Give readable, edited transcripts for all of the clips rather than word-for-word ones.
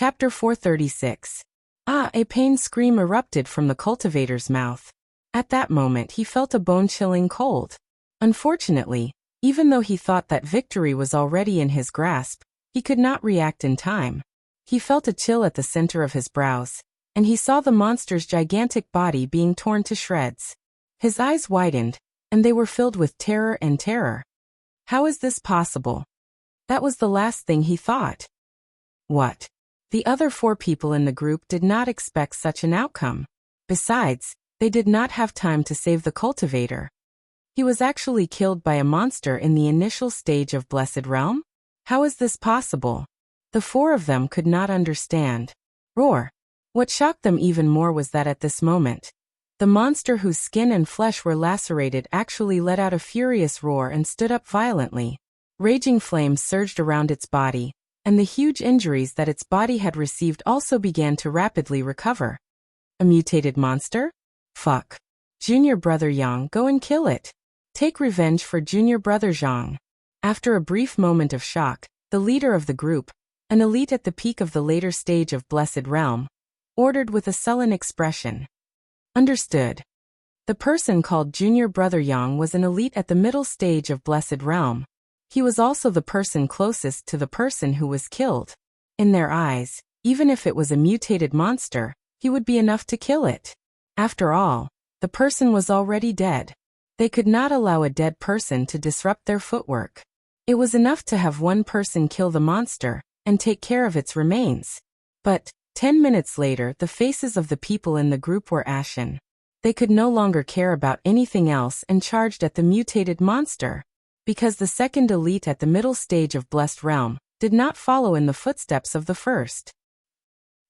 Chapter 436. A pain scream erupted from the cultivator's mouth. At that moment he felt a bone-chilling cold. Unfortunately, even though he thought that victory was already in his grasp, he could not react in time. He felt a chill at the center of his brows, and he saw the monster's gigantic body being torn to shreds. His eyes widened, and they were filled with terror and terror. How is this possible? That was the last thing he thought. What? The other 4 people in the group did not expect such an outcome. Besides, they did not have time to save the cultivator. He was actually killed by a monster in the initial stage of Blessed Realm? How is this possible? The 4 of them could not understand. Roar. What shocked them even more was that at this moment, the monster whose skin and flesh were lacerated actually let out a furious roar and stood up violently. Raging flames surged around its body, and the huge injuries that its body had received also began to rapidly recover. A mutated monster? Fuck. Junior Brother Yang, go and kill it. Take revenge for Junior Brother Zhang. After a brief moment of shock, the leader of the group, an elite at the peak of the later stage of Blessed Realm, ordered with a sullen expression. Understood. The person called Junior Brother Yang was an elite at the middle stage of Blessed Realm. He was also the person closest to the person who was killed. In their eyes, even if it was a mutated monster, he would be enough to kill it. After all, the person was already dead. They could not allow a dead person to disrupt their footwork. It was enough to have one person kill the monster and take care of its remains. But 10 minutes later, the faces of the people in the group were ashen. They could no longer care about anything else and charged at the mutated monster. Because the second elite at the middle stage of Blessed Realm did not follow in the footsteps of the first.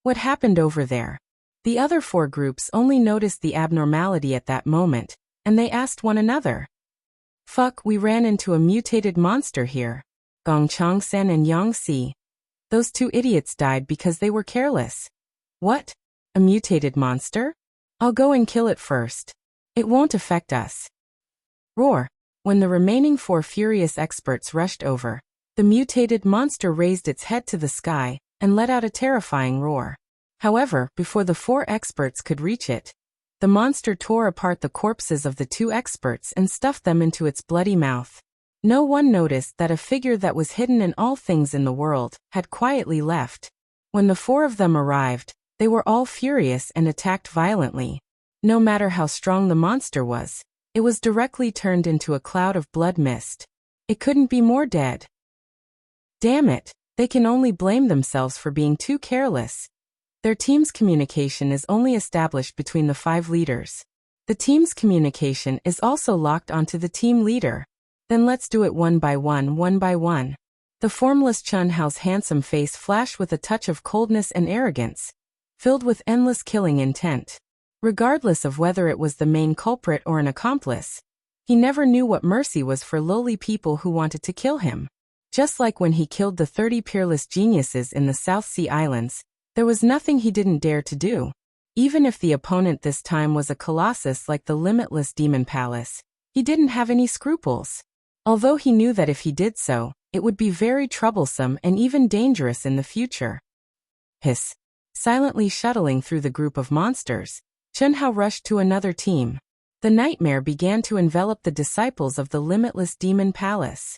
What happened over there? The other 4 groups only noticed the abnormality at that moment, and they asked one another. Fuck, we ran into a mutated monster here. Gong Changsen and Yang Si. Those 2 idiots died because they were careless. What? A mutated monster? I'll go and kill it first. It won't affect us. Roar. When the remaining 4 furious experts rushed over, the mutated monster raised its head to the sky and let out a terrifying roar. However, before the 4 experts could reach it, the monster tore apart the corpses of the 2 experts and stuffed them into its bloody mouth. No one noticed that a figure that was hidden in all things in the world had quietly left. When the 4 of them arrived, they were all furious and attacked violently. No matter how strong the monster was, it was directly turned into a cloud of blood mist. It couldn't be more dead. Damn it, they can only blame themselves for being too careless. Their team's communication is only established between the 5 leaders. The team's communication is also locked onto the team leader. Then let's do it one by one, one by one. The formless Chun Hao's handsome face flashed with a touch of coldness and arrogance, filled with endless killing intent. Regardless of whether it was the main culprit or an accomplice, he never knew what mercy was for lowly people who wanted to kill him. Just like when he killed the 30 peerless geniuses in the South Sea Islands, there was nothing he didn't dare to do. Even if the opponent this time was a colossus like the limitless Demon Palace, he didn't have any scruples. Although he knew that if he did so, it would be very troublesome and even dangerous in the future. Hiss. Silently shuttling through the group of monsters, Chun Hao rushed to another team. The nightmare began to envelop the disciples of the limitless Demon Palace.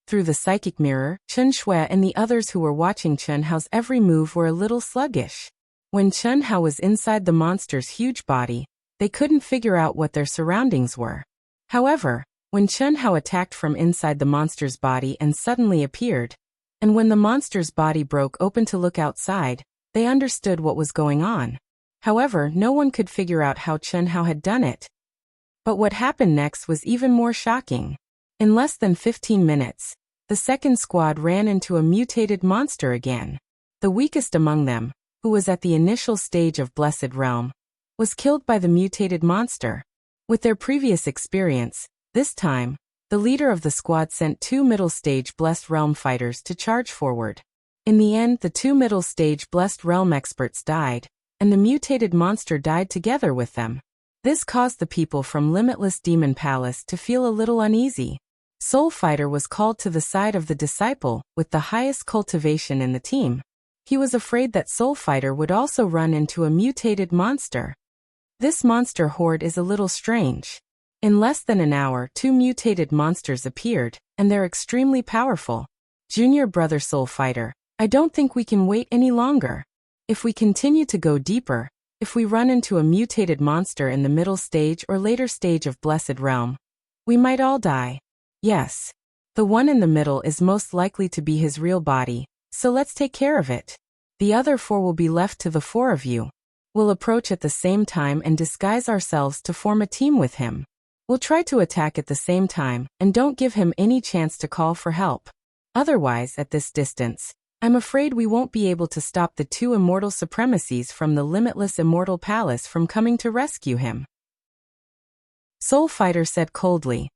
Through the psychic mirror, Chun Shui and the others who were watching Chun Hao's every move were a little sluggish. When Chun Hao was inside the monster's huge body, they couldn't figure out what their surroundings were. However, when Chun Hao attacked from inside the monster's body and suddenly appeared, and when the monster's body broke open to look outside, they understood what was going on. However, no one could figure out how Chun Hao had done it. But what happened next was even more shocking. In less than 15 minutes, the second squad ran into a mutated monster again. The weakest among them, who was at the initial stage of Blessed Realm, was killed by the mutated monster. With their previous experience, this time, the leader of the squad sent 2 middle-stage Blessed Realm fighters to charge forward. In the end, the 2 middle-stage Blessed Realm experts died, and the mutated monster died together with them. This caused the people from Limitless Demon Palace to feel a little uneasy. Soul Fighter was called to the side of the disciple with the highest cultivation in the team. He was afraid that Soul Fighter would also run into a mutated monster. This monster horde is a little strange. In less than an hour, 2 mutated monsters appeared, and they're extremely powerful. Junior brother Soul Fighter, I don't think we can wait any longer. If we continue to go deeper, if we run into a mutated monster in the middle stage or later stage of Blessed Realm, we might all die. Yes. The one in the middle is most likely to be his real body, so let's take care of it. The other 4 will be left to the 4 of you. We'll approach at the same time and disguise ourselves to form a team with him. We'll try to attack at the same time and don't give him any chance to call for help. Otherwise, at this distance, I'm afraid we won't be able to stop the 2 immortal supremacies from the limitless immortal palace from coming to rescue him. Soul Fighter said coldly.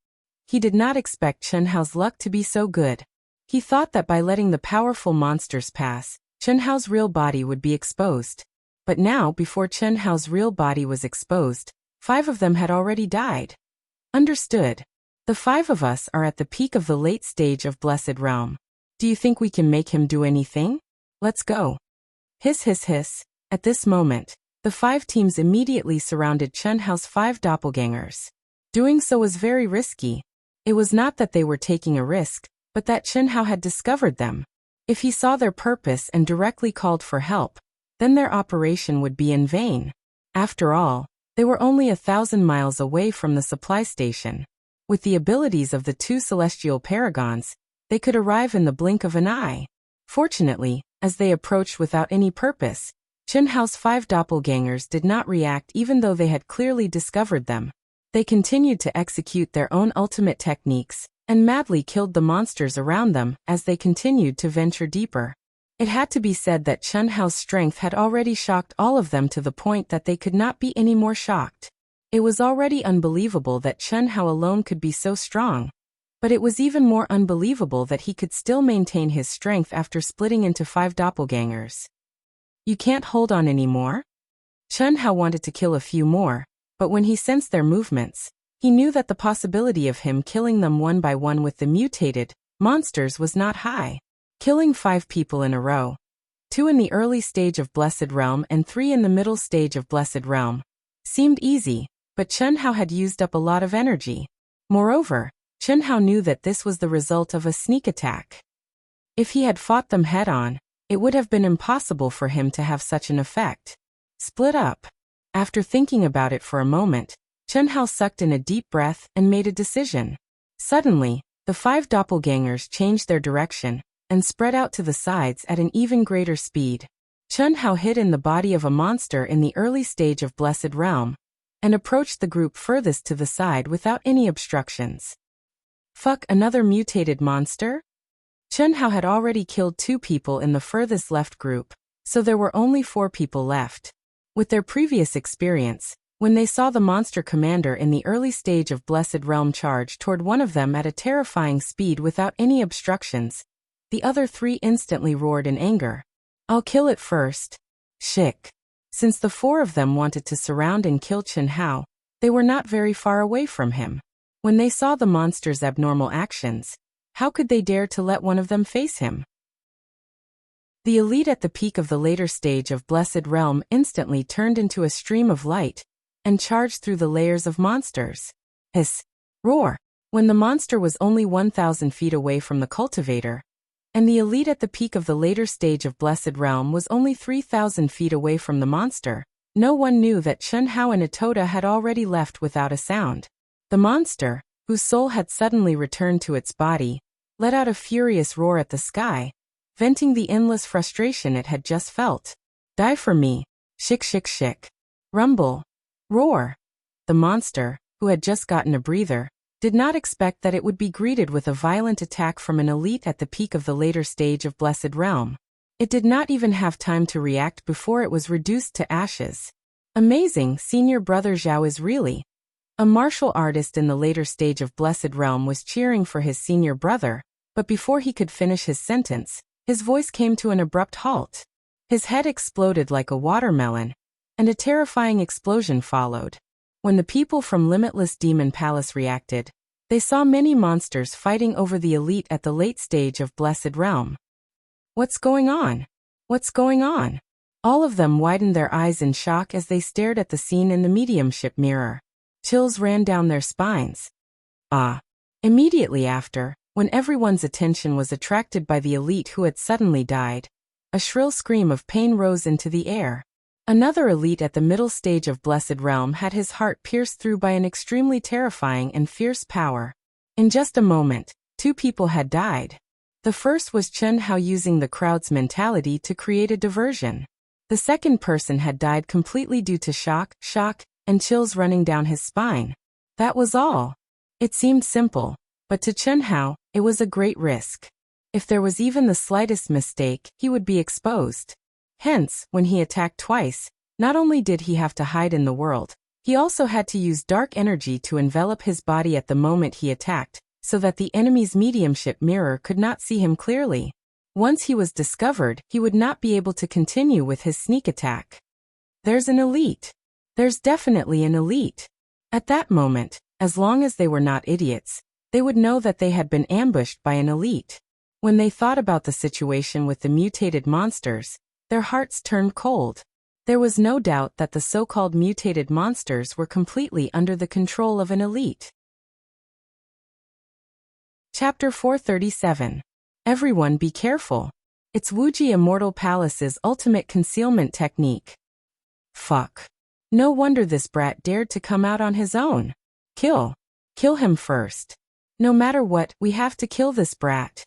He did not expect Chen Hao's luck to be so good. He thought that by letting the powerful monsters pass, Chen Hao's real body would be exposed. But now, before Chen Hao's real body was exposed, 5 of them had already died. Understood. The 5 of us are at the peak of the late stage of Blessed Realm. Do you think we can make him do anything? Let's go. Hiss hiss hiss. At this moment, the 5 teams immediately surrounded Chen Hao's 5 doppelgangers. Doing so was very risky. It was not that they were taking a risk, but that Chen Hao had discovered them. If he saw their purpose and directly called for help, then their operation would be in vain. After all, they were only 1,000 miles away from the supply station. With the abilities of the 2 celestial paragons, they could arrive in the blink of an eye. Fortunately, as they approached without any purpose, Chen Hao's 5 doppelgangers did not react even though they had clearly discovered them. They continued to execute their own ultimate techniques, and madly killed the monsters around them as they continued to venture deeper. It had to be said that Chen Hao's strength had already shocked all of them to the point that they could not be any more shocked. It was already unbelievable that Chen Hao alone could be so strong. But it was even more unbelievable that he could still maintain his strength after splitting into 5 doppelgangers. You can't hold on anymore? Chen Hao wanted to kill a few more, but when he sensed their movements, he knew that the possibility of him killing them one by one with the mutated monsters was not high. Killing 5 people in a row, 2 in the early stage of Blessed Realm and 3 in the middle stage of Blessed Realm, seemed easy, but Chen Hao had used up a lot of energy. Moreover, Chen Hao knew that this was the result of a sneak attack. If he had fought them head-on, it would have been impossible for him to have such an effect. Split up. After thinking about it for a moment, Chen Hao sucked in a deep breath and made a decision. Suddenly, the 5 doppelgangers changed their direction and spread out to the sides at an even greater speed. Chen Hao hid in the body of a monster in the early stage of Blessed Realm and approached the group furthest to the side without any obstructions. Fuck, another mutated monster? Chen Hao had already killed 2 people in the furthest left group, so there were only 4 people left. With their previous experience, when they saw the monster commander in the early stage of Blessed Realm charge toward one of them at a terrifying speed without any obstructions, the other 3 instantly roared in anger. I'll kill it first. Shick. Since the 4 of them wanted to surround and kill Chen Hao, they were not very far away from him. When they saw the monster's abnormal actions, how could they dare to let one of them face him? The elite at the peak of the later stage of Blessed Realm instantly turned into a stream of light and charged through the layers of monsters. Hiss. Roar. When the monster was only 1,000 feet away from the cultivator, and the elite at the peak of the later stage of Blessed Realm was only 3,000 feet away from the monster, no one knew that Chen Hao and Itoda had already left without a sound. The monster, whose soul had suddenly returned to its body, let out a furious roar at the sky, venting the endless frustration it had just felt. Die for me. Shick shick shick. Rumble. Roar. The monster, who had just gotten a breather, did not expect that it would be greeted with a violent attack from an elite at the peak of the later stage of Blessed Realm. It did not even have time to react before it was reduced to ashes. Amazing, senior brother Zhao is really. A martial artist in the later stage of Blessed Realm was cheering for his senior brother, but before he could finish his sentence, his voice came to an abrupt halt. His head exploded like a watermelon, and a terrifying explosion followed. When the people from Limitless Demon Palace reacted, they saw many monsters fighting over the elite at the late stage of Blessed Realm. What's going on? What's going on? All of them widened their eyes in shock as they stared at the scene in the mediumship mirror. Chills ran down their spines. Ah. Immediately after, when everyone's attention was attracted by the elite who had suddenly died, a shrill scream of pain rose into the air. Another elite at the middle stage of Blessed Realm had his heart pierced through by an extremely terrifying and fierce power. In just a moment, 2 people had died. The first was Chen Hao using the crowd's mentality to create a diversion. The second person had died completely due to shock, and chills running down his spine. That was all. It seemed simple, but to Chen Hao, it was a great risk. If there was even the slightest mistake, he would be exposed. Hence, when he attacked twice, not only did he have to hide in the world, he also had to use dark energy to envelop his body at the moment he attacked, so that the enemy's mediumship mirror could not see him clearly. Once he was discovered, he would not be able to continue with his sneak attack. There's an elite. There's definitely an elite. At that moment, as long as they were not idiots, they would know that they had been ambushed by an elite. When they thought about the situation with the mutated monsters, their hearts turned cold. There was no doubt that the so-called mutated monsters were completely under the control of an elite. Chapter 437. Everyone be careful. It's Wuxia Immortal Palace's ultimate concealment technique. Fuck. No wonder this brat dared to come out on his own. Kill him first. No matter what, we have to kill this brat.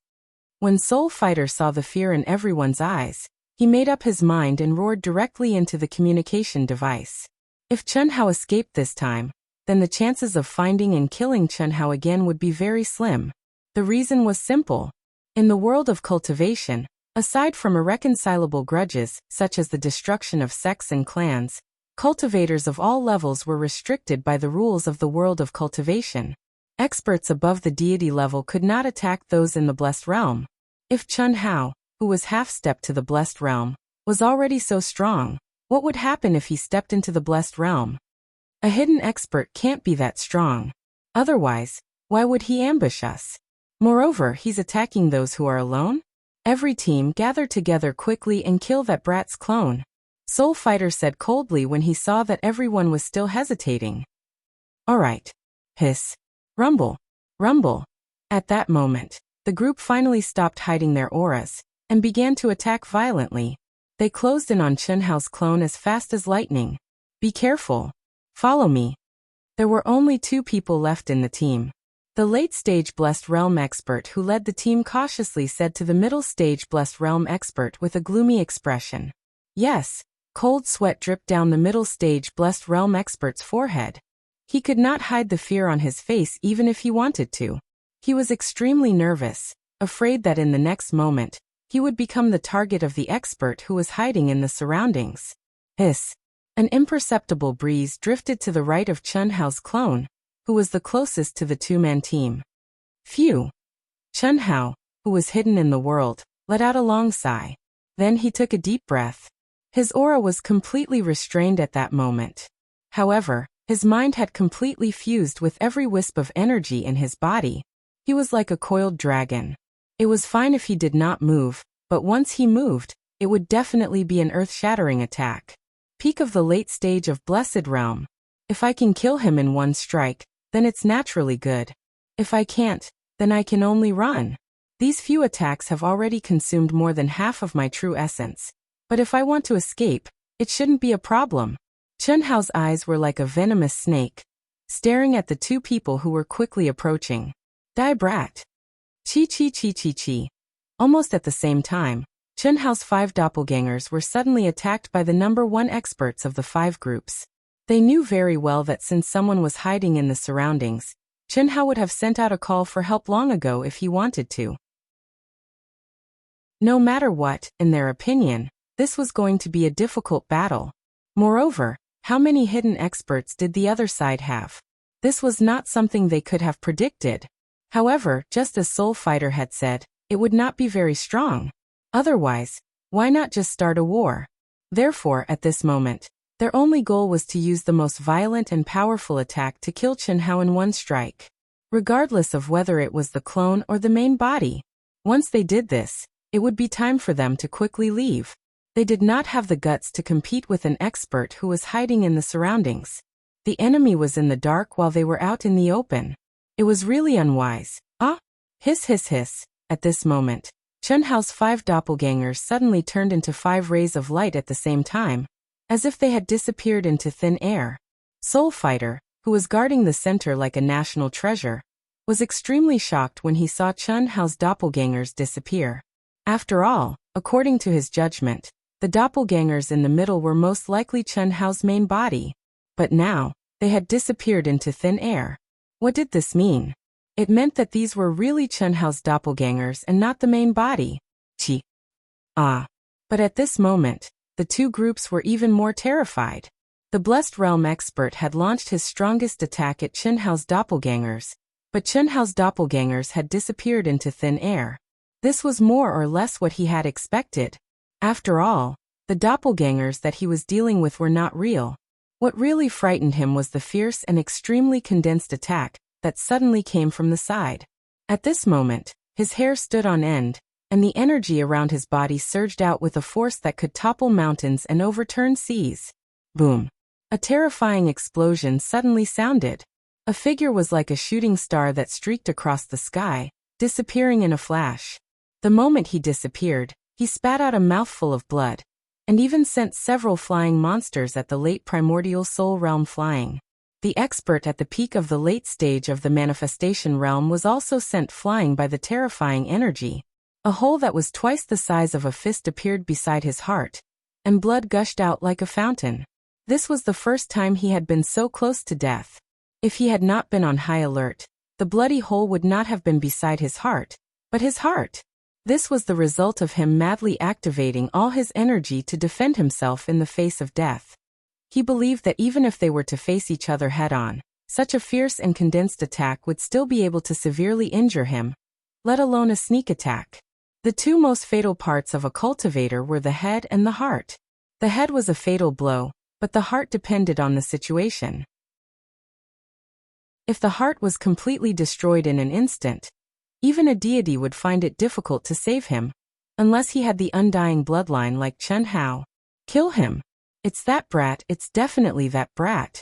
When Soul Fighter saw the fear in everyone's eyes, he made up his mind and roared directly into the communication device. If Chen Hao escaped this time, then the chances of finding and killing Chen Hao again would be very slim. The reason was simple. In the world of cultivation, aside from irreconcilable grudges, such as the destruction of sects and clans, cultivators of all levels were restricted by the rules of the world of cultivation. Experts above the deity level could not attack those in the Blessed Realm. If Chen Hao, who was half-stepped to the Blessed Realm, was already so strong, what would happen if he stepped into the Blessed Realm? A hidden expert can't be that strong. Otherwise, why would he ambush us? Moreover, he's attacking those who are alone? Every team gather together quickly and kill that brat's clone. Soul Fighter said coldly when he saw that everyone was still hesitating. Alright. Hiss. Rumble. Rumble. At that moment, the group finally stopped hiding their auras and began to attack violently. They closed in on Chen Hao's clone as fast as lightning. Be careful. Follow me. There were only 2 people left in the team. The late-stage Blessed Realm expert who led the team cautiously said to the middle-stage Blessed Realm expert with a gloomy expression. Yes. Cold sweat dripped down the middle-stage Blessed Realm expert's forehead. He could not hide the fear on his face even if he wanted to. He was extremely nervous, afraid that in the next moment, he would become the target of the expert who was hiding in the surroundings. Hiss. An imperceptible breeze drifted to the right of Chen Hao's clone, who was the closest to the 2-man team. Phew. Chen Hao, who was hidden in the world, let out a long sigh. Then he took a deep breath. His aura was completely restrained at that moment. However, his mind had completely fused with every wisp of energy in his body. He was like a coiled dragon. It was fine if he did not move, but once he moved, it would definitely be an earth-shattering attack. Peak of the late stage of Blessed Realm. If I can kill him in one strike, then it's naturally good. If I can't, then I can only run. These few attacks have already consumed more than half of my true essence. But if I want to escape, it shouldn't be a problem. Chen Hao's eyes were like a venomous snake, staring at the 2 people who were quickly approaching. Die brat. Chi. Almost at the same time, Chen Hao's 5 doppelgangers were suddenly attacked by the number 1 experts of the 5 groups. They knew very well that since someone was hiding in the surroundings, Chen Hao would have sent out a call for help long ago if he wanted to. No matter what, in their opinion, this was going to be a difficult battle. Moreover, how many hidden experts did the other side have? This was not something they could have predicted. However, just as Soul Fighter had said, it would not be very strong. Otherwise, why not just start a war? Therefore, at this moment, their only goal was to use the most violent and powerful attack to kill Chen Hao in one strike, regardless of whether it was the clone or the main body. Once they did this, it would be time for them to quickly leave. They did not have the guts to compete with an expert who was hiding in the surroundings. The enemy was in the dark while they were out in the open. It was really unwise. Ah! Hiss hiss hiss. At this moment, Chen Hao's 5 doppelgangers suddenly turned into 5 rays of light at the same time, as if they had disappeared into thin air. Soul Fighter, who was guarding the center like a national treasure, was extremely shocked when he saw Chen Hao's doppelgangers disappear. After all, according to his judgment, the doppelgangers in the middle were most likely Chen Hao's main body. But now, they had disappeared into thin air. What did this mean? It meant that these were really Chen Hao's doppelgangers and not the main body. Chi. Ah. But at this moment, the two groups were even more terrified. The Blessed Realm expert had launched his strongest attack at Chen Hao's doppelgangers, but Chen Hao's doppelgangers had disappeared into thin air. This was more or less what he had expected. After all, the doppelgangers that he was dealing with were not real. What really frightened him was the fierce and extremely condensed attack that suddenly came from the side. At this moment, his hair stood on end, and the energy around his body surged out with a force that could topple mountains and overturn seas. Boom! A terrifying explosion suddenly sounded. A figure was like a shooting star that streaked across the sky, disappearing in a flash. The moment he disappeared, he spat out a mouthful of blood, and even sent several flying monsters at the late primordial soul realm flying. The expert at the peak of the late stage of the manifestation realm was also sent flying by the terrifying energy. A hole that was twice the size of a fist appeared beside his heart, and blood gushed out like a fountain. This was the first time he had been so close to death. If he had not been on high alert, the bloody hole would not have been beside his heart, but his heart. This was the result of him madly activating all his energy to defend himself in the face of death. He believed that even if they were to face each other head-on, such a fierce and condensed attack would still be able to severely injure him, let alone a sneak attack. The two most fatal parts of a cultivator were the head and the heart. The head was a fatal blow, but the heart depended on the situation. If the heart was completely destroyed in an instant, even a deity would find it difficult to save him, unless he had the undying bloodline like Chen Hao. Kill him. It's that brat, it's definitely that brat.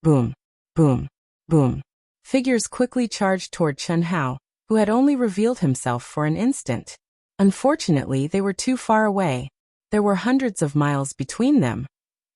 Boom, boom, boom. Figures quickly charged toward Chen Hao, who had only revealed himself for an instant. Unfortunately, they were too far away. There were hundreds of miles between them.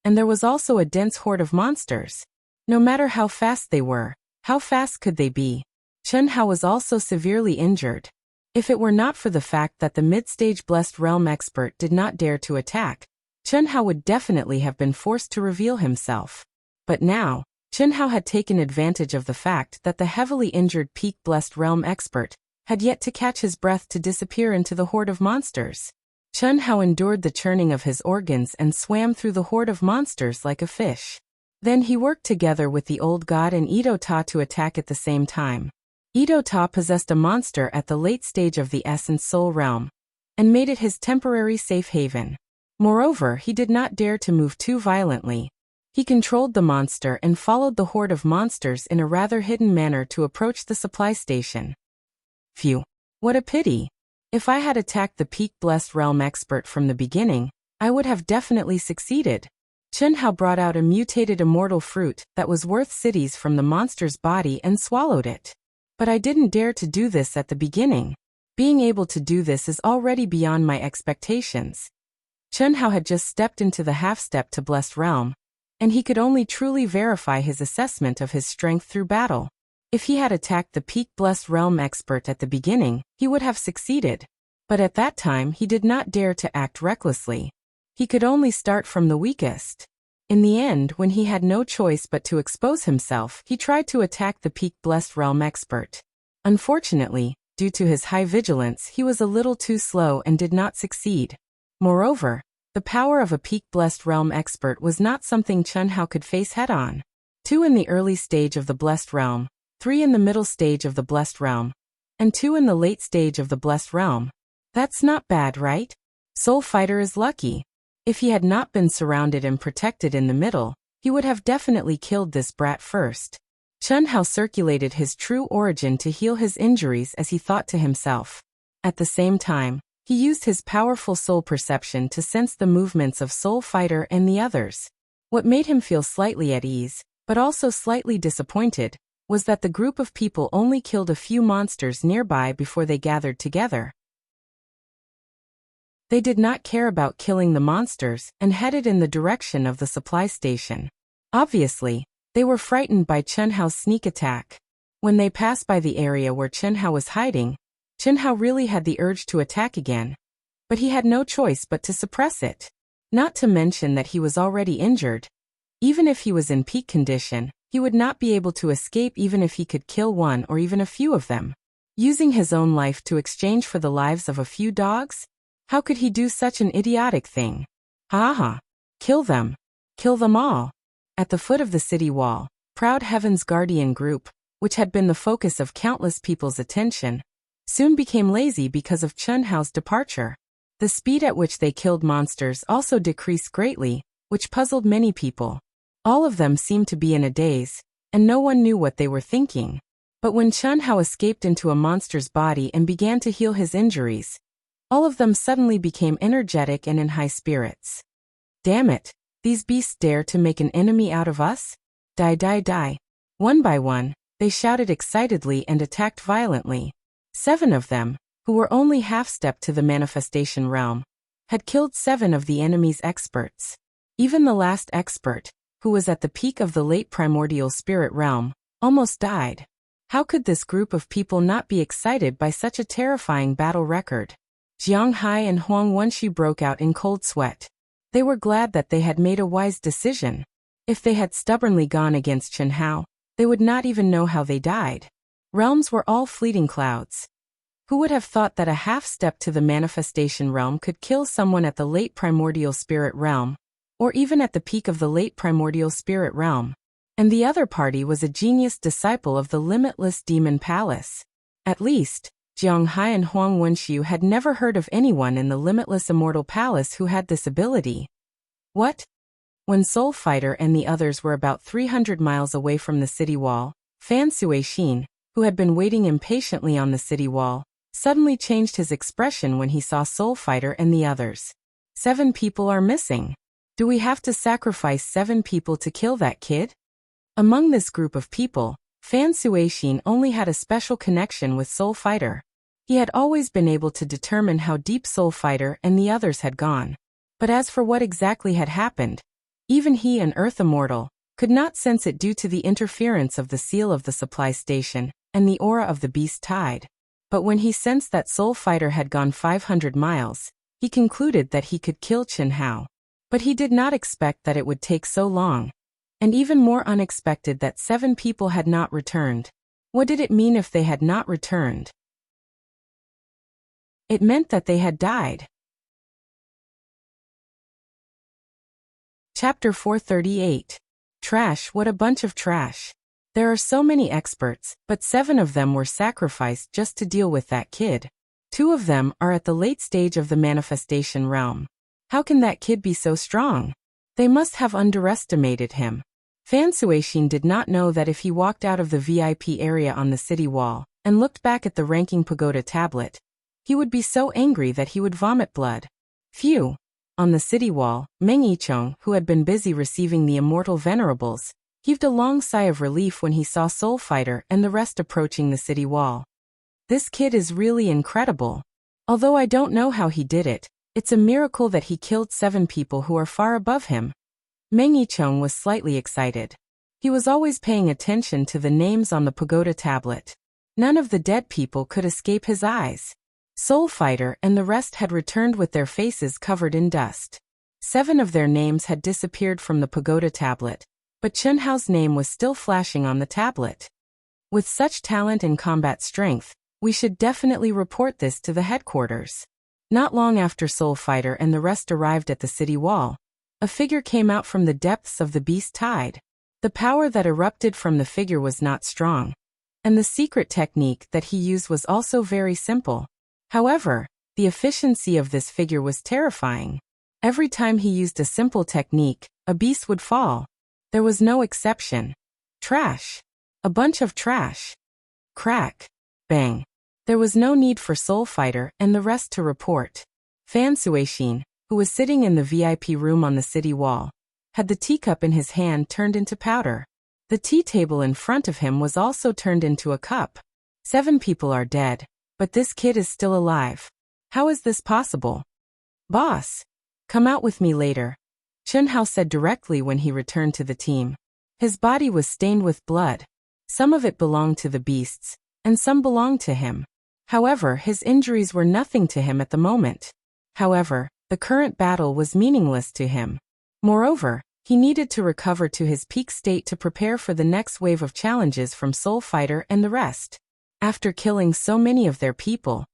And there was also a dense horde of monsters. No matter how fast they were, how fast could they be? Chen Hao was also severely injured. If it were not for the fact that the mid-stage Blessed Realm expert did not dare to attack, Chen Hao would definitely have been forced to reveal himself. But now, Chen Hao had taken advantage of the fact that the heavily injured peak Blessed Realm expert had yet to catch his breath to disappear into the horde of monsters. Chen Hao endured the churning of his organs and swam through the horde of monsters like a fish. Then he worked together with the old god and Ito Ta to attack at the same time. Ito Ta possessed a monster at the late stage of the Essence Soul realm, and made it his temporary safe haven. Moreover, he did not dare to move too violently. He controlled the monster and followed the horde of monsters in a rather hidden manner to approach the supply station. Phew. What a pity. If I had attacked the peak Blessed Realm expert from the beginning, I would have definitely succeeded. Chen Hao brought out a mutated immortal fruit that was worth cities from the monster's body and swallowed it. But I didn't dare to do this at the beginning. Being able to do this is already beyond my expectations. Chen Hao had just stepped into the half-step to Blessed Realm, and he could only truly verify his assessment of his strength through battle. If he had attacked the peak Blessed Realm expert at the beginning, he would have succeeded. But at that time he did not dare to act recklessly. He could only start from the weakest. In the end, when he had no choice but to expose himself, he tried to attack the peak Blessed Realm expert. Unfortunately, due to his high vigilance, he was a little too slow and did not succeed. Moreover, the power of a peak Blessed Realm expert was not something Chen Hao could face head-on. 2 in the early stage of the Blessed Realm, 3 in the middle stage of the Blessed Realm, and 2 in the late stage of the Blessed Realm. That's not bad, right? Soul Fighter is lucky. If he had not been surrounded and protected in the middle, he would have definitely killed this brat first. Chen Hao circulated his true origin to heal his injuries as he thought to himself. At the same time, He used his powerful soul perception to sense the movements of Soul Fighter and the others. What made him feel slightly at ease, but also slightly disappointed, was that the group of people only killed a few monsters nearby before they gathered together. They did not care about killing the monsters and headed in the direction of the supply station. Obviously, they were frightened by Chunhao's sneak attack. When they passed by the area where Chunhao was hiding, Chunhao really had the urge to attack again, but he had no choice but to suppress it. Not to mention that he was already injured. Even if he was in peak condition, he would not be able to escape even if he could kill one or even a few of them. Using his own life to exchange for the lives of a few dogs? How could he do such an idiotic thing? Ha ha! Kill them! Kill them all! At the foot of the city wall, Proud Heaven's Guardian group, which had been the focus of countless people's attention, soon became lazy because of Chunhao's departure. The speed at which they killed monsters also decreased greatly, which puzzled many people. All of them seemed to be in a daze, and no one knew what they were thinking. But when Chunhao escaped into a monster's body and began to heal his injuries, all of them suddenly became energetic and in high spirits. Damn it! These beasts dare to make an enemy out of us? Die, die, die. One by one, they shouted excitedly and attacked violently. 7 of them, who were only half-stepped to the manifestation realm, had killed 7 of the enemy's experts. Even the last expert, who was at the peak of the late primordial spirit realm, almost died. How could this group of people not be excited by such a terrifying battle record? Jiang Hai and Huang Wenxu broke out in cold sweat. They were glad that they had made a wise decision. If they had stubbornly gone against Chunhao, they would not even know how they died. Realms were all fleeting clouds. Who would have thought that a half-step to the manifestation realm could kill someone at the late primordial spirit realm, or even at the peak of the late primordial spirit realm? And the other party was a genius disciple of the limitless demon palace. At least, Jiang Hai and Huang Wenxu had never heard of anyone in the limitless immortal palace who had this ability. What? When Soul Fighter and the others were about 300 miles away from the city wall, Fan Suixin, who had been waiting impatiently on the city wall, suddenly changed his expression when he saw Soul Fighter and the others. 7 people are missing. Do we have to sacrifice 7 people to kill that kid? Among this group of people, Fan Suixin only had a special connection with Soul Fighter. He had always been able to determine how deep Soul Fighter and the others had gone. But as for what exactly had happened, even he, an Earth Immortal, could not sense it due to the interference of the seal of the supply station and the aura of the beast tide. But when he sensed that Soul Fighter had gone 500 miles, he concluded that he could kill Chunhao. But he did not expect that it would take so long. And even more unexpected that 7 people had not returned. What did it mean if they had not returned? It meant that they had died. Chapter 438. Trash, what a bunch of trash. There are so many experts, but 7 of them were sacrificed just to deal with that kid. 2 of them are at the late stage of the manifestation realm. How can that kid be so strong? They must have underestimated him. Fan Suixin did not know that if he walked out of the VIP area on the city wall and looked back at the ranking pagoda tablet, he would be so angry that he would vomit blood. Phew! On the city wall, Meng Yichong, who had been busy receiving the immortal venerables, heaved a long sigh of relief when he saw Soul Fighter and the rest approaching the city wall. This kid is really incredible. Although I don't know how he did it, it's a miracle that he killed 7 people who are far above him. Meng Yichong was slightly excited. He was always paying attention to the names on the pagoda tablet. None of the dead people could escape his eyes. Soul Fighter and the rest had returned with their faces covered in dust. 7 of their names had disappeared from the pagoda tablet, but Chunhao's name was still flashing on the tablet. With such talent and combat strength, we should definitely report this to the headquarters. Not long after Soul Fighter and the rest arrived at the city wall, a figure came out from the depths of the beast tide. The power that erupted from the figure was not strong, and the secret technique that he used was also very simple. However, the efficiency of this figure was terrifying. Every time he used a simple technique, a beast would fall. There was no exception. Trash. A bunch of trash. Crack. Bang. There was no need for Soul Fighter and the rest to report. Fan Suixin, who was sitting in the VIP room on the city wall, had the teacup in his hand turned into powder. The tea table in front of him was also turned into a cup. 7 people are dead, but this kid is still alive. How is this possible? Boss, come out with me later, Chunhao said directly when he returned to the team. His body was stained with blood. Some of it belonged to the beasts, and some belonged to him. However, his injuries were nothing to him at the moment. However, the current battle was meaningless to him. Moreover, he needed to recover to his peak state to prepare for the next wave of challenges from Soul Fighter and the rest. After killing so many of their people,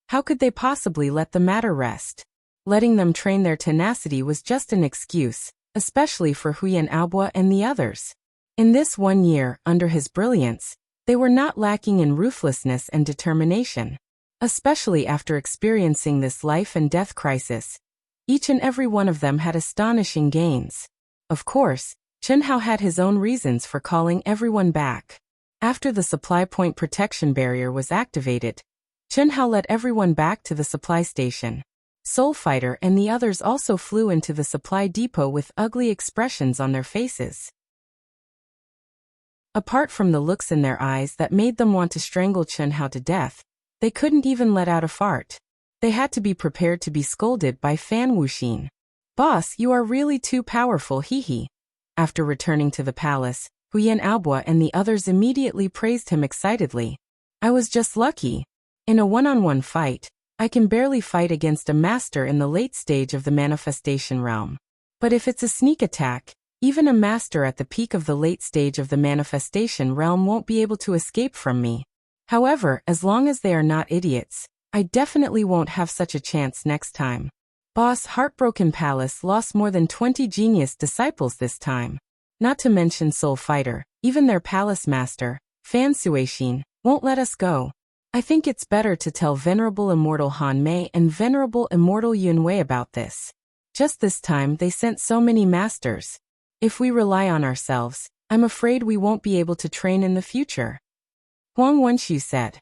how could they possibly let the matter rest? Letting them train their tenacity was just an excuse, especially for Huyan Aobua and the others. In this 1 year, under his brilliance, they were not lacking in ruthlessness and determination. Especially after experiencing this life and death crisis, each and every one of them had astonishing gains. Of course, Chunhao had his own reasons for calling everyone back. After the supply point protection barrier was activated, Chunhao led everyone back to the supply station. Soul Fighter and the others also flew into the supply depot with ugly expressions on their faces. Apart from the looks in their eyes that made them want to strangle Chunhao to death, they couldn't even let out a fart. They had to be prepared to be scolded by Fan Wuxia. Boss, you are really too powerful, hee. After returning to the palace, Huyan Aobua and the others immediately praised him excitedly. I was just lucky. In a one-on-one fight, I can barely fight against a master in the late stage of the manifestation realm. But if it's a sneak attack, even a master at the peak of the late stage of the manifestation realm won't be able to escape from me. However, as long as they are not idiots, I definitely won't have such a chance next time. Boss, Heartbroken Palace lost more than 20 genius disciples this time. Not to mention Soul Fighter, even their palace master, Fan Suixin, won't let us go. I think it's better to tell Venerable Immortal Han Mei and Venerable Immortal Yun Wei about this. Just this time they sent so many masters. If we rely on ourselves, I'm afraid we won't be able to train in the future. Huang Wenxu said.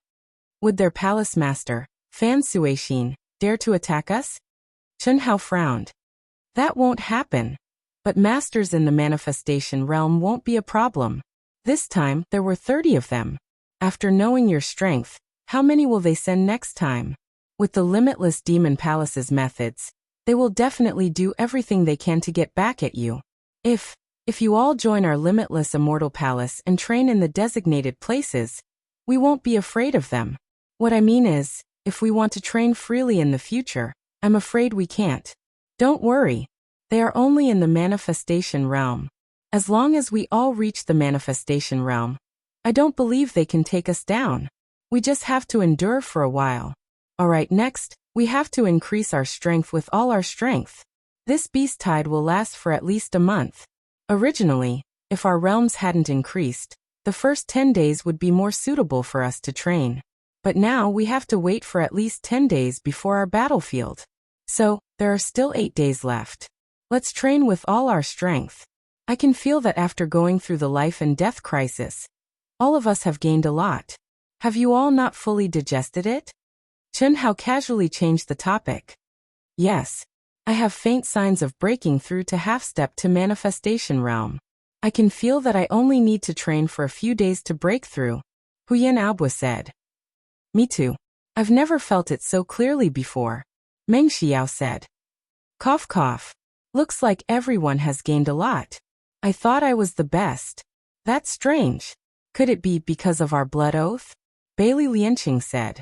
Would their palace master, Fan Suixin, dare to attack us? Chunhao frowned. That won't happen. But masters in the manifestation realm won't be a problem. This time, there were 30 of them. After knowing your strength, how many will they send next time? With the Limitless Demon Palace's methods, they will definitely do everything they can to get back at you. If you all join our Limitless Immortal Palace and train in the designated places, we won't be afraid of them. What I mean is, if we want to train freely in the future, I'm afraid we can't. Don't worry. They are only in the manifestation realm. As long as we all reach the manifestation realm, I don't believe they can take us down. We just have to endure for a while. Alright, next, we have to increase our strength with all our strength. This beast tide will last for at least a month. Originally, if our realms hadn't increased, the first 10 days would be more suitable for us to train. But now we have to wait for at least 10 days before our battlefield. So, there are still 8 days left. Let's train with all our strength. I can feel that after going through the life and death crisis, all of us have gained a lot. Have you all not fully digested it? Chunhao casually changed the topic. Yes. I have faint signs of breaking through to half-step to manifestation realm. I can feel that I only need to train for a few days to break through, Huyan Aobua said. Me too. I've never felt it so clearly before, Meng Xiao said. Cough cough. Looks like everyone has gained a lot. I thought I was the best. That's strange. Could it be because of our blood oath? Bailey Lianqing said.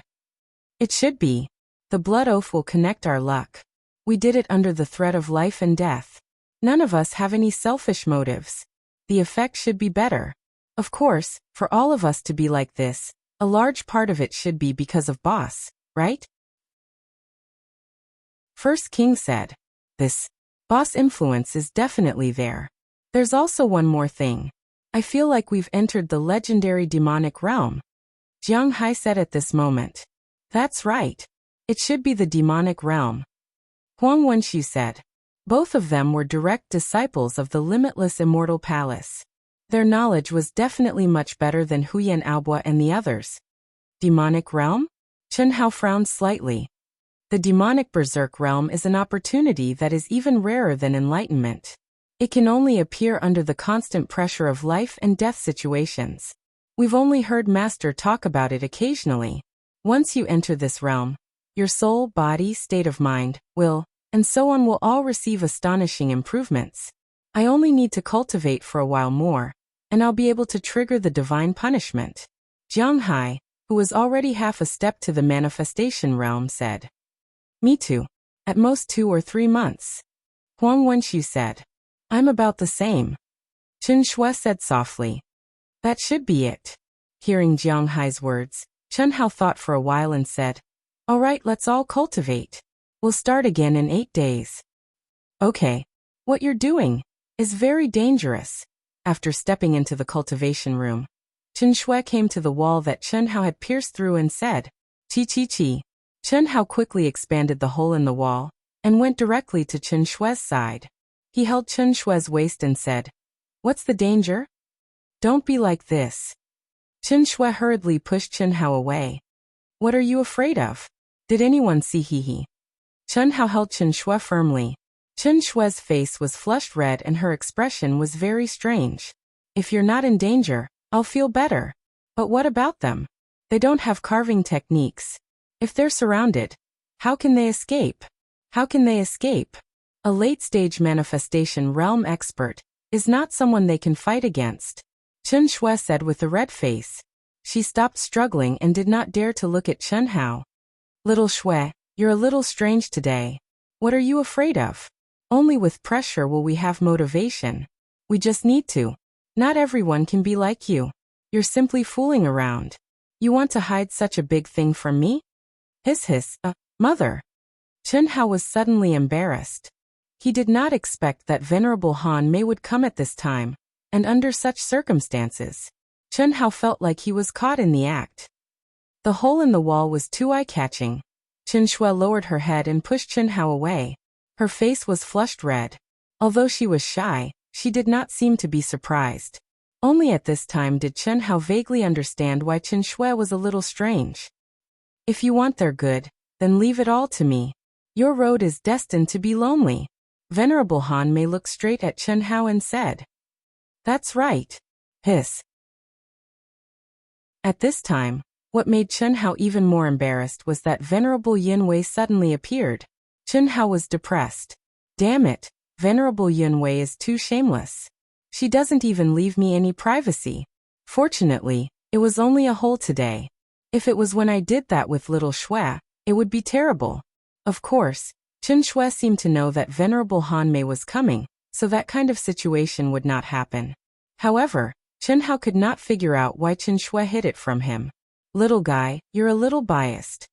It should be. The blood oath will connect our luck. We did it under the threat of life and death. None of us have any selfish motives. The effect should be better. Of course, for all of us to be like this, a large part of it should be because of boss, right? First King said. This boss influence is definitely there. There's also one more thing. I feel like we've entered the legendary demonic realm. Jiang Hai said at this moment. That's right. It should be the demonic realm. Huang Wenxu said. Both of them were direct disciples of the Limitless Immortal Palace. Their knowledge was definitely much better than Huyan Aobua and the others. Demonic realm? Chen Hao frowned slightly. The demonic berserk realm is an opportunity that is even rarer than enlightenment. It can only appear under the constant pressure of life and death situations. We've only heard Master talk about it occasionally. Once you enter this realm, your soul, body, state of mind, will, and so on will all receive astonishing improvements. I only need to cultivate for a while more, and I'll be able to trigger the divine punishment. Jiang Hai, who was already half a step to the manifestation realm, said. Me too. At most 2 or 3 months. Huang Wenxu said. I'm about the same. Chen Shui said softly. That should be it. Hearing Jiang Hai's words, Chen Hao thought for a while and said, all right, let's all cultivate. We'll start again in 8 days. Okay. What you're doing is very dangerous. After stepping into the cultivation room, Chen Shui came to the wall that Chen Hao had pierced through and said, Chi chi chi. Chen Hao quickly expanded the hole in the wall and went directly to Chen Shui's side. He held Chen Shui's waist and said, what's the danger? Don't be like this. Chen Shui hurriedly pushed Chen Hao away. What are you afraid of? Did anyone see he? Chen Hao held Chen Shui firmly. Chen Shui's face was flushed red and her expression was very strange. If you're not in danger, I'll feel better. But what about them? They don't have carving techniques. If they're surrounded, how can they escape? How can they escape? A late-stage manifestation realm expert is not someone they can fight against. Chen Shui said with a red face. She stopped struggling and did not dare to look at Chen Hao. Little Shui, you're a little strange today. What are you afraid of? Only with pressure will we have motivation. We just need to. Not everyone can be like you. You're simply fooling around. You want to hide such a big thing from me? Hiss, mother. Chen Hao was suddenly embarrassed. He did not expect that Venerable Han Mei would come at this time, and under such circumstances. Chen Hao felt like he was caught in the act. The hole in the wall was too eye-catching. Chen Shui lowered her head and pushed Chen Hao away. Her face was flushed red. Although she was shy, she did not seem to be surprised. Only at this time did Chen Hao vaguely understand why Chen Shui was a little strange. If you want their good, then leave it all to me. Your road is destined to be lonely. Venerable Han Mei looked straight at Chen Hao and said. That's right. Hiss. At this time, what made Chen Hao even more embarrassed was that Venerable Yin Wei suddenly appeared. Chen Hao was depressed. Damn it, Venerable Yin Wei is too shameless. She doesn't even leave me any privacy. Fortunately, it was only a hole today. If it was when I did that with little Shui, it would be terrible. Of course, Chen Shui seemed to know that Venerable Han Mei was coming, so that kind of situation would not happen. However, Chen Hao could not figure out why Chen Shui hid it from him. Little guy, you're a little biased.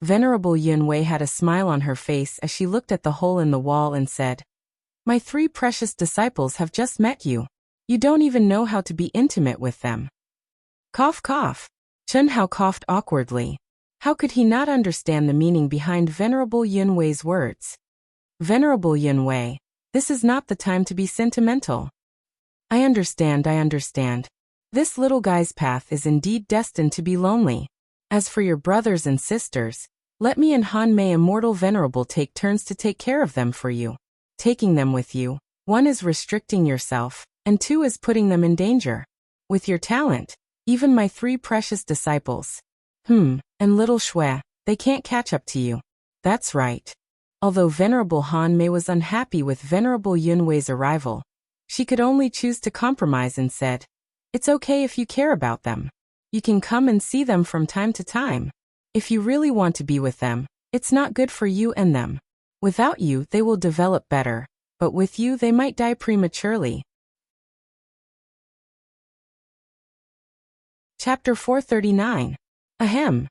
Venerable Yin Wei had a smile on her face as she looked at the hole in the wall and said, my 3 precious disciples have just met you. You don't even know how to be intimate with them. Cough cough. Chen Hao coughed awkwardly. How could he not understand the meaning behind Venerable Yin Wei's words? Venerable Yin Wei, this is not the time to be sentimental. I understand. This little guy's path is indeed destined to be lonely. As for your brothers and sisters, let me and Han Mei Immortal Venerable take turns to take care of them for you. Taking them with you, 1 is restricting yourself, and 2 is putting them in danger. With your talent, even my 3 precious disciples. And little Shui, they can't catch up to you. That's right. Although Venerable Han Mei was unhappy with Venerable Yun Wei's arrival, she could only choose to compromise and said, it's okay if you care about them. You can come and see them from time to time. If you really want to be with them, it's not good for you and them. Without you, they will develop better, but with you, they might die prematurely. Chapter 439. Ahem.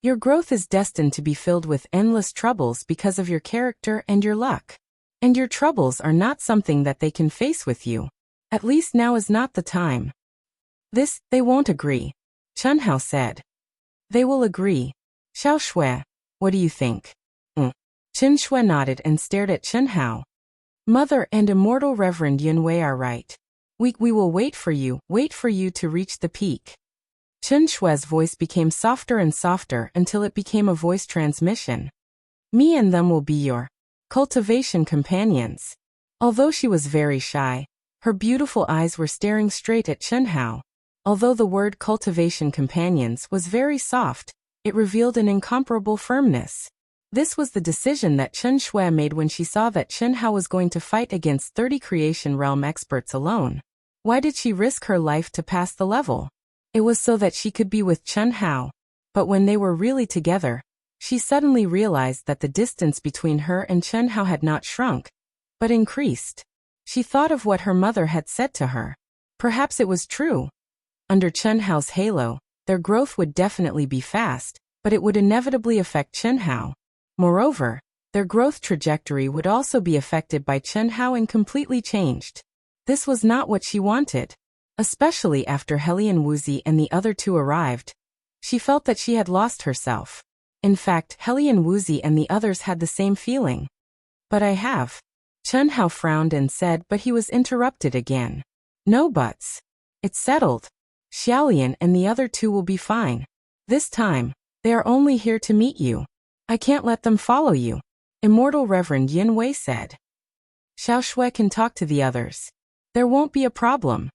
Your growth is destined to be filled with endless troubles because of your character and your luck. And your troubles are not something that they can face with you. At least now is not the time. This, they won't agree. Chen Hao said. They will agree. Xiao Shui, what do you think? Chen Shui nodded and stared at Chen Hao. Mother and Immortal Reverend Yun Wei are right. We will wait for you to reach the peak. Chen Shui's voice became softer and softer until it became a voice transmission. Me and them will be your cultivation companions. Although she was very shy, her beautiful eyes were staring straight at Chen Hao. Although the word cultivation companions was very soft, it revealed an incomparable firmness. This was the decision that Chen Shui made when she saw that Chen Hao was going to fight against 30 Creation Realm experts alone. Why did she risk her life to pass the level? It was so that she could be with Chen Hao. But when they were really together, she suddenly realized that the distance between her and Chen Hao had not shrunk, but increased. She thought of what her mother had said to her. Perhaps it was true. Under Chen Hao's halo, their growth would definitely be fast, but it would inevitably affect Chen Hao. Moreover, their growth trajectory would also be affected by Chen Hao and completely changed. This was not what she wanted. Especially after Helian Wuxia and the other two arrived, she felt that she had lost herself. In fact, Helian Wuxia and the others had the same feeling. But I have. Chen Hao frowned and said, but he was interrupted again. No buts. It's settled. Xiaolian and the other two will be fine. This time, they are only here to meet you. I can't let them follow you. Immortal Reverend Yin Wei said. Xiao Shui can talk to the others. There won't be a problem.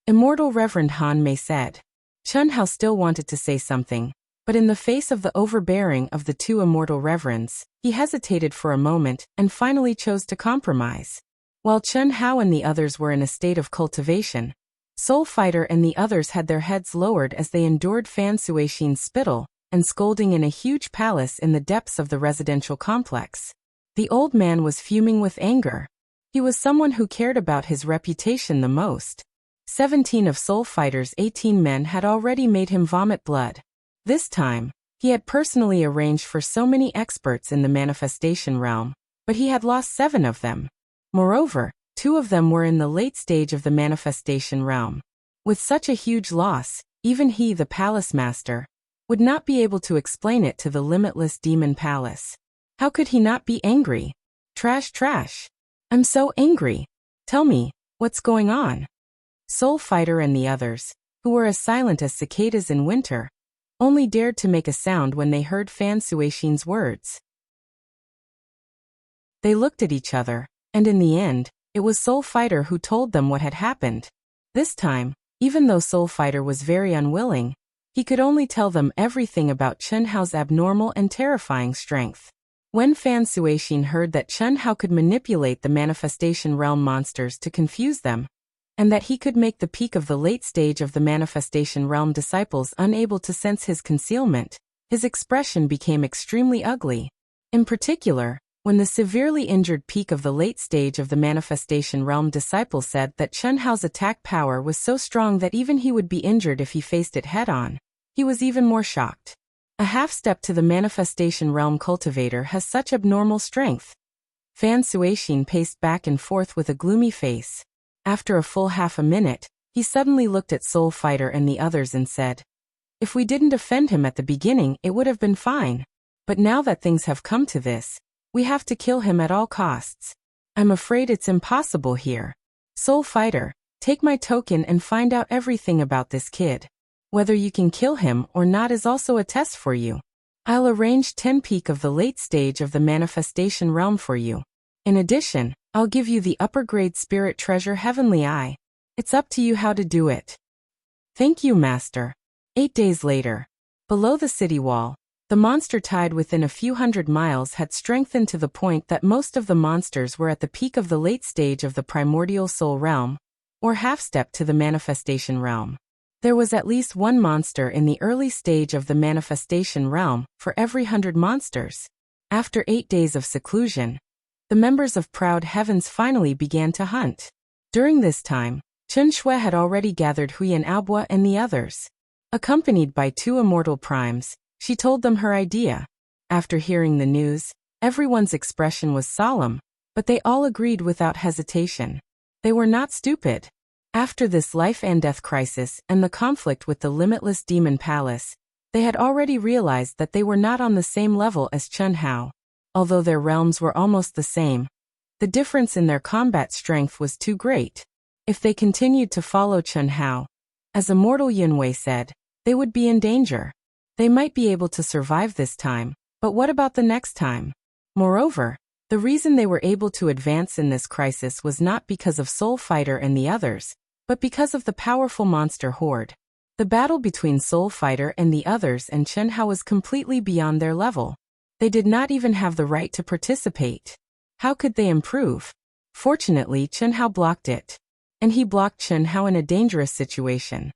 Immortal Reverend Han Mei said. Chen Hao still wanted to say something, but in the face of the overbearing of the two Immortal Reverends, he hesitated for a moment and finally chose to compromise. While Chen Hao and the others were in a state of cultivation, Soul Fighter and the others had their heads lowered as they endured Fan Suixin's spittle and scolding in a huge palace in the depths of the residential complex. The old man was fuming with anger. He was someone who cared about his reputation the most. 17 of Soul Fighter's 18 men had already made him vomit blood. This time, he had personally arranged for so many experts in the manifestation realm, but he had lost 7 of them. Moreover, 2 of them were in the late stage of the manifestation realm. With such a huge loss, even he, the palace master, would not be able to explain it to the limitless demon palace. How could he not be angry? Trash. I'm so angry. Tell me, what's going on? Soul Fighter and the others, who were as silent as cicadas in winter, only dared to make a sound when they heard Fan Suixin's words. They looked at each other, and in the end, it was Soul Fighter who told them what had happened. This time, even though Soul Fighter was very unwilling, he could only tell them everything about Chen Hao's abnormal and terrifying strength. When Fan Suixin heard that Chen Hao could manipulate the manifestation realm monsters to confuse them, and that he could make the peak of the late stage of the manifestation realm disciples unable to sense his concealment, his expression became extremely ugly. In particular, when the severely injured peak of the late stage of the manifestation realm disciple said that Chen Hao's attack power was so strong that even he would be injured if he faced it head-on, he was even more shocked. A half-step to the manifestation realm cultivator has such abnormal strength. Fan Suixin paced back and forth with a gloomy face. After a full half a minute, he suddenly looked at Soul Fighter and the others and said, if we didn't offend him at the beginning, it would have been fine. But now that things have come to this, we have to kill him at all costs. I'm afraid it's impossible here. Soul Fighter, take my token and find out everything about this kid. Whether you can kill him or not is also a test for you. I'll arrange 10 peak of the late stage of the manifestation realm for you. In addition, I'll give you the upper grade spirit treasure Heavenly Eye. It's up to you how to do it. Thank you, Master. 8 days later, below the city wall, the monster tide within a few hundred miles had strengthened to the point that most of the monsters were at the peak of the late stage of the primordial soul realm, or half-step to the manifestation realm. There was at least one monster in the early stage of the manifestation realm for every 100 monsters. After 8 days of seclusion, the members of Proud Heavens finally began to hunt. During this time, Chen Shui had already gathered Huyan Aobua and the others. Accompanied by 2 immortal primes, she told them her idea. After hearing the news, everyone's expression was solemn, but they all agreed without hesitation. They were not stupid. After this life and death crisis and the conflict with the limitless demon palace, they had already realized that they were not on the same level as Chen Hao. Although their realms were almost the same, the difference in their combat strength was too great. If they continued to follow Chen Hao, as Immortal Yunwei said, they would be in danger. They might be able to survive this time, but what about the next time? Moreover, the reason they were able to advance in this crisis was not because of Soul Fighter and the others, but because of the powerful monster horde. The battle between Soul Fighter and the others and Chen Hao was completely beyond their level. They did not even have the right to participate. How could they improve? Fortunately, Chen Hao blocked it. And he blocked Chen Hao in a dangerous situation.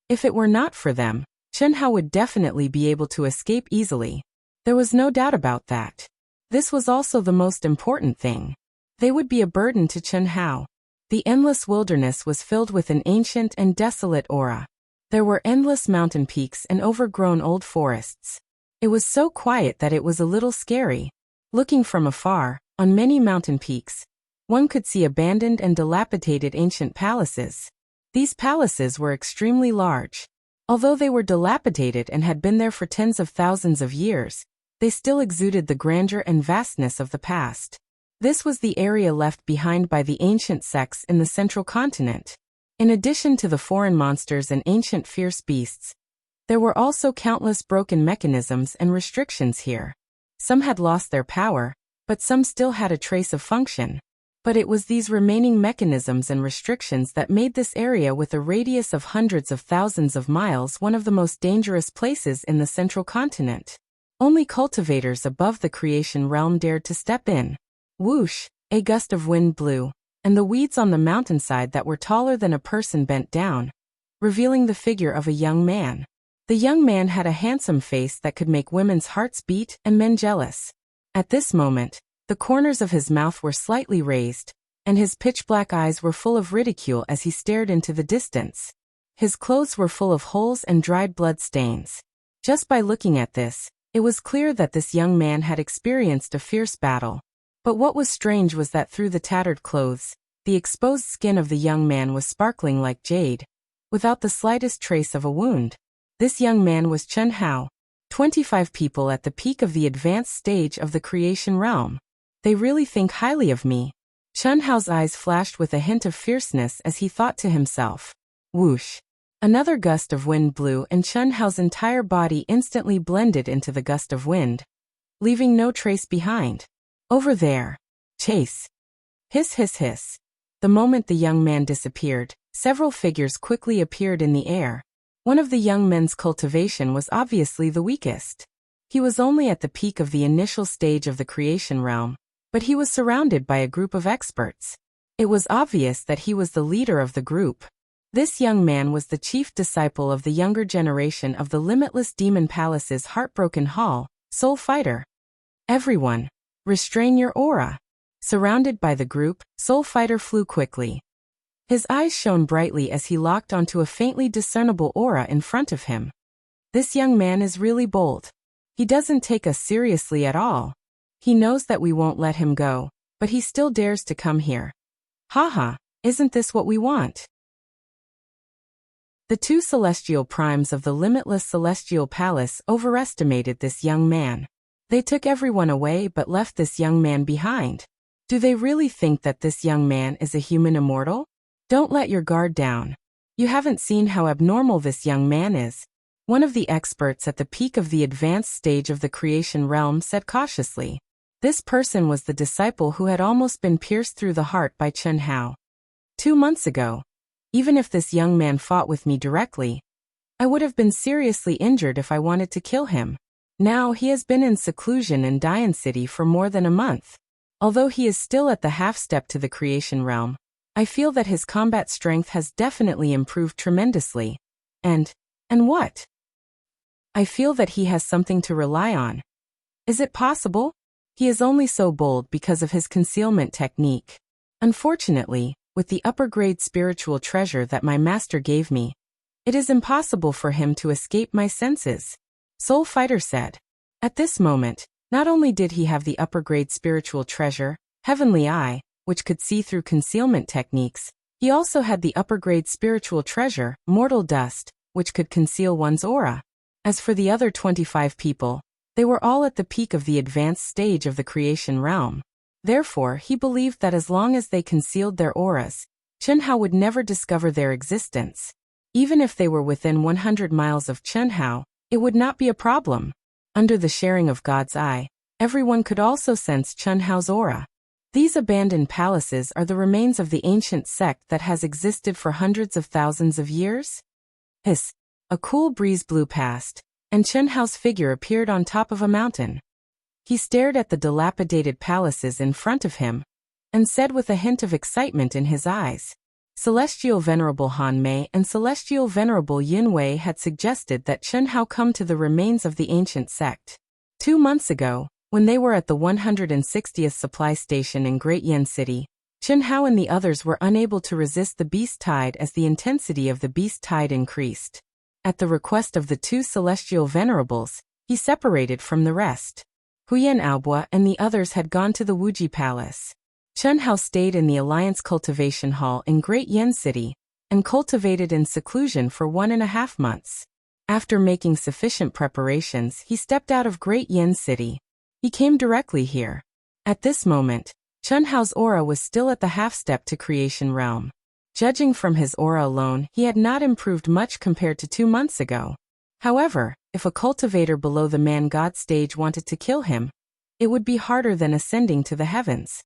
If it were not for them, Chen Hao would definitely be able to escape easily. There was no doubt about that. This was also the most important thing. They would be a burden to Chen Hao. The endless wilderness was filled with an ancient and desolate aura. There were endless mountain peaks and overgrown old forests. It was so quiet that it was a little scary. Looking from afar, on many mountain peaks, one could see abandoned and dilapidated ancient palaces. These palaces were extremely large. Although they were dilapidated and had been there for tens of thousands of years, they still exuded the grandeur and vastness of the past. This was the area left behind by the ancient sects in the central continent. In addition to the foreign monsters and ancient fierce beasts, there were also countless broken mechanisms and restrictions here. Some had lost their power, but some still had a trace of function. But it was these remaining mechanisms and restrictions that made this area with a radius of hundreds of thousands of miles one of the most dangerous places in the central continent. Only cultivators above the creation realm dared to step in. Whoosh, a gust of wind blew, and the weeds on the mountainside that were taller than a person bent down, revealing the figure of a young man. The young man had a handsome face that could make women's hearts beat and men jealous. At this moment, the corners of his mouth were slightly raised, and his pitch-black eyes were full of ridicule as he stared into the distance. His clothes were full of holes and dried blood stains. Just by looking at this, it was clear that this young man had experienced a fierce battle. But what was strange was that through the tattered clothes, the exposed skin of the young man was sparkling like jade, without the slightest trace of a wound. This young man was Chen Hao. 25 people at the peak of the advanced stage of the creation realm. They really think highly of me. Chen Hao's eyes flashed with a hint of fierceness as he thought to himself. Whoosh. Another gust of wind blew and Chen Hao's entire body instantly blended into the gust of wind, leaving no trace behind. Over there. Chase. Hiss hiss hiss. The moment the young man disappeared, several figures quickly appeared in the air. One of the young men's cultivation was obviously the weakest. He was only at the peak of the initial stage of the creation realm, but he was surrounded by a group of experts. It was obvious that he was the leader of the group. This young man was the chief disciple of the younger generation of the Limitless Demon Palace's Heartbroken Hall, Soul Fighter. Everyone, restrain your aura. Surrounded by the group, Soul Fighter flew quickly. His eyes shone brightly as he locked onto a faintly discernible aura in front of him. This young man is really bold. He doesn't take us seriously at all. He knows that we won't let him go, but he still dares to come here. Haha, isn't this what we want? The two celestial primes of the Limitless Celestial Palace overestimated this young man. They took everyone away but left this young man behind. Do they really think that this young man is a human immortal? Don't let your guard down. You haven't seen how abnormal this young man is. One of the experts at the peak of the advanced stage of the creation realm said cautiously. This person was the disciple who had almost been pierced through the heart by Chen Hao. 2 months ago, even if this young man fought with me directly, I would have been seriously injured if I wanted to kill him. Now he has been in seclusion in Dian City for more than a month. Although he is still at the half-step to the creation realm, I feel that his combat strength has definitely improved tremendously. And what? I feel that he has something to rely on. Is it possible? He is only so bold because of his concealment technique. Unfortunately, with the upper-grade spiritual treasure that my master gave me, it is impossible for him to escape my senses, Soul Fighter said. At this moment, not only did he have the upper-grade spiritual treasure, Heavenly Eye, which could see through concealment techniques, he also had the upper-grade spiritual treasure, Mortal Dust, which could conceal one's aura. As for the other 25 people, they were all at the peak of the advanced stage of the creation realm. Therefore, he believed that as long as they concealed their auras, Chen Hao would never discover their existence. Even if they were within 100 miles of Chunhao, it would not be a problem. Under the sharing of God's eye, everyone could also sense Chunhao's aura. These abandoned palaces are the remains of the ancient sect that has existed for hundreds of thousands of years. Hiss! A cool breeze blew past, and Chunhao's figure appeared on top of a mountain. He stared at the dilapidated palaces in front of him, and said with a hint of excitement in his eyes, Celestial Venerable Han Mei and Celestial Venerable Yin Wei had suggested that Chunhao come to the remains of the ancient sect. 2 months ago, when they were at the 160th supply station in Great Yen City, Chunhao and the others were unable to resist the beast tide as the intensity of the beast tide increased. At the request of the 2 celestial venerables, he separated from the rest. Huyan Aobua and the others had gone to the Wuji Palace. Chunhao stayed in the Alliance Cultivation Hall in Great Yen City, and cultivated in seclusion for 1.5 months. After making sufficient preparations, he stepped out of Great Yen City. He came directly here. At this moment, Chunhao's aura was still at the half-step to creation realm. Judging from his aura alone, he had not improved much compared to 2 months ago. However, if a cultivator below the man-god stage wanted to kill him, it would be harder than ascending to the heavens.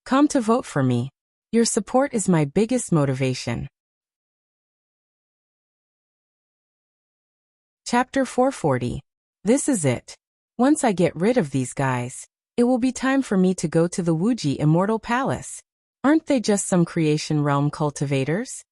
Come to vote for me. Your support is my biggest motivation. Chapter 440. This is it. Once I get rid of these guys, it will be time for me to go to the Wuji Immortal Palace. Aren't they just some creation realm cultivators?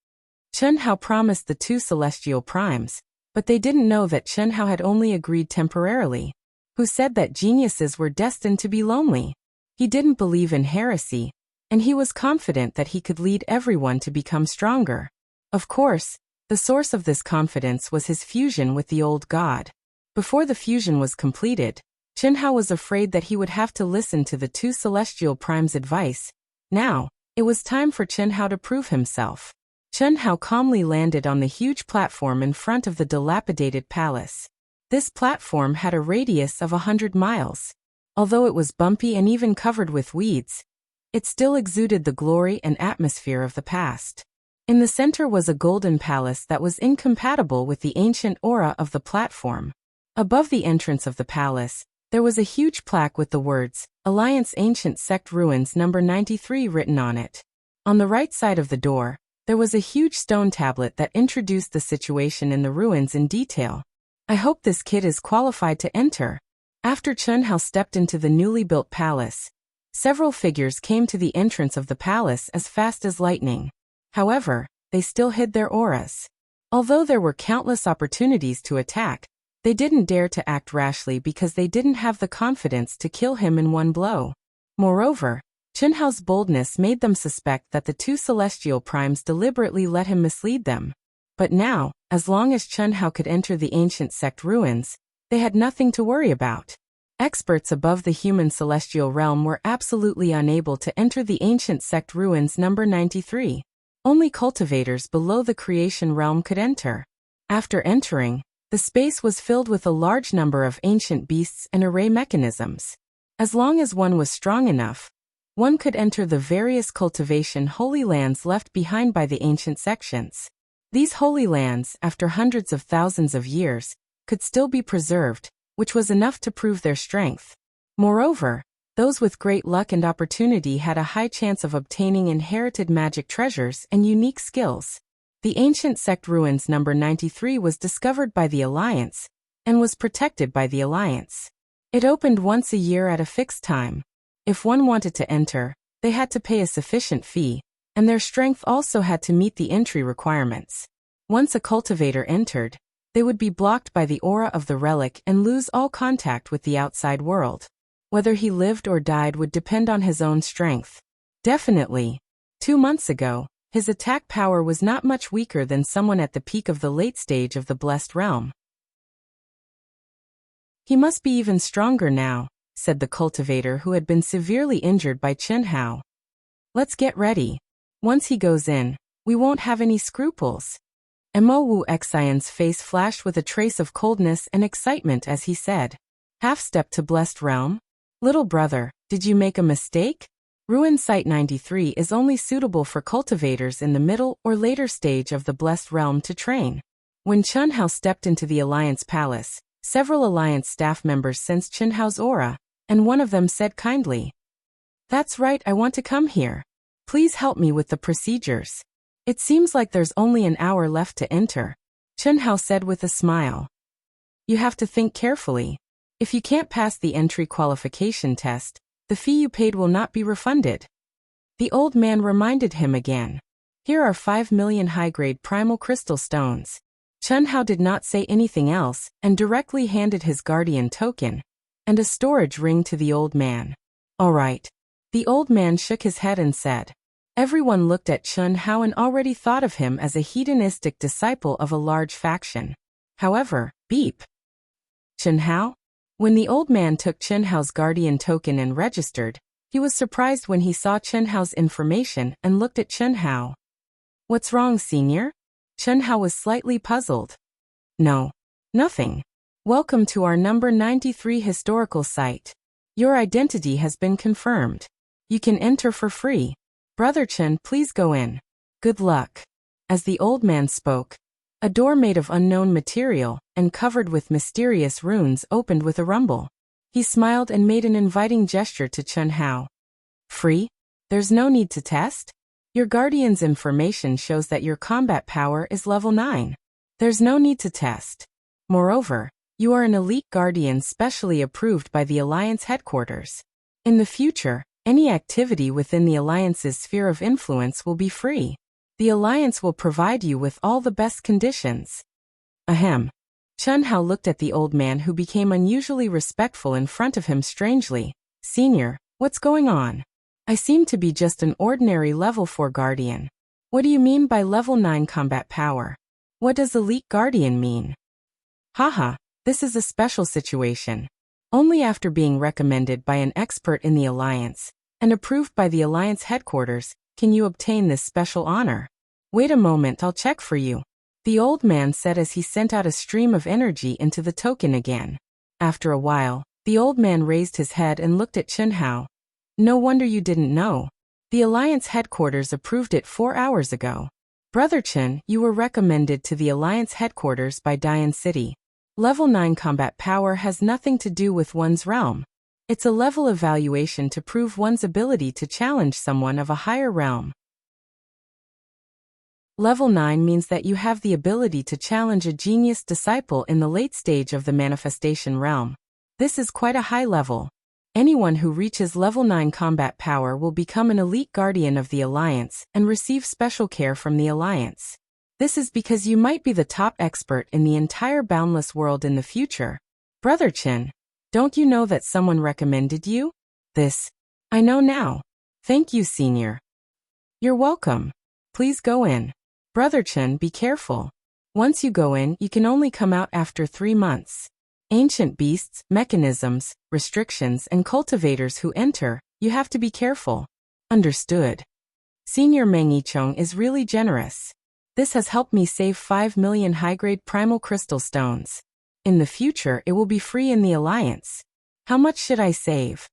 Chunhao promised the 2 celestial primes, but they didn't know that Chunhao had only agreed temporarily. Who said that geniuses were destined to be lonely? He didn't believe in heresy, and he was confident that he could lead everyone to become stronger. Of course, the source of this confidence was his fusion with the old god. Before the fusion was completed, Chunhao was afraid that he would have to listen to the 2 celestial primes' advice. Now, it was time for Chunhao to prove himself. Chunhao calmly landed on the huge platform in front of the dilapidated palace. This platform had a radius of 100 miles. Although it was bumpy and even covered with weeds, it still exuded the glory and atmosphere of the past. In the center was a golden palace that was incompatible with the ancient aura of the platform. Above the entrance of the palace, there was a huge plaque with the words, Alliance Ancient Sect Ruins No. 93 written on it. On the right side of the door, there was a huge stone tablet that introduced the situation in the ruins in detail. I hope this kid is qualified to enter. After Chunhao stepped into the newly built palace, several figures came to the entrance of the palace as fast as lightning. However, they still hid their auras. Although there were countless opportunities to attack, they didn't dare to act rashly because they didn't have the confidence to kill him in one blow. Moreover, Chunhao's boldness made them suspect that the 2 celestial primes deliberately let him mislead them. But now, as long as Chunhao could enter the ancient sect ruins, they had nothing to worry about. Experts above the human celestial realm were absolutely unable to enter the ancient sect ruins No. 93. Only cultivators below the creation realm could enter. After entering, the space was filled with a large number of ancient beasts and array mechanisms. As long as one was strong enough, one could enter the various cultivation holy lands left behind by the ancient sections. These holy lands, after hundreds of thousands of years, could still be preserved, which was enough to prove their strength. Moreover, those with great luck and opportunity had a high chance of obtaining inherited magic treasures and unique skills. The ancient sect ruins No. 93 was discovered by the Alliance, and was protected by the Alliance. It opened once a year at a fixed time. If one wanted to enter, they had to pay a sufficient fee, and their strength also had to meet the entry requirements. Once a cultivator entered, they would be blocked by the aura of the relic and lose all contact with the outside world. Whether he lived or died would depend on his own strength. Definitely. 2 months ago, his attack power was not much weaker than someone at the peak of the late stage of the blessed realm. He must be even stronger now, said the cultivator who had been severely injured by Chunhao. Let's get ready. Once he goes in, we won't have any scruples. Mo Wu Xian's face flashed with a trace of coldness and excitement as he said, Half-step to blessed realm? Little brother, did you make a mistake? Ruin Site 93 is only suitable for cultivators in the middle or later stage of the Blessed Realm to train. When Chen Hao stepped into the Alliance Palace, several Alliance staff members sensed Chen Hao's aura, and one of them said kindly, "That's right, I want to come here. Please help me with the procedures. It seems like there's only an hour left to enter," Chen Hao said with a smile. "You have to think carefully. If you can't pass the entry qualification test, the fee you paid will not be refunded." The old man reminded him again. "Here are 5 million high-grade primal crystal stones." Chen Hao did not say anything else and directly handed his guardian token and a storage ring to the old man. "All right." The old man shook his head and said. Everyone looked at Chen Hao and already thought of him as a hedonistic disciple of a large faction. However, beep. Chen Hao? When the old man took Chen Hao's guardian token and registered, he was surprised when he saw Chen Hao's information and looked at Chen Hao. "What's wrong, senior?" Chen Hao was slightly puzzled. "No. Nothing. Welcome to our number 93 historical site. Your identity has been confirmed. You can enter for free. Brother Chen, please go in. Good luck." As the old man spoke, a door made of unknown material and covered with mysterious runes opened with a rumble. He smiled and made an inviting gesture to Chen Hao. "Free? There's no need to test? Your guardian's information shows that your combat power is level 9. There's no need to test. Moreover, you are an elite guardian specially approved by the Alliance headquarters. In the future, any activity within the Alliance's sphere of influence will be free. The Alliance will provide you with all the best conditions." Ahem. Chen Hao looked at the old man who became unusually respectful in front of him strangely. "Senior, what's going on? I seem to be just an ordinary level 4 guardian. What do you mean by level 9 combat power? What does elite guardian mean?" "Haha, this is a special situation. Only after being recommended by an expert in the Alliance and approved by the Alliance headquarters can you obtain this special honor. Wait a moment, I'll check for you," the old man said as he sent out a stream of energy into the token again. After a while, the old man raised his head and looked at Chen Hao. "No wonder you didn't know. The Alliance headquarters approved it 4 hours ago. Brother Chen, you were recommended to the Alliance headquarters by Dian City. Level 9 combat power has nothing to do with one's realm. It's a level evaluation to prove one's ability to challenge someone of a higher realm. Level 9 means that you have the ability to challenge a genius disciple in the late stage of the manifestation realm. This is quite a high level. Anyone who reaches level 9 combat power will become an elite guardian of the Alliance and receive special care from the Alliance. This is because you might be the top expert in the entire boundless world in the future. Brother Chen, don't you know that someone recommended you? This. I know now. Thank you, senior." "You're welcome. Please go in. Brother Chen, be careful. Once you go in, you can only come out after 3 months. Ancient beasts, mechanisms, restrictions, and cultivators who enter, you have to be careful." "Understood." Senior Meng Yicheng is really generous. This has helped me save 5 million high-grade primal crystal stones. In the future, it will be free in the Alliance. How much should I save?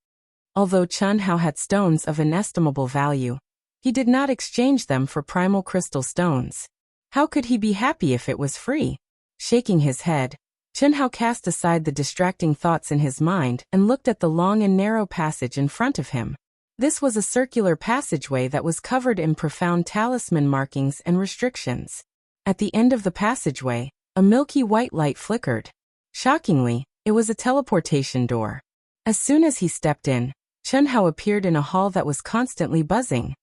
Although Chen Hao had stones of inestimable value, he did not exchange them for primal crystal stones. How could he be happy if it was free? Shaking his head, Chen Hao cast aside the distracting thoughts in his mind and looked at the long and narrow passage in front of him. This was a circular passageway that was covered in profound talisman markings and restrictions. At the end of the passageway, a milky white light flickered. Shockingly, it was a teleportation door. As soon as he stepped in, Chen Hao appeared in a hall that was constantly buzzing.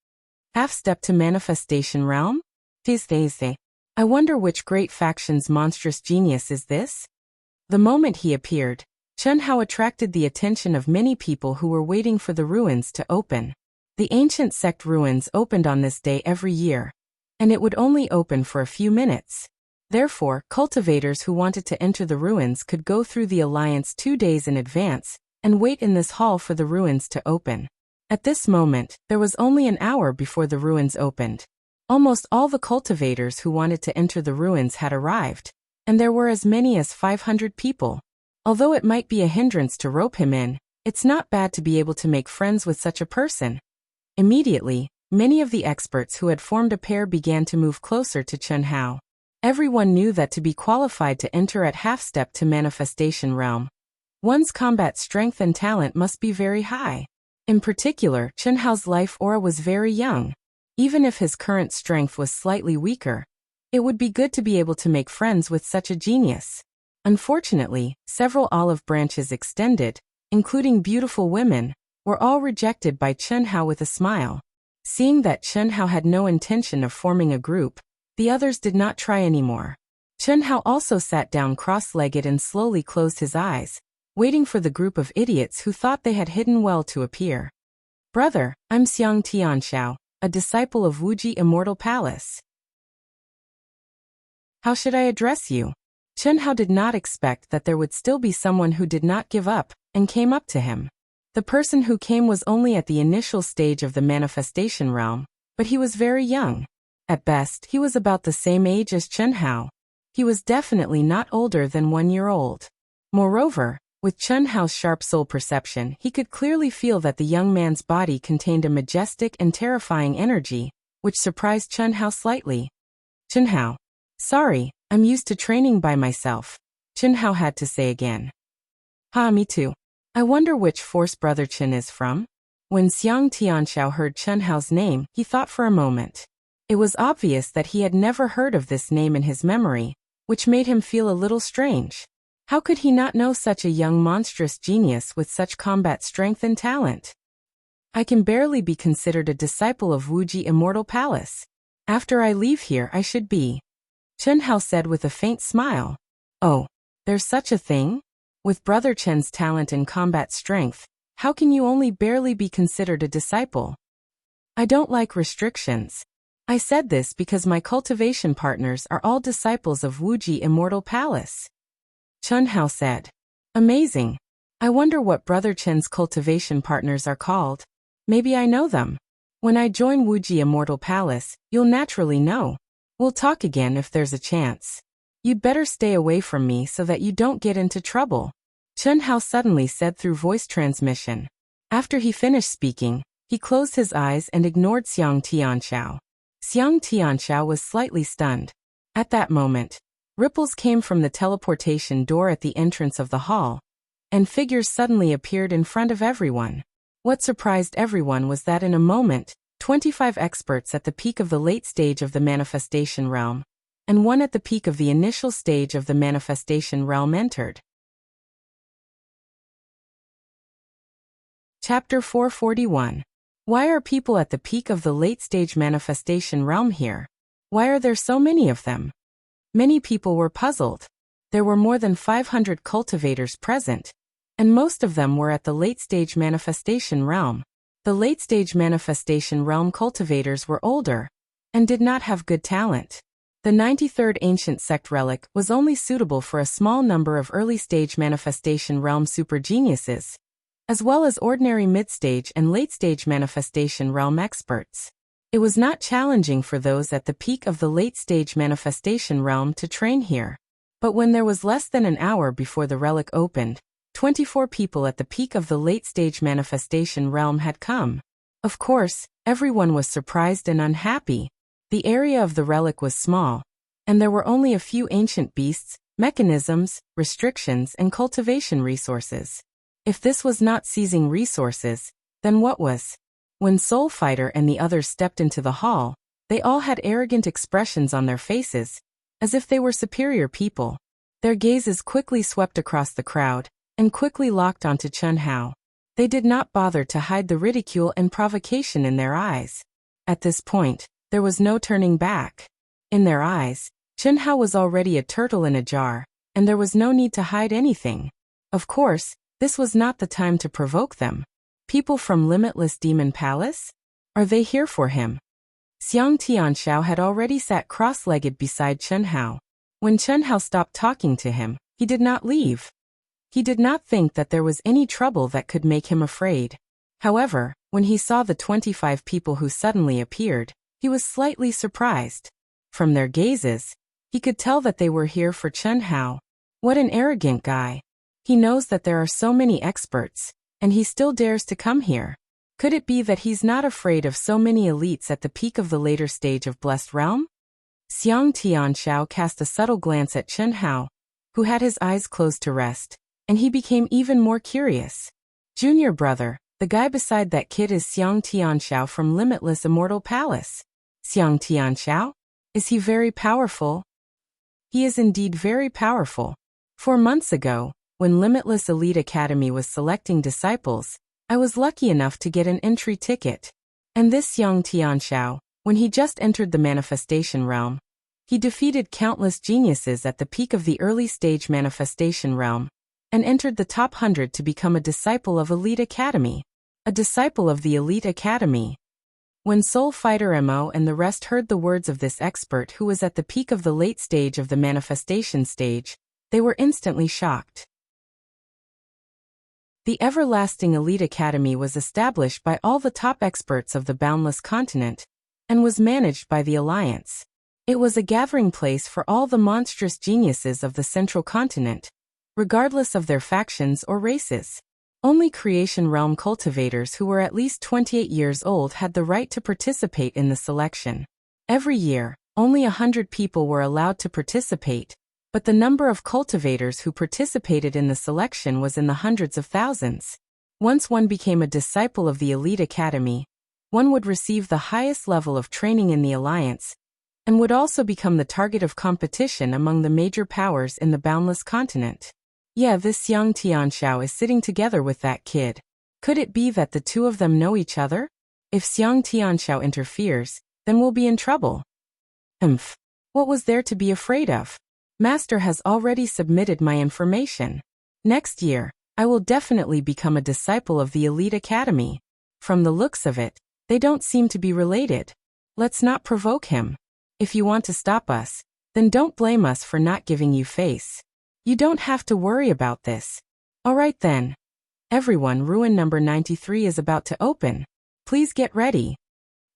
Half-step to manifestation realm? I wonder which great faction's monstrous genius is this? The moment he appeared, Chen Hao attracted the attention of many people who were waiting for the ruins to open. The ancient sect ruins opened on this day every year, and it would only open for a few minutes. Therefore, cultivators who wanted to enter the ruins could go through the Alliance 2 days in advance and wait in this hall for the ruins to open. At this moment, there was only an hour before the ruins opened. Almost all the cultivators who wanted to enter the ruins had arrived, and there were as many as 500 people. Although it might be a hindrance to rope him in, it's not bad to be able to make friends with such a person. Immediately, many of the experts who had formed a pair began to move closer to Chen Hao. Everyone knew that to be qualified to enter at half-step to manifestation realm, one's combat strength and talent must be very high. In particular, Chen Hao's life aura was very young. Even if his current strength was slightly weaker, it would be good to be able to make friends with such a genius. Unfortunately, several olive branches extended, including beautiful women, were all rejected by Chen Hao with a smile. Seeing that Chen Hao had no intention of forming a group, the others did not try anymore. Chen Hao also sat down cross-legged and slowly closed his eyes, waiting for the group of idiots who thought they had hidden well to appear. Brother, I'm Xiang Tianxiao, a disciple of Wuxia Immortal Palace. How should I address you? Chen Hao did not expect that there would still be someone who did not give up, and came up to him. The person who came was only at the initial stage of the manifestation realm, but he was very young. At best, he was about the same age as Chen Hao. He was definitely not older than 1 year old. Moreover, with Chen Hao's sharp soul perception, he could clearly feel that the young man's body contained a majestic and terrifying energy, which surprised Chen Hao slightly. Chen Hao. Sorry, I'm used to training by myself, Chen Hao had to say again. Me too. I wonder which force brother Chen is from? When Xiang Tianxiao heard Chen Hao's name, he thought for a moment. It was obvious that he had never heard of this name in his memory, which made him feel a little strange. How could he not know such a young monstrous genius with such combat strength and talent? I can barely be considered a disciple of Wuxia Immortal Palace. After I leave here I should be. Chen Hao said with a faint smile. Oh, there's such a thing? With Brother Chen's talent and combat strength, how can you only barely be considered a disciple? I don't like restrictions. I said this because my cultivation partners are all disciples of Wuxia Immortal Palace. Chen Hao said. Amazing. I wonder what Brother Chen's cultivation partners are called. Maybe I know them. When I join Wuxia Immortal Palace, you'll naturally know. We'll talk again if there's a chance. You'd better stay away from me so that you don't get into trouble, Chen Hao suddenly said through voice transmission. After he finished speaking, he closed his eyes and ignored Xiang Tianxiao. Xiang Tianxiao was slightly stunned. At that moment, ripples came from the teleportation door at the entrance of the hall, and figures suddenly appeared in front of everyone. What surprised everyone was that in a moment, 25 experts at the peak of the late stage of the manifestation realm, and one at the peak of the initial stage of the manifestation realm entered. Chapter 441. Why are people at the peak of the late stage manifestation realm here? Why are there so many of them? Many people were puzzled. There were more than 500 cultivators present, and most of them were at the late stage manifestation realm. The late stage manifestation realm cultivators were older, and did not have good talent. The 93rd ancient sect relic was only suitable for a small number of early stage manifestation realm super geniuses, as well as ordinary mid-stage and late-stage manifestation realm experts. It was not challenging for those at the peak of the late-stage manifestation realm to train here. But when there was less than an hour before the relic opened, 24 people at the peak of the late-stage manifestation realm had come. Of course, everyone was surprised and unhappy. The area of the relic was small, and there were only a few ancient beasts, mechanisms, restrictions, and cultivation resources. If this was not seizing resources, then what was? When Soul Fighter and the others stepped into the hall, they all had arrogant expressions on their faces, as if they were superior people. Their gazes quickly swept across the crowd, and quickly locked onto Chen Hao. They did not bother to hide the ridicule and provocation in their eyes. At this point, there was no turning back. In their eyes, Chen Hao was already a turtle in a jar, and there was no need to hide anything. Of course, this was not the time to provoke them. People from Limitless Demon Palace? Are they here for him? Xiang Tianxiao had already sat cross-legged beside Chen Hao. When Chen Hao stopped talking to him, he did not leave. He did not think that there was any trouble that could make him afraid. However, when he saw the 25 people who suddenly appeared, he was slightly surprised. From their gazes, he could tell that they were here for Chen Hao. What an arrogant guy. He knows that there are so many experts, and he still dares to come here. Could it be that he's not afraid of so many elites at the peak of the later stage of Blessed Realm? Xiang Tianxiao cast a subtle glance at Chen Hao, who had his eyes closed to rest, and he became even more curious. Junior brother, the guy beside that kid is Xiang Tianxiao from Limitless Immortal Palace. Xiang Tianxiao? Is he very powerful? He is indeed very powerful. 4 months ago, when Limitless Elite Academy was selecting disciples, I was lucky enough to get an entry ticket. And this Xiang Tianxiao, when he just entered the manifestation realm, he defeated countless geniuses at the peak of the early stage manifestation realm, and entered the top 100 to become a disciple of Elite Academy. A disciple of the Elite Academy. When Soul Fighter Mo and the rest heard the words of this expert who was at the peak of the late stage of the manifestation stage, they were instantly shocked. The Everlasting Elite Academy was established by all the top experts of the Boundless Continent, and was managed by the Alliance. It was a gathering place for all the monstrous geniuses of the Central Continent, regardless of their factions or races. Only Creation Realm cultivators who were at least 28 years old had the right to participate in the selection. Every year, only 100 people were allowed to participate, but the number of cultivators who participated in the selection was in the hundreds of thousands. Once one became a disciple of the Elite Academy, one would receive the highest level of training in the Alliance, and would also become the target of competition among the major powers in the Boundless Continent. Yeah, this Xiang Tianxiao is sitting together with that kid. Could it be that the two of them know each other? If Xiang Tianxiao interferes, then we'll be in trouble. What was there to be afraid of? Master has already submitted my information. Next year, I will definitely become a disciple of the Elite Academy. From the looks of it, they don't seem to be related. Let's not provoke him. If you want to stop us, then don't blame us for not giving you face. You don't have to worry about this. Alright then. Everyone, ruin number 93 is about to open. Please get ready.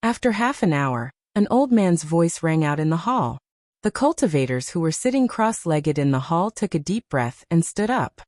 After half an hour, an old man's voice rang out in the hall. The cultivators who were sitting cross-legged in the hall took a deep breath and stood up.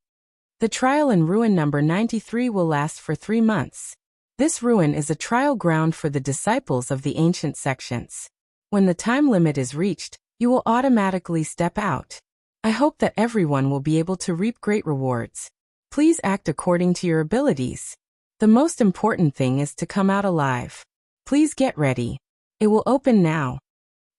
The trial in ruin number 93 will last for 3 months. This ruin is a trial ground for the disciples of the ancient sections. When the time limit is reached, you will automatically step out. I hope that everyone will be able to reap great rewards. Please act according to your abilities. The most important thing is to come out alive. Please get ready. It will open now.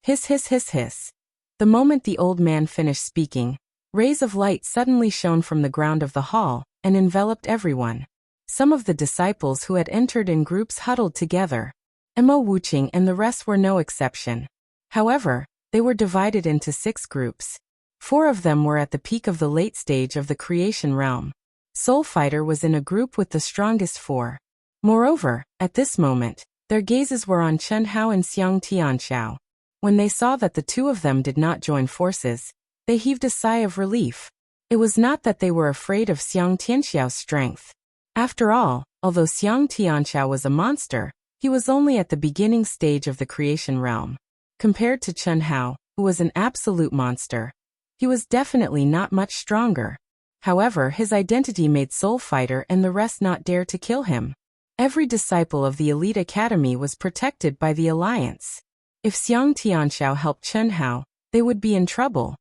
Hiss hiss hiss hiss. The moment the old man finished speaking, rays of light suddenly shone from the ground of the hall and enveloped everyone. Some of the disciples who had entered in groups huddled together. Mo Wuxia and the rest were no exception. However, they were divided into 6 groups. 4 of them were at the peak of the late stage of the creation realm. Soul Fighter was in a group with the strongest 4. Moreover, at this moment, their gazes were on Chen Hao and Xiang Tianxiao. When they saw that the 2 of them did not join forces, they heaved a sigh of relief. It was not that they were afraid of Xiang Tianxiao's strength. After all, although Xiang Tianxiao was a monster, he was only at the beginning stage of the creation realm. Compared to Chen Hao, who was an absolute monster, he was definitely not much stronger. However, his identity made Soul Fighter and the rest not dare to kill him. Every disciple of the Elite Academy was protected by the Alliance. If Xiang Tianxiao helped Chen Hao, they would be in trouble.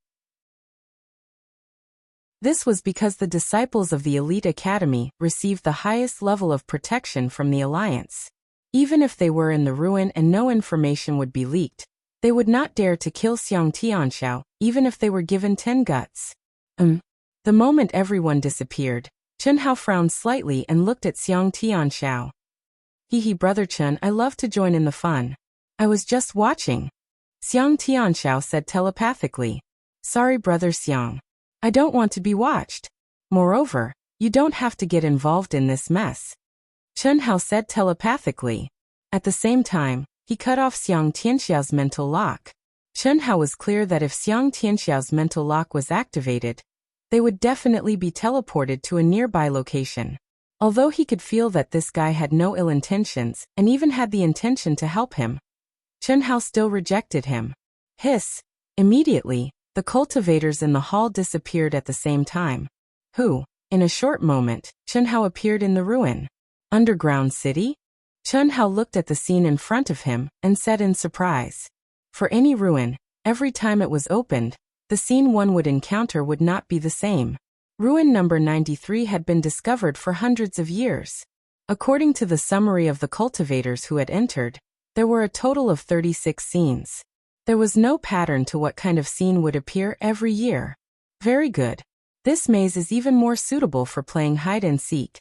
This was because the disciples of the Elite Academy received the highest level of protection from the Alliance. Even if they were in the ruin and no information would be leaked, they would not dare to kill Xiang Tianxiao, even if they were given 10 guts. The moment everyone disappeared, Chen Hao frowned slightly and looked at Xiang Tianxiao. Hee brother Chen, I love to join in the fun. I was just watching. Xiang Tianxiao said telepathically. Sorry brother Xiang. I don't want to be watched. Moreover, you don't have to get involved in this mess. Chen Hao said telepathically. At the same time, he cut off Xiang Tianxiao's mental lock. Chen Hao was clear that if Xiang Tianxiao's mental lock was activated, they would definitely be teleported to a nearby location. Although he could feel that this guy had no ill intentions and even had the intention to help him, Chen Hao still rejected him. Hiss! Immediately, the cultivators in the hall disappeared at the same time. In a short moment, Chen Hao appeared in the ruin. Underground city? Chun Hao looked at the scene in front of him and said in surprise. For any ruin, every time it was opened, the scene one would encounter would not be the same. Ruin number 93 had been discovered for hundreds of years. According to the summary of the cultivators who had entered, there were a total of 36 scenes. There was no pattern to what kind of scene would appear every year. Very good. This maze is even more suitable for playing hide and seek.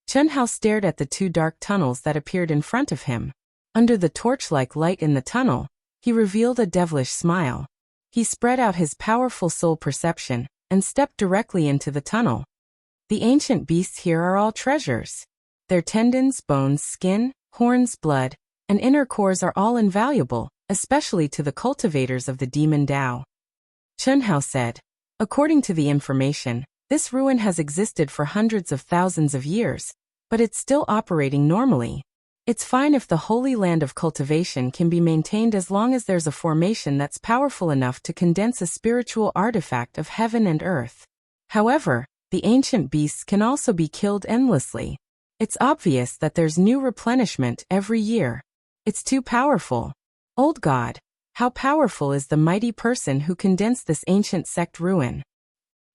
Chun Hao stared at the two dark tunnels that appeared in front of him. Under the torch-like light in the tunnel, he revealed a devilish smile. He spread out his powerful soul perception and stepped directly into the tunnel. The ancient beasts here are all treasures. Their tendons, bones, skin, horns, blood, and inner cores are all invaluable, especially to the cultivators of the demon Tao. Chun Hao said. According to the information, this ruin has existed for hundreds of thousands of years, but it's still operating normally. It's fine if the holy land of cultivation can be maintained as long as there's a formation that's powerful enough to condense a spiritual artifact of heaven and earth. However, the ancient beasts can also be killed endlessly. It's obvious that there's new replenishment every year. It's too powerful. Old God, how powerful is the mighty person who condensed this ancient sect ruin?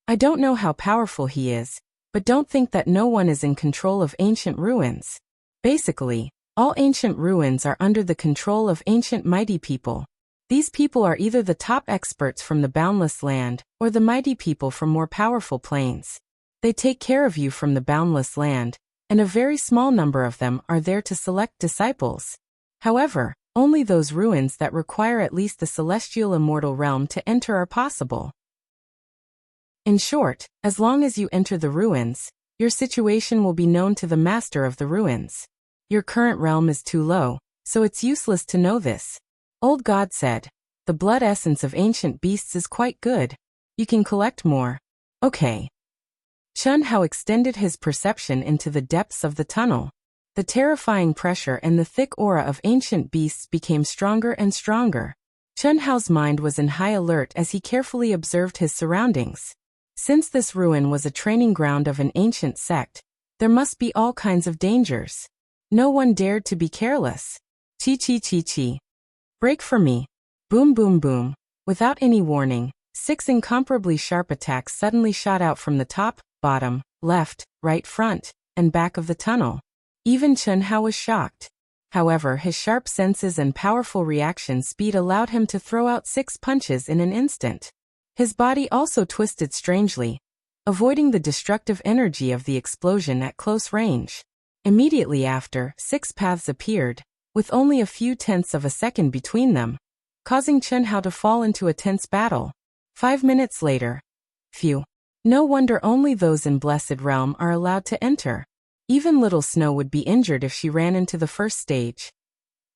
I don't know how powerful he is, but don't think that no one is in control of ancient ruins. Basically, all ancient ruins are under the control of ancient mighty people. These people are either the top experts from the boundless land, or the mighty people from more powerful planes. They take care of you from the boundless land, and a very small number of them are there to select disciples. However, only those ruins that require at least the celestial immortal realm to enter are possible. In short, as long as you enter the ruins, your situation will be known to the master of the ruins. Your current realm is too low, so it's useless to know this. Old God said, the blood essence of ancient beasts is quite good. You can collect more. Okay. Chun Hao extended his perception into the depths of the tunnel. The terrifying pressure and the thick aura of ancient beasts became stronger and stronger. Chun Hao's mind was in high alert as he carefully observed his surroundings. Since this ruin was a training ground of an ancient sect, there must be all kinds of dangers. No one dared to be careless. Chi chi chi chi. Break for me. Boom boom boom. Without any warning, 6 incomparably sharp attacks suddenly shot out from the top, bottom, left, right, front, and back of the tunnel. Even Chun Hao was shocked. However, his sharp senses and powerful reaction speed allowed him to throw out 6 punches in an instant. His body also twisted strangely, avoiding the destructive energy of the explosion at close range. Immediately after, 6 paths appeared, with only a few tenths of a second between them, causing Chun Hao to fall into a tense battle. 5 minutes later. Phew. No wonder only those in Blessed Realm are allowed to enter. Even little Snow would be injured if she ran into the first stage.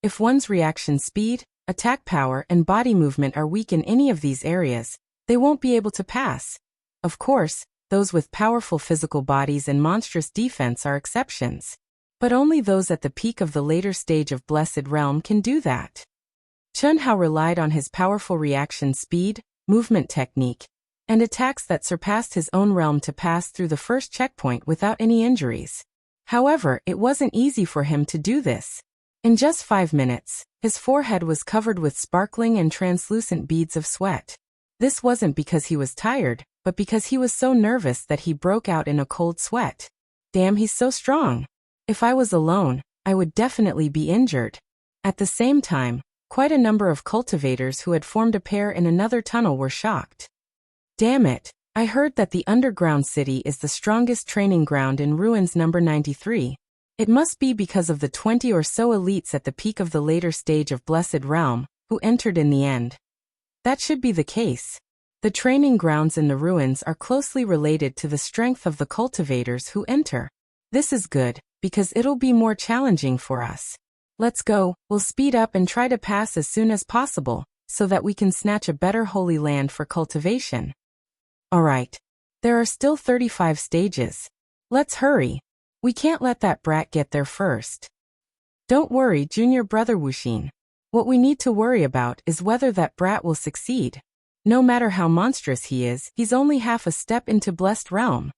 If one's reaction speed, attack power, and body movement are weak in any of these areas, they won't be able to pass. Of course, those with powerful physical bodies and monstrous defense are exceptions. But only those at the peak of the later stage of Blessed Realm can do that. Chun Hao relied on his powerful reaction speed, movement technique, and attacks that surpassed his own realm to pass through the first checkpoint without any injuries. However, it wasn't easy for him to do this. In just 5 minutes, his forehead was covered with sparkling and translucent beads of sweat. This wasn't because he was tired, but because he was so nervous that he broke out in a cold sweat. Damn, he's so strong. If I was alone, I would definitely be injured. At the same time, quite a number of cultivators who had formed a pair in another tunnel were shocked. Damn it. I heard that the underground city is the strongest training ground in ruins number 93. It must be because of the 20 or so elites at the peak of the later stage of Blessed Realm, who entered in the end. That should be the case. The training grounds in the ruins are closely related to the strength of the cultivators who enter. This is good, because it'll be more challenging for us. Let's go, we'll speed up and try to pass as soon as possible, so that we can snatch a better holy land for cultivation. Alright. There are still 35 stages. Let's hurry. We can't let that brat get there first. Don't worry, junior brother Wuxia. What we need to worry about is whether that brat will succeed. No matter how monstrous he is, he's only half a step into Blessed Realm.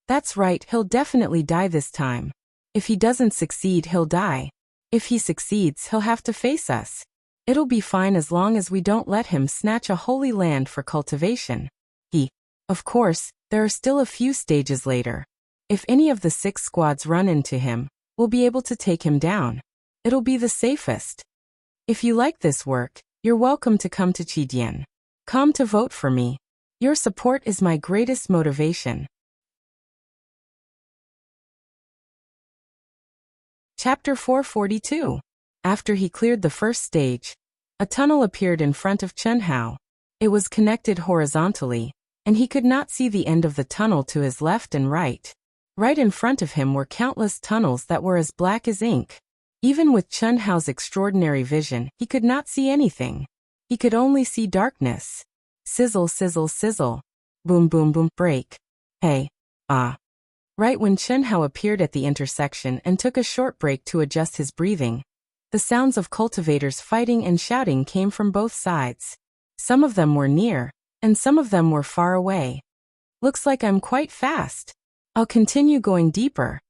That's right, he'll definitely die this time. If he doesn't succeed, he'll die. If he succeeds, he'll have to face us. It'll be fine as long as we don't let him snatch a holy land for cultivation. Of course, there are still a few stages later. If any of the 6 squads run into him, we'll be able to take him down. It'll be the safest. If you like this work, you're welcome to come to Chidian. Come to vote for me. Your support is my greatest motivation. Chapter 442. After he cleared the first stage, a tunnel appeared in front of Chen Hao. It was connected horizontally, and he could not see the end of the tunnel to his left and right. Right in front of him were countless tunnels that were as black as ink. Even with Chen Hao's extraordinary vision, he could not see anything. He could only see darkness. Sizzle, sizzle, sizzle. Boom, boom, boom, break. Hey. Ah. Right when Chen Hao appeared at the intersection and took a short break to adjust his breathing, the sounds of cultivators fighting and shouting came from both sides. Some of them were near, and some of them were far away. Looks like I'm quite fast. I'll continue going deeper.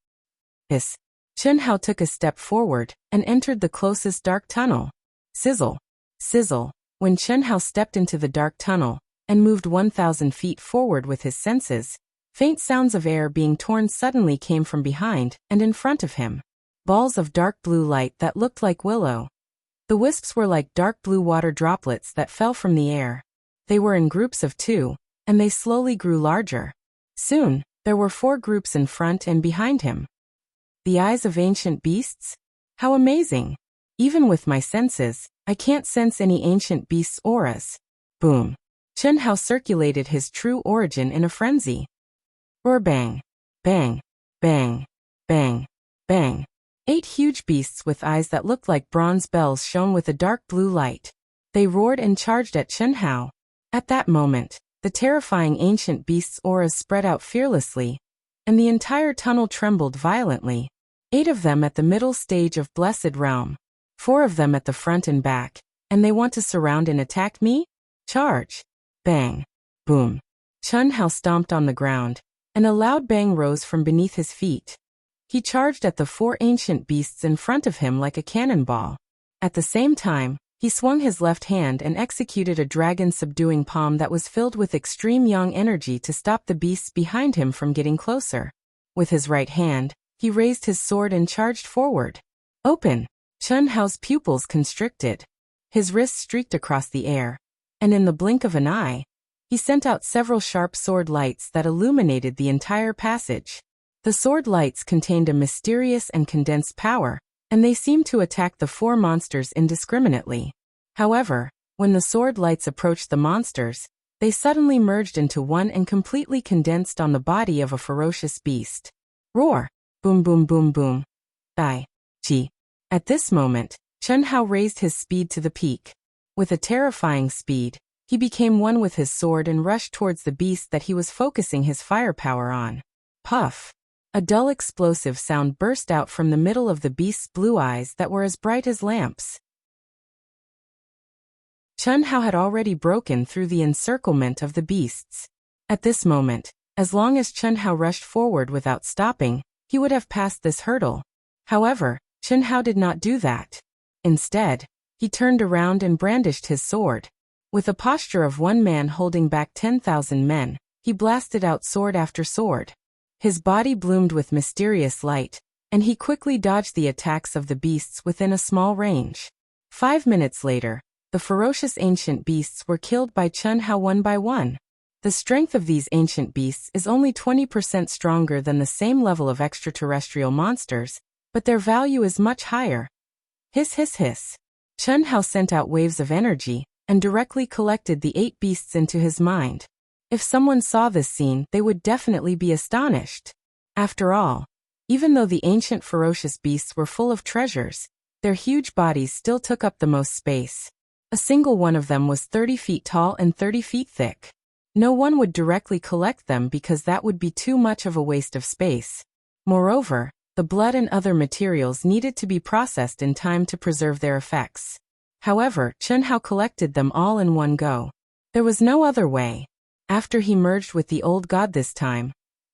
Chen Hao took a step forward and entered the closest dark tunnel. Sizzle. Sizzle. When Chen Hao stepped into the dark tunnel and moved 1,000 feet forward with his senses, faint sounds of air being torn suddenly came from behind and in front of him. Balls of dark blue light that looked like willow. The wisps were like dark blue water droplets that fell from the air. They were in groups of 2, and they slowly grew larger. Soon, there were 4 groups in front and behind him. The eyes of ancient beasts? How amazing! Even with my senses, I can't sense any ancient beasts' auras. Boom. Chen Hao circulated his true origin in a frenzy. Roar bang. Bang. Bang. Bang. Bang. 8 huge beasts with eyes that looked like bronze bells shone with a dark blue light. They roared and charged at Chen Hao. At that moment, the terrifying ancient beast's auras spread out fearlessly, and the entire tunnel trembled violently. 8 of them at the middle stage of Blessed Realm. 4 of them at the front and back, and they want to surround and attack me? Charge! Bang! Boom! Chen Hao stomped on the ground, and a loud bang rose from beneath his feet. He charged at the 4 ancient beasts in front of him like a cannonball. At the same time, he swung his left hand and executed a dragon-subduing palm that was filled with extreme yang energy to stop the beasts behind him from getting closer. With his right hand, he raised his sword and charged forward. Open! Chen Hao's pupils constricted. His wrists streaked across the air, and in the blink of an eye, he sent out several sharp sword lights that illuminated the entire passage. The sword lights contained a mysterious and condensed power, and they seemed to attack the 4 monsters indiscriminately. However, when the sword lights approached the monsters, they suddenly merged into one and completely condensed on the body of a ferocious beast. Roar! Boom, boom, boom, boom. Die. Chi. At this moment, Chen Hao raised his speed to the peak. With a terrifying speed, he became one with his sword and rushed towards the beast that he was focusing his firepower on. Puff! A dull explosive sound burst out from the middle of the beast's blue eyes that were as bright as lamps. Chen Hao had already broken through the encirclement of the beasts. At this moment, as long as Chen Hao rushed forward without stopping, he would have passed this hurdle. However, Chen Hao did not do that. Instead, he turned around and brandished his sword. With a posture of one man holding back 10,000 men, he blasted out sword after sword. His body bloomed with mysterious light, and he quickly dodged the attacks of the beasts within a small range. 5 minutes later, the ferocious ancient beasts were killed by Chen Hao one by one. The strength of these ancient beasts is only 20% stronger than the same level of extraterrestrial monsters, but their value is much higher. Hiss, hiss, hiss. Chen Hao sent out waves of energy and directly collected the 8 beasts into his mind. If someone saw this scene, they would definitely be astonished. After all, even though the ancient ferocious beasts were full of treasures, their huge bodies still took up the most space. A single one of them was 30 feet tall and 30 feet thick. No one would directly collect them because that would be too much of a waste of space. Moreover, the blood and other materials needed to be processed in time to preserve their effects. However, Chen Hao collected them all in one go. There was no other way. After he merged with the old god this time,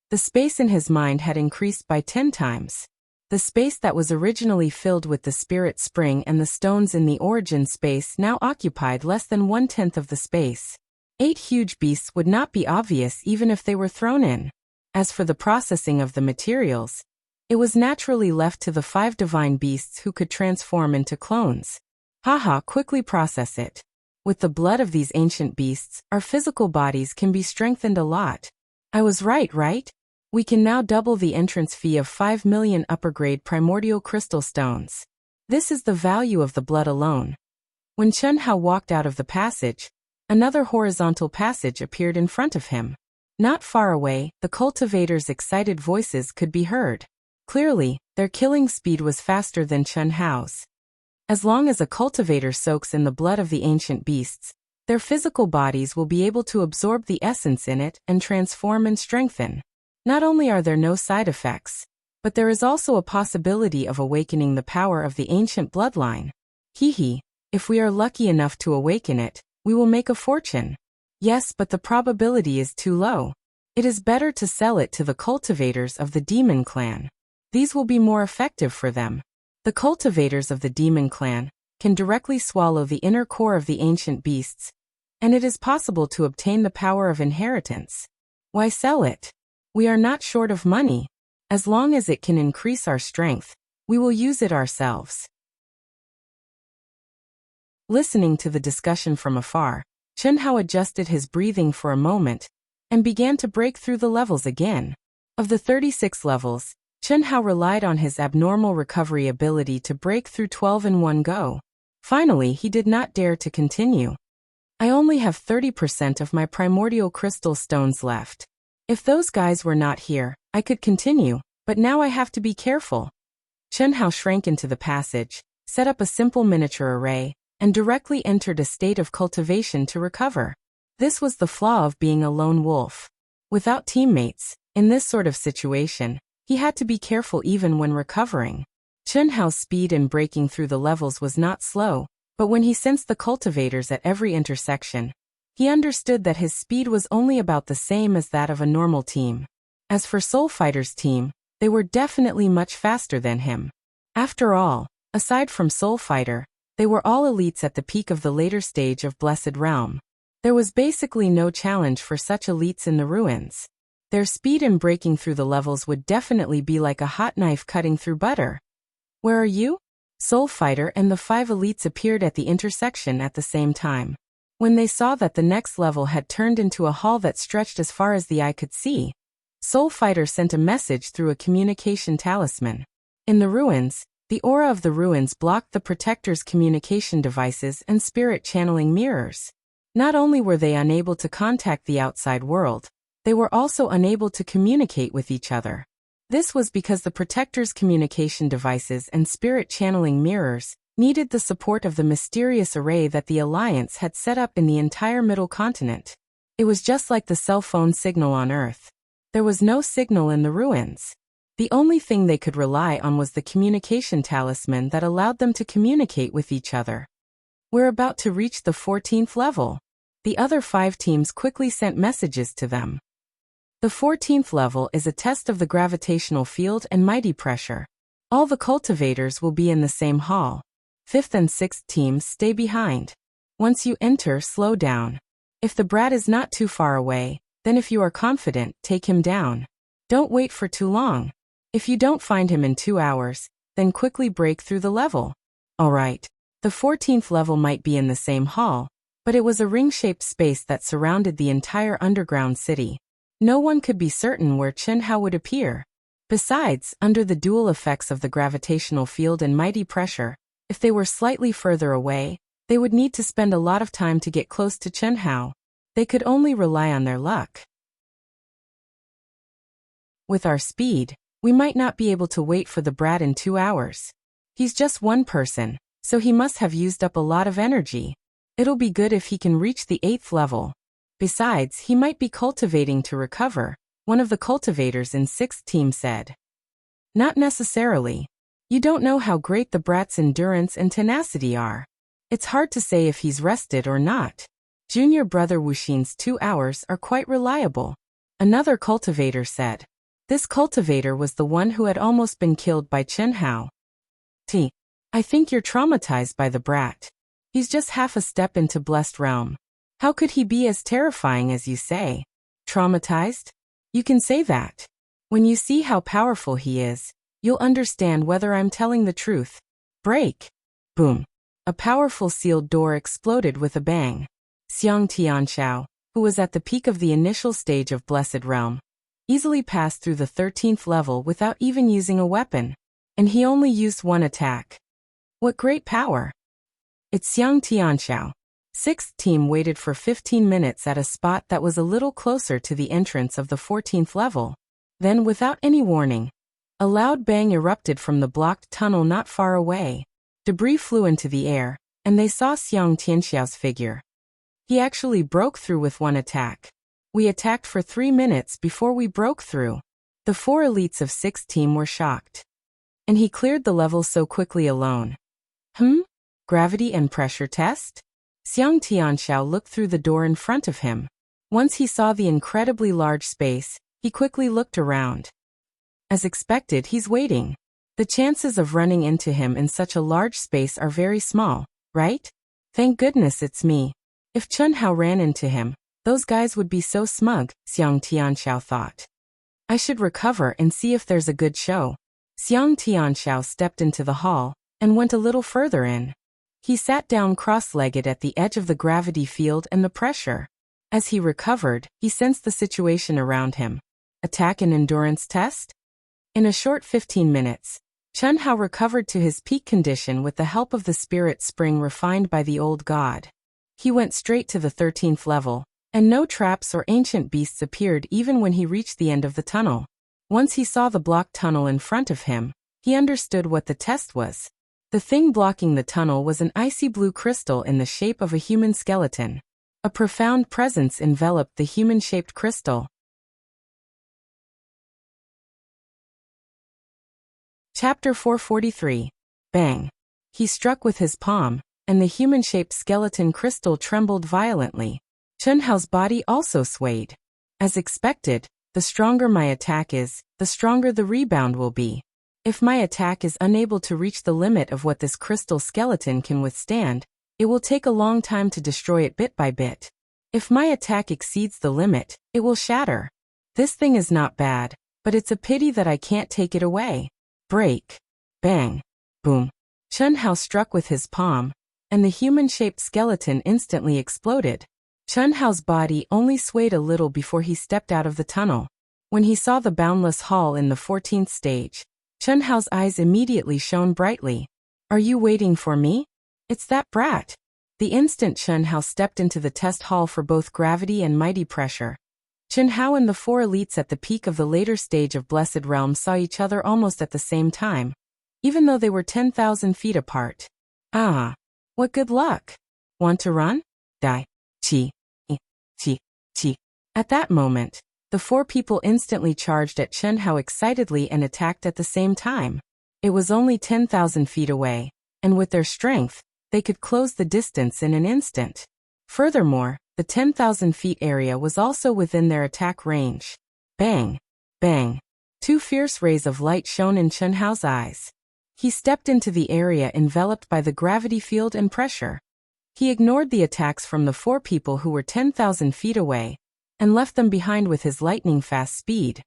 the space in his mind had increased by 10 times. The space that was originally filled with the spirit spring and the stones in the origin space now occupied less than 1/10 of the space. 8 huge beasts would not be obvious even if they were thrown in. As for the processing of the materials, it was naturally left to the 5 divine beasts who could transform into clones. Haha, quickly process it. With the blood of these ancient beasts, our physical bodies can be strengthened a lot. I was right? We can now double the entrance fee of 5 million upper-grade primordial crystal stones. This is the value of the blood alone. When Chen Hao walked out of the passage, another horizontal passage appeared in front of him. Not far away, the cultivators' excited voices could be heard. Clearly, their killing speed was faster than Chen Hao's. As long as a cultivator soaks in the blood of the ancient beasts, their physical bodies will be able to absorb the essence in it and transform and strengthen. Not only are there no side effects, but there is also a possibility of awakening the power of the ancient bloodline. If we are lucky enough to awaken it, we will make a fortune. Yes, but the probability is too low. It is better to sell it to the cultivators of the demon clan. These will be more effective for them. The cultivators of the demon clan can directly swallow the inner core of the ancient beasts, and it is possible to obtain the power of inheritance. Why sell it? We are not short of money. As long as it can increase our strength, we will use it ourselves. Listening to the discussion from afar, Chen Hao adjusted his breathing for a moment and began to break through the levels again. Of the 36 levels, Chen Hao relied on his abnormal recovery ability to break through 12 in one go. Finally, he did not dare to continue. I only have 30% of my primordial crystal stones left. If those guys were not here, I could continue, but now I have to be careful. Chen Hao shrank into the passage, set up a simple miniature array, and directly entered a state of cultivation to recover. This was the flaw of being a lone wolf. Without teammates, in this sort of situation, he had to be careful even when recovering. Chen Hao's speed in breaking through the levels was not slow, but when he sensed the cultivators at every intersection, he understood that his speed was only about the same as that of a normal team. As for Soul Fighter's team, they were definitely much faster than him. After all, aside from Soul Fighter, they were all elites at the peak of the later stage of Blessed Realm. There was basically no challenge for such elites in the ruins. Their speed in breaking through the levels would definitely be like a hot knife cutting through butter. Where are you? Soul Fighter and the 5 elites appeared at the intersection at the same time. When they saw that the next level had turned into a hall that stretched as far as the eye could see, Soul Fighter sent a message through a communication talisman. In the ruins, the aura of the ruins blocked the Protector's communication devices and spirit channeling mirrors. Not only were they unable to contact the outside world, they were also unable to communicate with each other. This was because the Protector's communication devices and spirit channeling mirrors needed the support of the mysterious array that the Alliance had set up in the entire Middle Continent. It was just like the cell phone signal on Earth. There was no signal in the ruins. The only thing they could rely on was the communication talisman that allowed them to communicate with each other. We're about to reach the 14th level. The other 5 teams quickly sent messages to them. The 14th level is a test of the gravitational field and mighty pressure. All the cultivators will be in the same hall. 5th and 6th teams stay behind. Once you enter, slow down. If the brat is not too far away, then if you are confident, take him down. Don't wait for too long. If you don't find him in 2 hours, then quickly break through the level. Alright. The 14th level might be in the same hall, but it was a ring-shaped space that surrounded the entire underground city. No one could be certain where Chen Hao would appear. Besides, under the dual effects of the gravitational field and mighty pressure, if they were slightly further away, they would need to spend a lot of time to get close to Chen Hao. They could only rely on their luck. With our speed, we might not be able to wait for the brat in 2 hours. He's just one person, so he must have used up a lot of energy. It'll be good if he can reach the 8th level. Besides, he might be cultivating to recover, one of the cultivators in 6th team said. Not necessarily. You don't know how great the brat's endurance and tenacity are. It's hard to say if he's rested or not. Junior brother Wuxin's 2 hours are quite reliable. Another cultivator said. This cultivator was the one who had almost been killed by Chen Hao. I think you're traumatized by the brat. He's just half a step into Blessed Realm. How could he be as terrifying as you say? Traumatized? You can say that. When you see how powerful he is, you'll understand whether I'm telling the truth. Break. Boom. A powerful sealed door exploded with a bang. Xiang Tianxiao, who was at the peak of the initial stage of Blessed Realm, easily passed through the 13th level without even using a weapon. And he only used one attack. What great power! It's Xiang Tianxiao. Sixth team waited for 15 minutes at a spot that was a little closer to the entrance of the 14th level. Then, without any warning, a loud bang erupted from the blocked tunnel not far away. Debris flew into the air, and they saw Xiang Tianxiao's figure. He actually broke through with one attack. We attacked for 3 minutes before we broke through. The 4 elites of 6th team were shocked. And he cleared the level so quickly alone. Gravity and pressure test? Xiang Tianxiao looked through the door in front of him. Once he saw the incredibly large space, he quickly looked around. As expected, he's waiting. The chances of running into him in such a large space are very small, right? Thank goodness it's me. If Chen Hao ran into him, those guys would be so smug, Xiang Tianxiao thought. I should recover and see if there's a good show. Xiang Tianxiao stepped into the hall and went a little further in. He sat down cross-legged at the edge of the gravity field and the pressure. As he recovered, he sensed the situation around him. Attack and endurance test? In a short 15 minutes, Chen Hao recovered to his peak condition with the help of the spirit spring refined by the old god. He went straight to the 13th level, and no traps or ancient beasts appeared even when he reached the end of the tunnel. Once he saw the blocked tunnel in front of him, he understood what the test was. The thing blocking the tunnel was an icy blue crystal in the shape of a human skeleton. A profound presence enveloped the human-shaped crystal. Chapter 443. Bang. He struck with his palm, and the human-shaped skeleton crystal trembled violently. Chen Hao's body also swayed. As expected, the stronger my attack is, the stronger the rebound will be. If my attack is unable to reach the limit of what this crystal skeleton can withstand, it will take a long time to destroy it bit by bit. If my attack exceeds the limit, it will shatter. This thing is not bad, but it's a pity that I can't take it away. Break. Bang. Boom. Chen Hao struck with his palm, and the human-shaped skeleton instantly exploded. Chen Hao's body only swayed a little before he stepped out of the tunnel. When he saw the boundless hall in the 14th stage, Chen Hao's eyes immediately shone brightly. Are you waiting for me? It's that brat. The instant Chen Hao stepped into the test hall for both gravity and mighty pressure, Chen Hao and the 4 elites at the peak of the later stage of Blessed Realm saw each other almost at the same time, even though they were 10,000 feet apart. Ah, what good luck. Want to run? Die. Chi. Chi. At that moment, the 4 people instantly charged at Chen Hao excitedly and attacked at the same time. It was only 10,000 feet away, and with their strength, they could close the distance in an instant. Furthermore, the 10,000 feet area was also within their attack range. Bang! Bang! 2 fierce rays of light shone in Chen Hao's eyes. He stepped into the area enveloped by the gravity field and pressure. He ignored the attacks from the 4 people who were 10,000 feet away, and left them behind with his lightning-fast speed.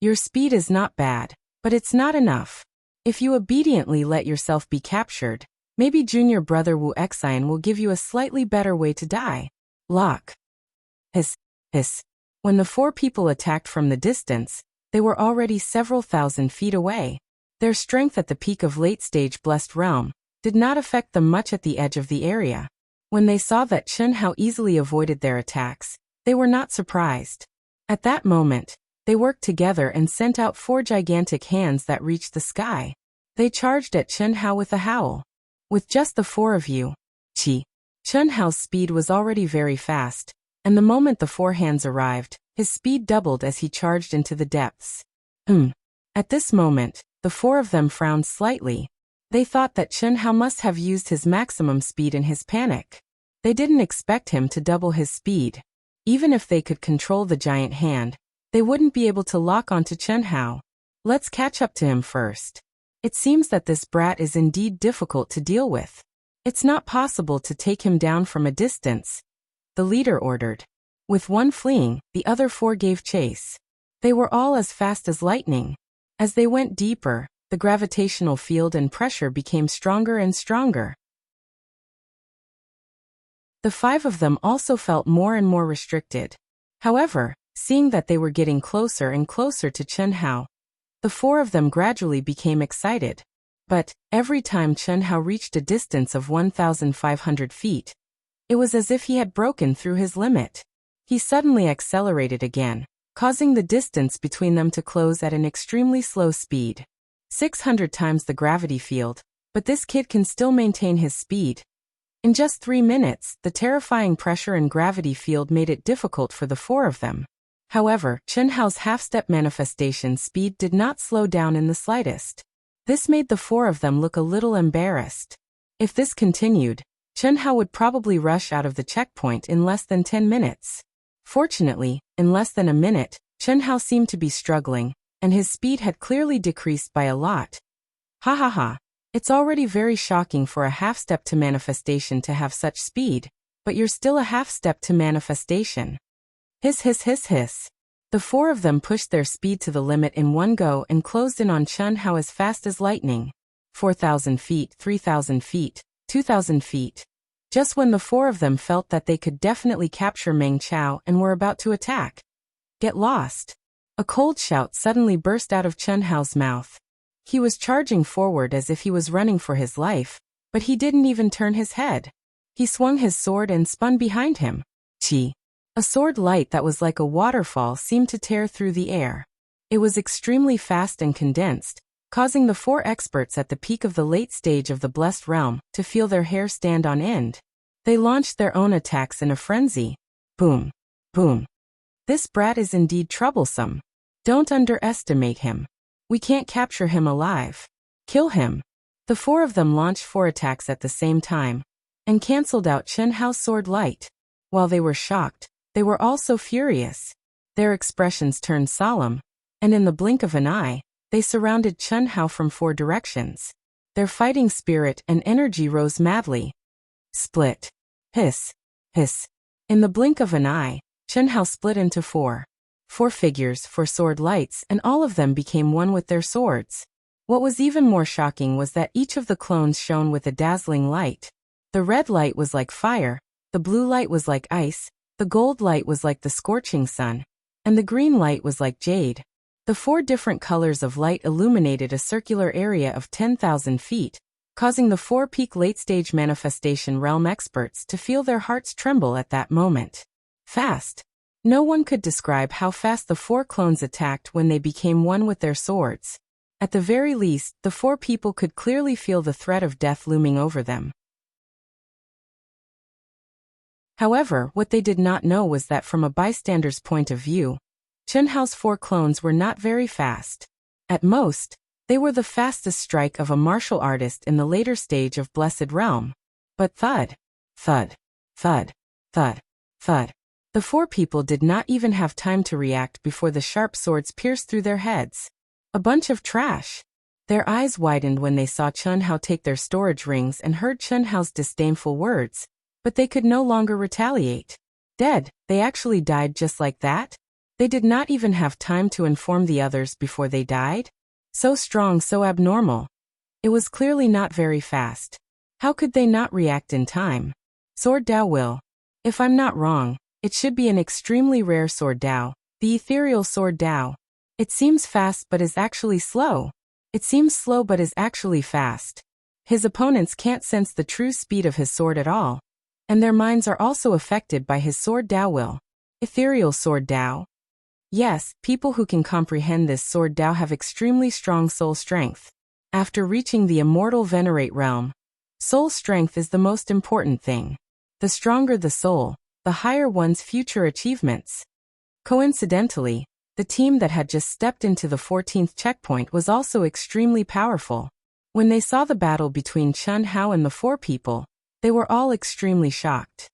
Your speed is not bad, but it's not enough. If you obediently let yourself be captured, maybe junior brother Wu Xian will give you a slightly better way to die. Lock. Hiss. When the 4 people attacked from the distance, they were already several thousand feet away. Their strength at the peak of late-stage Blessed Realm did not affect them much at the edge of the area. When they saw that Chen Hao easily avoided their attacks, they were not surprised. At that moment, they worked together and sent out 4 gigantic hands that reached the sky. They charged at Chen Hao with a howl. With just the 4 of you, Chi. Chen Hao's speed was already very fast, and the moment the 4 hands arrived, his speed doubled as he charged into the depths. At this moment, the 4 of them frowned slightly. They thought that Chen Hao must have used his maximum speed in his panic. They didn't expect him to double his speed. Even if they could control the giant hand, They wouldn't be able to lock onto Chen Hao. Let's catch up to him first. It seems that this brat is indeed difficult to deal with. It's not possible to take him down from a distance, the leader ordered. With one fleeing, the other 4 gave chase. They were all as fast as lightning. As they went deeper, the gravitational field and pressure became stronger and stronger. The 5 of them also felt more and more restricted. However, seeing that they were getting closer and closer to Chen Hao, the 4 of them gradually became excited. But, every time Chen Hao reached a distance of 1,500 feet, it was as if he had broken through his limit. He suddenly accelerated again, causing the distance between them to close at an extremely slow speed. 600 times the gravity field, but this kid can still maintain his speed. In just 3 minutes, the terrifying pressure and gravity field made it difficult for the 4 of them. However, Chen Hao's half-step manifestation speed did not slow down in the slightest. This made the 4 of them look a little embarrassed. If this continued, Chen Hao would probably rush out of the checkpoint in less than 10 minutes. Fortunately, in less than a minute, Chen Hao seemed to be struggling, and his speed had clearly decreased by a lot. Ha ha ha. It's already very shocking for a half-step to manifestation to have such speed, but you're still a half-step to manifestation. Hiss hiss hiss hiss. The 4 of them pushed their speed to the limit in one go and closed in on Chen Hao as fast as lightning. 4,000 feet, 3,000 feet, 2,000 feet. Just when the 4 of them felt that they could definitely capture Meng Chao and were about to attack. Get lost. A cold shout suddenly burst out of Chen Hao's mouth. He was charging forward as if he was running for his life, but he didn't even turn his head. He swung his sword and spun behind him. Chi. A sword light that was like a waterfall seemed to tear through the air. It was extremely fast and condensed, causing the 4 experts at the peak of the late stage of the Blessed Realm to feel their hair stand on end. They launched their own attacks in a frenzy. Boom. Boom. This brat is indeed troublesome. Don't underestimate him. We can't capture him alive. Kill him. The 4 of them launched 4 attacks at the same time, and cancelled out Chen Hao's sword light. While they were shocked, they were also furious. Their expressions turned solemn, and in the blink of an eye, they surrounded Chen Hao from 4 directions. Their fighting spirit and energy rose madly. Split. Hiss. Hiss. In the blink of an eye, Chen Hao split into 4 figures, 4 sword lights, and all of them became one with their swords. What was even more shocking was that each of the clones shone with a dazzling light. The red light was like fire, the blue light was like ice, the gold light was like the scorching sun, and the green light was like jade. The 4 different colors of light illuminated a circular area of 10,000 feet, causing the 4 peak late-stage manifestation realm experts to feel their hearts tremble at that moment. Fast. No one could describe how fast the 4 clones attacked when they became one with their swords. At the very least, the 4 people could clearly feel the threat of death looming over them. However, what they did not know was that from a bystander's point of view, Chen Hao's 4 clones were not very fast. At most, they were the fastest strike of a martial artist in the later stage of Blessed Realm. But thud, thud, thud, thud, thud. The 4 people did not even have time to react before the sharp swords pierced through their heads. A bunch of trash. Their eyes widened when they saw Chen Hao take their storage rings and heard Chen Hao's disdainful words, but they could no longer retaliate. Dead, they actually died just like that? They did not even have time to inform the others before they died? So strong, so abnormal. It was clearly not very fast. How could they not react in time? Sword Dao will. If I'm not wrong, it should be an extremely rare Sword Dao, the ethereal Sword Dao. It seems fast but is actually slow. It seems slow but is actually fast. His opponents can't sense the true speed of his sword at all, and their minds are also affected by his Sword Dao will. Ethereal Sword Dao. Yes, people who can comprehend this Sword Dao have extremely strong soul strength. After reaching the immortal Venerate realm, soul strength is the most important thing. The stronger the soul, the higher one's future achievements. Coincidentally, the team that had just stepped into the 14th checkpoint was also extremely powerful. When they saw the battle between Chen Hao and the 4 people, they were all extremely shocked.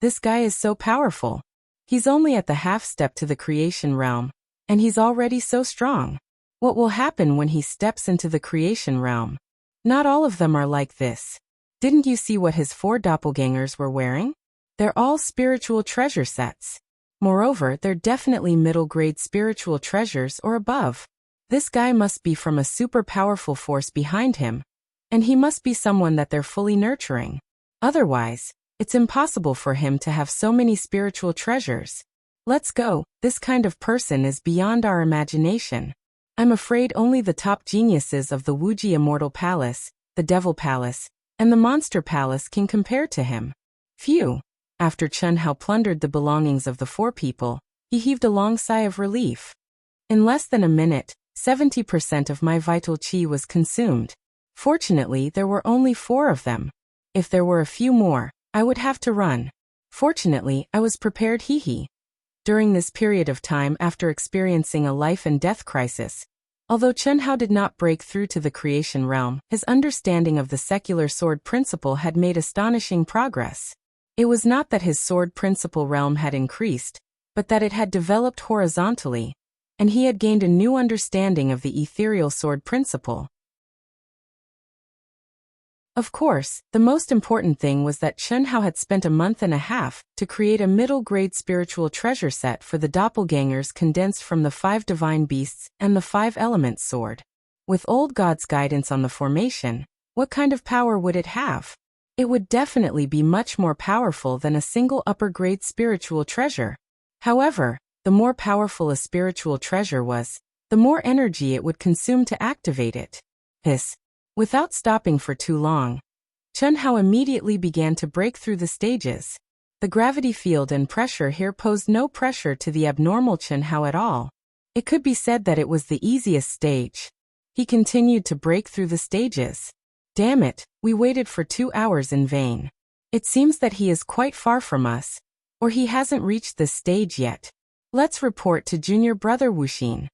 This guy is so powerful. He's only at the half step to the creation realm, and he's already so strong. What will happen when he steps into the creation realm? Not all of them are like this. Didn't you see what his 4 doppelgangers were wearing? They're all spiritual treasure sets. Moreover, they're definitely middle-grade spiritual treasures or above. This guy must be from a super powerful force behind him, and he must be someone that they're fully nurturing. Otherwise, it's impossible for him to have so many spiritual treasures. Let's go. This kind of person is beyond our imagination. I'm afraid only the top geniuses of the Wuxia Immortal Palace, the Devil Palace, and the Monster Palace can compare to him. Phew. After Chen Hao plundered the belongings of the 4 people, he heaved a long sigh of relief. In less than a minute, 70% of my vital qi was consumed. Fortunately, there were only 4 of them. If there were a few more, I would have to run. Fortunately, I was prepared. During this period of time after experiencing a life and death crisis, although Chen Hao did not break through to the creation realm, his understanding of the secular sword principle had made astonishing progress. It was not that his sword principle realm had increased, but that it had developed horizontally, and he had gained a new understanding of the ethereal sword principle. Of course, the most important thing was that Chen Hao had spent a month and a half to create a middle-grade spiritual treasure set for the doppelgangers condensed from the 5 divine beasts and the 5 elements sword. With old God's guidance on the formation, what kind of power would it have? It would definitely be much more powerful than a single upper-grade spiritual treasure. However, the more powerful a spiritual treasure was, the more energy it would consume to activate it. Without stopping for too long, Chen Hao immediately began to break through the stages. The gravity field and pressure here posed no pressure to the abnormal Chen Hao at all. It could be said that it was the easiest stage. He continued to break through the stages. Damn it, we waited for 2 hours in vain. It seems that he is quite far from us, or he hasn't reached this stage yet. Let's report to junior brother Wuxia.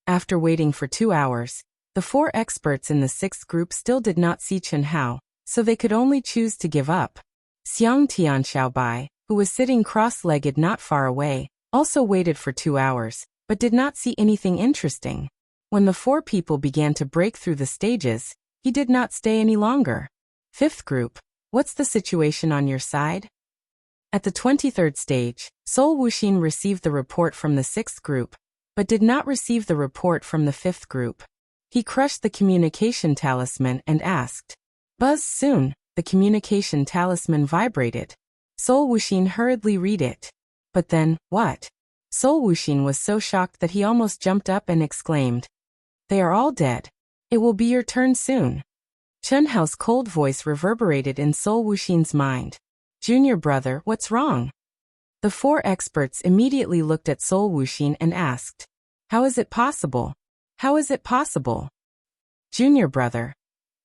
After waiting for 2 hours, the 4 experts in the 6th group still did not see Chen Hao, so they could only choose to give up. Xiang Tian Xiaobai, who was sitting cross-legged not far away, also waited for 2 hours, but did not see anything interesting. When the 4 people began to break through the stages, he did not stay any longer. 5th group, what's the situation on your side? At the 23rd stage, Sol Wuxia received the report from the 6th group, but did not receive the report from the 5th group. He crushed the communication talisman and asked. Buzz soon, the communication talisman vibrated. Sol Wuxia hurriedly read it. But then, what? Sol Wuxia was so shocked that he almost jumped up and exclaimed. They are all dead. It will be your turn soon. Chen Hao's cold voice reverberated in Sol Wuxia's mind. Junior brother, what's wrong? The 4 experts immediately looked at Sol Wuxia and asked. How is it possible? How is it possible? Junior brother.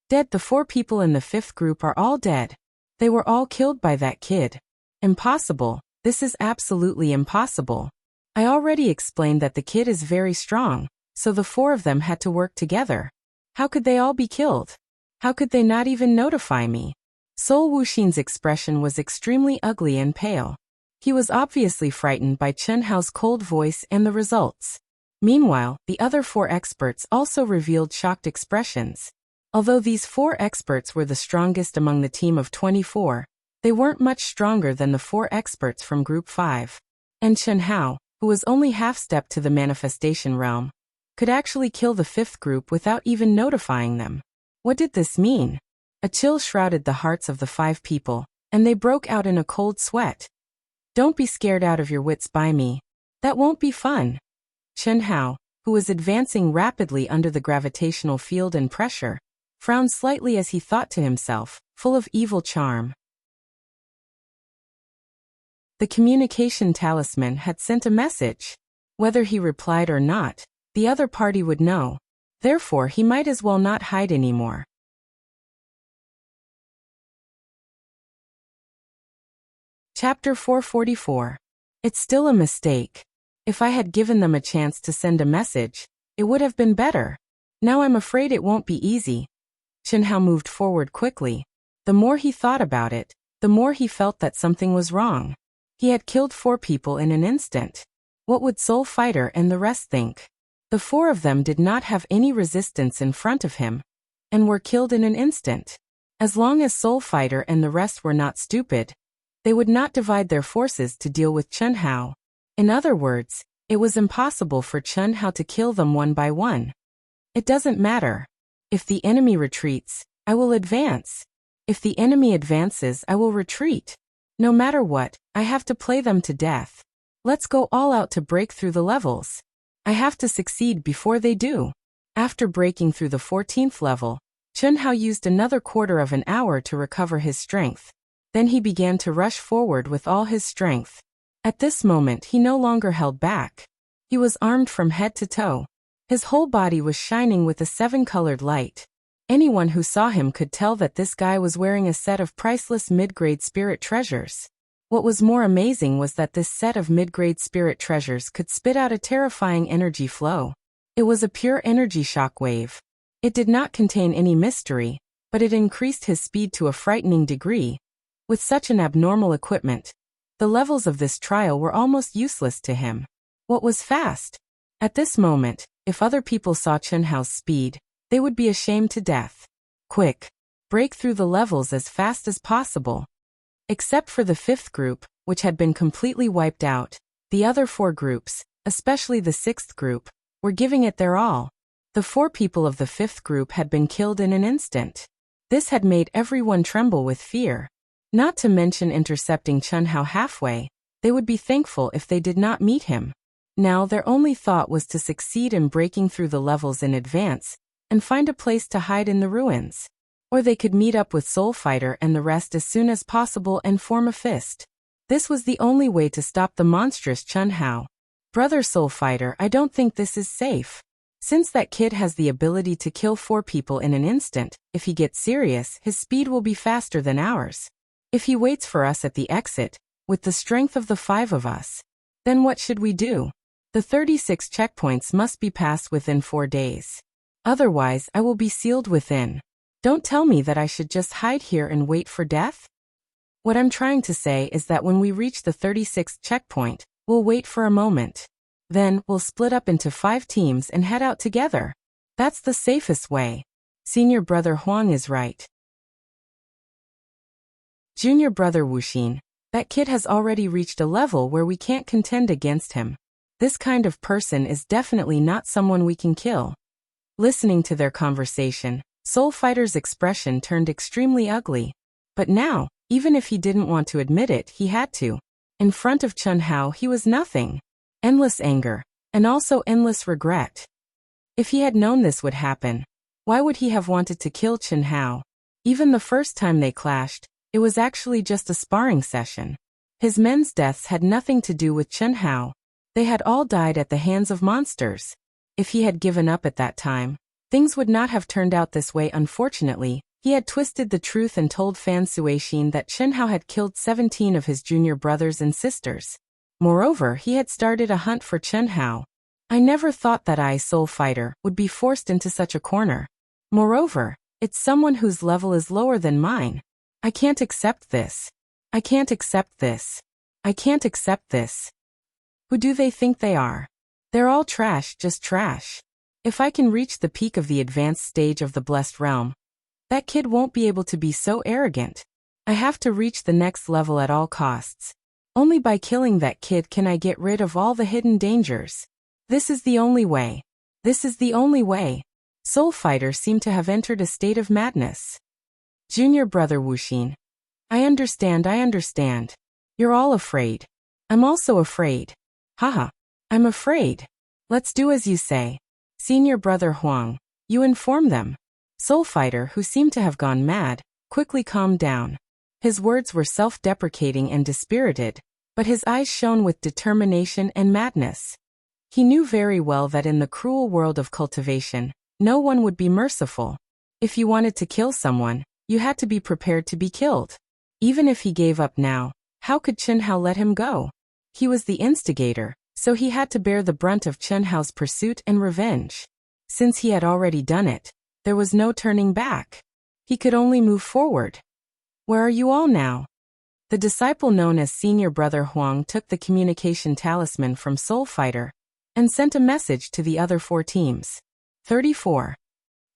Dead. The 4 people in the 5th group are all dead. They were all killed by that kid. Impossible. This is absolutely impossible. I already explained that the kid is very strong, so the 4 of them had to work together. How could they all be killed? How could they not even notify me? Sol Wuxia's expression was extremely ugly and pale. He was obviously frightened by Chen Hao's cold voice and the results. Meanwhile, the other 4 experts also revealed shocked expressions. Although these 4 experts were the strongest among the team of 24, they weren't much stronger than the 4 experts from Group 5. And Chen Hao, who was only half-stepped to the manifestation realm, could actually kill the 5th group without even notifying them. What did this mean? A chill shrouded the hearts of the 5 people, and they broke out in a cold sweat. Don't be scared out of your wits by me. That won't be fun. Chen Hao, who was advancing rapidly under the gravitational field and pressure, frowned slightly as he thought to himself, full of evil charm. The communication talisman had sent a message. Whether he replied or not, the other party would know. Therefore, he might as well not hide anymore. Chapter 444. It's still a mistake. If I had given them a chance to send a message, it would have been better. Now I'm afraid it won't be easy. Chen Hao moved forward quickly. The more he thought about it, the more he felt that something was wrong. He had killed 4 people in an instant. What would Soul Fighter and the rest think? The 4 of them did not have any resistance in front of him, and were killed in an instant. As long as Soul Fighter and the rest were not stupid, they would not divide their forces to deal with Chen Hao. In other words, it was impossible for Chen Hao to kill them one by one. It doesn't matter. If the enemy retreats, I will advance. If the enemy advances, I will retreat. No matter what, I have to play them to death. Let's go all out to break through the levels. I have to succeed before they do. After breaking through the 14th level, Chen Hao used another quarter of an hour to recover his strength. Then he began to rush forward with all his strength. At this moment he no longer held back. He was armed from head to toe. His whole body was shining with a 7-colored light. Anyone who saw him could tell that this guy was wearing a set of priceless mid-grade spirit treasures. What was more amazing was that this set of mid-grade spirit treasures could spit out a terrifying energy flow. It was a pure energy shock wave. It did not contain any mystery, but it increased his speed to a frightening degree. With such an abnormal equipment, the levels of this trial were almost useless to him. What was fast? At this moment, if other people saw Chen Hao's speed, they would be ashamed to death. Quick! Break through the levels as fast as possible. Except for the 5th group, which had been completely wiped out, the other 4 groups, especially the 6th group, were giving it their all. The 4 people of the 5th group had been killed in an instant. This had made everyone tremble with fear. Not to mention intercepting Chen Hao halfway, they would be thankful if they did not meet him. Now their only thought was to succeed in breaking through the levels in advance, and find a place to hide in the ruins. Or they could meet up with Soul Fighter and the rest as soon as possible and form a fist. This was the only way to stop the monstrous Chen Hao. Brother Soul Fighter, I don't think this is safe. Since that kid has the ability to kill 4 people in an instant, if he gets serious, his speed will be faster than ours. If he waits for us at the exit, with the strength of the 5 of us, then what should we do? The 36 checkpoints must be passed within 4 days. Otherwise, I will be sealed within. Don't tell me that I should just hide here and wait for death. What I'm trying to say is that when we reach the 36th checkpoint, we'll wait for a moment. Then, we'll split up into 5 teams and head out together. That's the safest way. Senior brother Huang is right. Junior brother Wuxia, that kid has already reached a level where we can't contend against him. This kind of person is definitely not someone we can kill. Listening to their conversation, Soul Fighter's expression turned extremely ugly. But now, even if he didn't want to admit it, he had to. In front of Chen Hao, he was nothing. Endless anger, and also endless regret. If he had known this would happen, why would he have wanted to kill Chen Hao? Even the first time they clashed, it was actually just a sparring session. His men's deaths had nothing to do with Chen Hao. They had all died at the hands of monsters. If he had given up at that time, things would not have turned out this way. Unfortunately, he had twisted the truth and told Fan Suixin that Chen Hao had killed 17 of his junior brothers and sisters. Moreover, he had started a hunt for Chen Hao. I never thought that I, Soul Fighter, would be forced into such a corner. Moreover, it's someone whose level is lower than mine. I can't accept this. I can't accept this. I can't accept this. Who do they think they are? They're all trash, just trash. If I can reach the peak of the advanced stage of the Blessed Realm, that kid won't be able to be so arrogant. I have to reach the next level at all costs. Only by killing that kid can I get rid of all the hidden dangers. This is the only way. This is the only way. Soul Fighter seemed to have entered a state of madness. Junior brother Wuxia. I understand. You're all afraid. I'm also afraid. Haha. I'm afraid. Let's do as you say. Senior brother Huang, you inform them. Soul Fighter, who seemed to have gone mad, quickly calmed down. His words were self-deprecating and dispirited, but his eyes shone with determination and madness. He knew very well that in the cruel world of cultivation, no one would be merciful. If you wanted to kill someone, you had to be prepared to be killed. Even if he gave up now, how could Chen Hao let him go? He was the instigator, so he had to bear the brunt of Chen Hao's pursuit and revenge. Since he had already done it, there was no turning back. He could only move forward. Where are you all now? The disciple known as Senior Brother Huang took the communication talisman from Soul Fighter and sent a message to the other 4 teams. 34,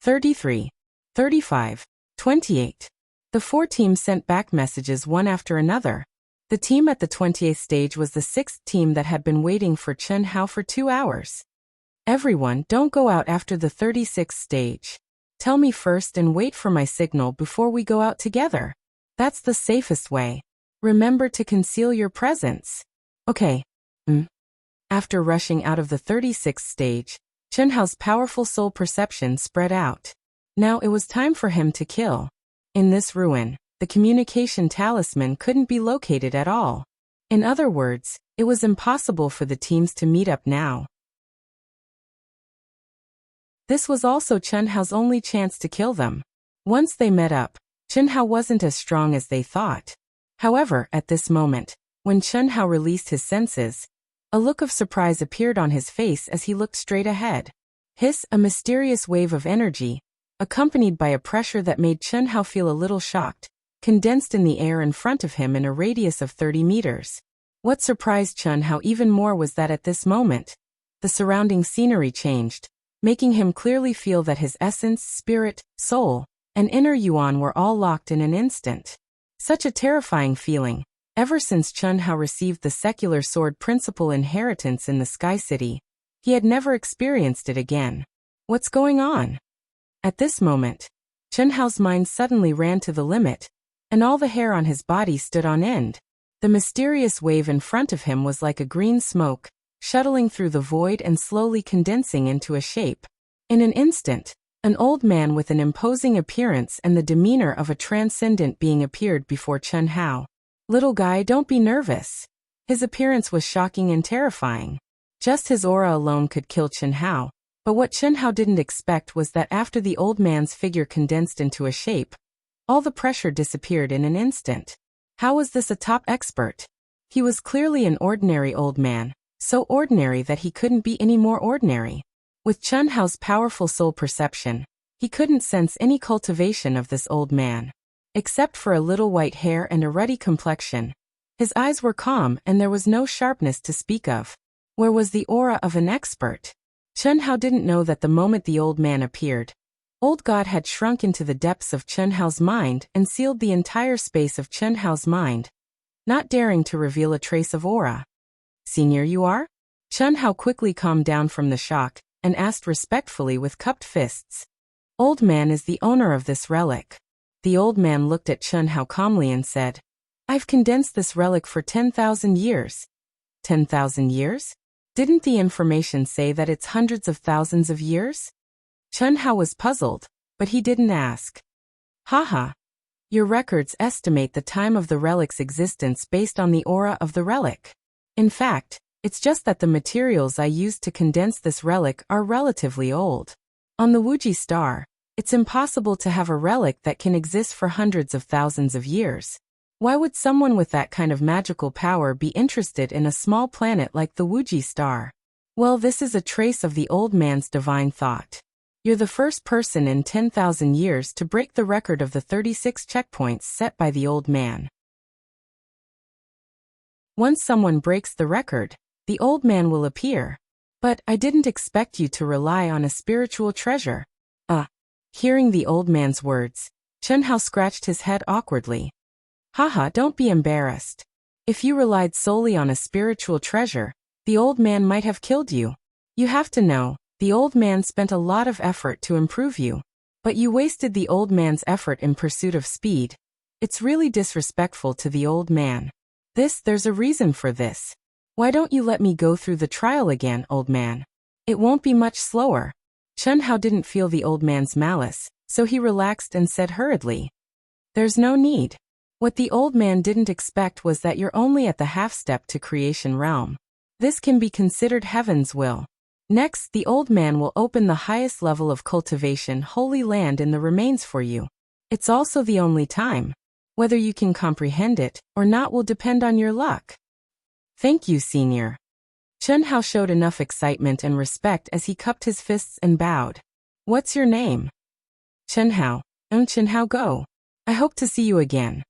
33, 35, 28. The 4 teams sent back messages one after another. The team at the 28th stage was the 6th team that had been waiting for Chen Hao for 2 hours. Everyone, don't go out after the 36th stage. Tell me first and wait for my signal before we go out together. That's the safest way. Remember to conceal your presence. Okay. After rushing out of the 36th stage, Chen Hao's powerful soul perception spread out. Now it was time for him to kill. In this ruin, the communication talisman couldn't be located at all. In other words, it was impossible for the teams to meet up now. This was also Chen Hao's only chance to kill them. Once they met up, Chen Hao wasn't as strong as they thought. However, at this moment, when Chen Hao released his senses, a look of surprise appeared on his face as he looked straight ahead. A mysterious wave of energy, accompanied by a pressure that made Chen Hao feel a little shocked, condensed in the air in front of him in a radius of 30 meters. What surprised Chen Hao even more was that at this moment, the surrounding scenery changed, making him clearly feel that his essence, spirit, soul, and inner yuan were all locked in an instant. Such a terrifying feeling. Ever since Chen Hao received the secular sword principle inheritance in the Sky City, he had never experienced it again. What's going on? At this moment, Chen Hao's mind suddenly ran to the limit, and all the hair on his body stood on end. The mysterious wave in front of him was like a green smoke, shuttling through the void and slowly condensing into a shape. In an instant, an old man with an imposing appearance and the demeanor of a transcendent being appeared before Chen Hao. Little guy, don't be nervous. His appearance was shocking and terrifying. Just his aura alone could kill Chen Hao, but what Chen Hao didn't expect was that after the old man's figure condensed into a shape, all the pressure disappeared in an instant. How was this a top expert? He was clearly an ordinary old man, so ordinary that he couldn't be any more ordinary. With Chen Hao's powerful soul perception, he couldn't sense any cultivation of this old man. Except for a little white hair and a ruddy complexion. His eyes were calm and there was no sharpness to speak of. Where was the aura of an expert? Chen Hao didn't know that the moment the old man appeared, Old God had shrunk into the depths of Chen Hao's mind and sealed the entire space of Chen Hao's mind, not daring to reveal a trace of aura. Senior, you are? Chen Hao quickly calmed down from the shock and asked respectfully with cupped fists. Old man is the owner of this relic. The old man looked at Chen Hao calmly and said, I've condensed this relic for 10,000 years. 10,000 years? Didn't the information say that it's hundreds of thousands of years? Chen Hao was puzzled, but he didn't ask. Haha. Your records estimate the time of the relic's existence based on the aura of the relic. In fact, it's just that the materials I used to condense this relic are relatively old. On the Wuxia star, it's impossible to have a relic that can exist for hundreds of thousands of years. Why would someone with that kind of magical power be interested in a small planet like the Wuxia star? Well, this is a trace of the old man's divine thought. You're the first person in 10,000 years to break the record of the 36 checkpoints set by the old man. Once someone breaks the record, the old man will appear. But I didn't expect you to rely on a spiritual treasure. Hearing the old man's words, Chen Hao scratched his head awkwardly. Haha, don't be embarrassed. If you relied solely on a spiritual treasure, the old man might have killed you. You have to know, the old man spent a lot of effort to improve you. But you wasted the old man's effort in pursuit of speed. It's really disrespectful to the old man. There's a reason for this. Why don't you let me go through the trial again, old man? It won't be much slower. Chen Hao didn't feel the old man's malice, so he relaxed and said hurriedly. There's no need. What the old man didn't expect was that you're only at the half step to creation realm. This can be considered heaven's will. Next, the old man will open the highest level of cultivation Holy Land in the remains for you. It's also the only time. Whether you can comprehend it or not will depend on your luck. Thank you, Senior. Chen Hao showed enough excitement and respect as he cupped his fists and bowed. What's your name? Chen Hao. Chen Hao, go. I hope to see you again.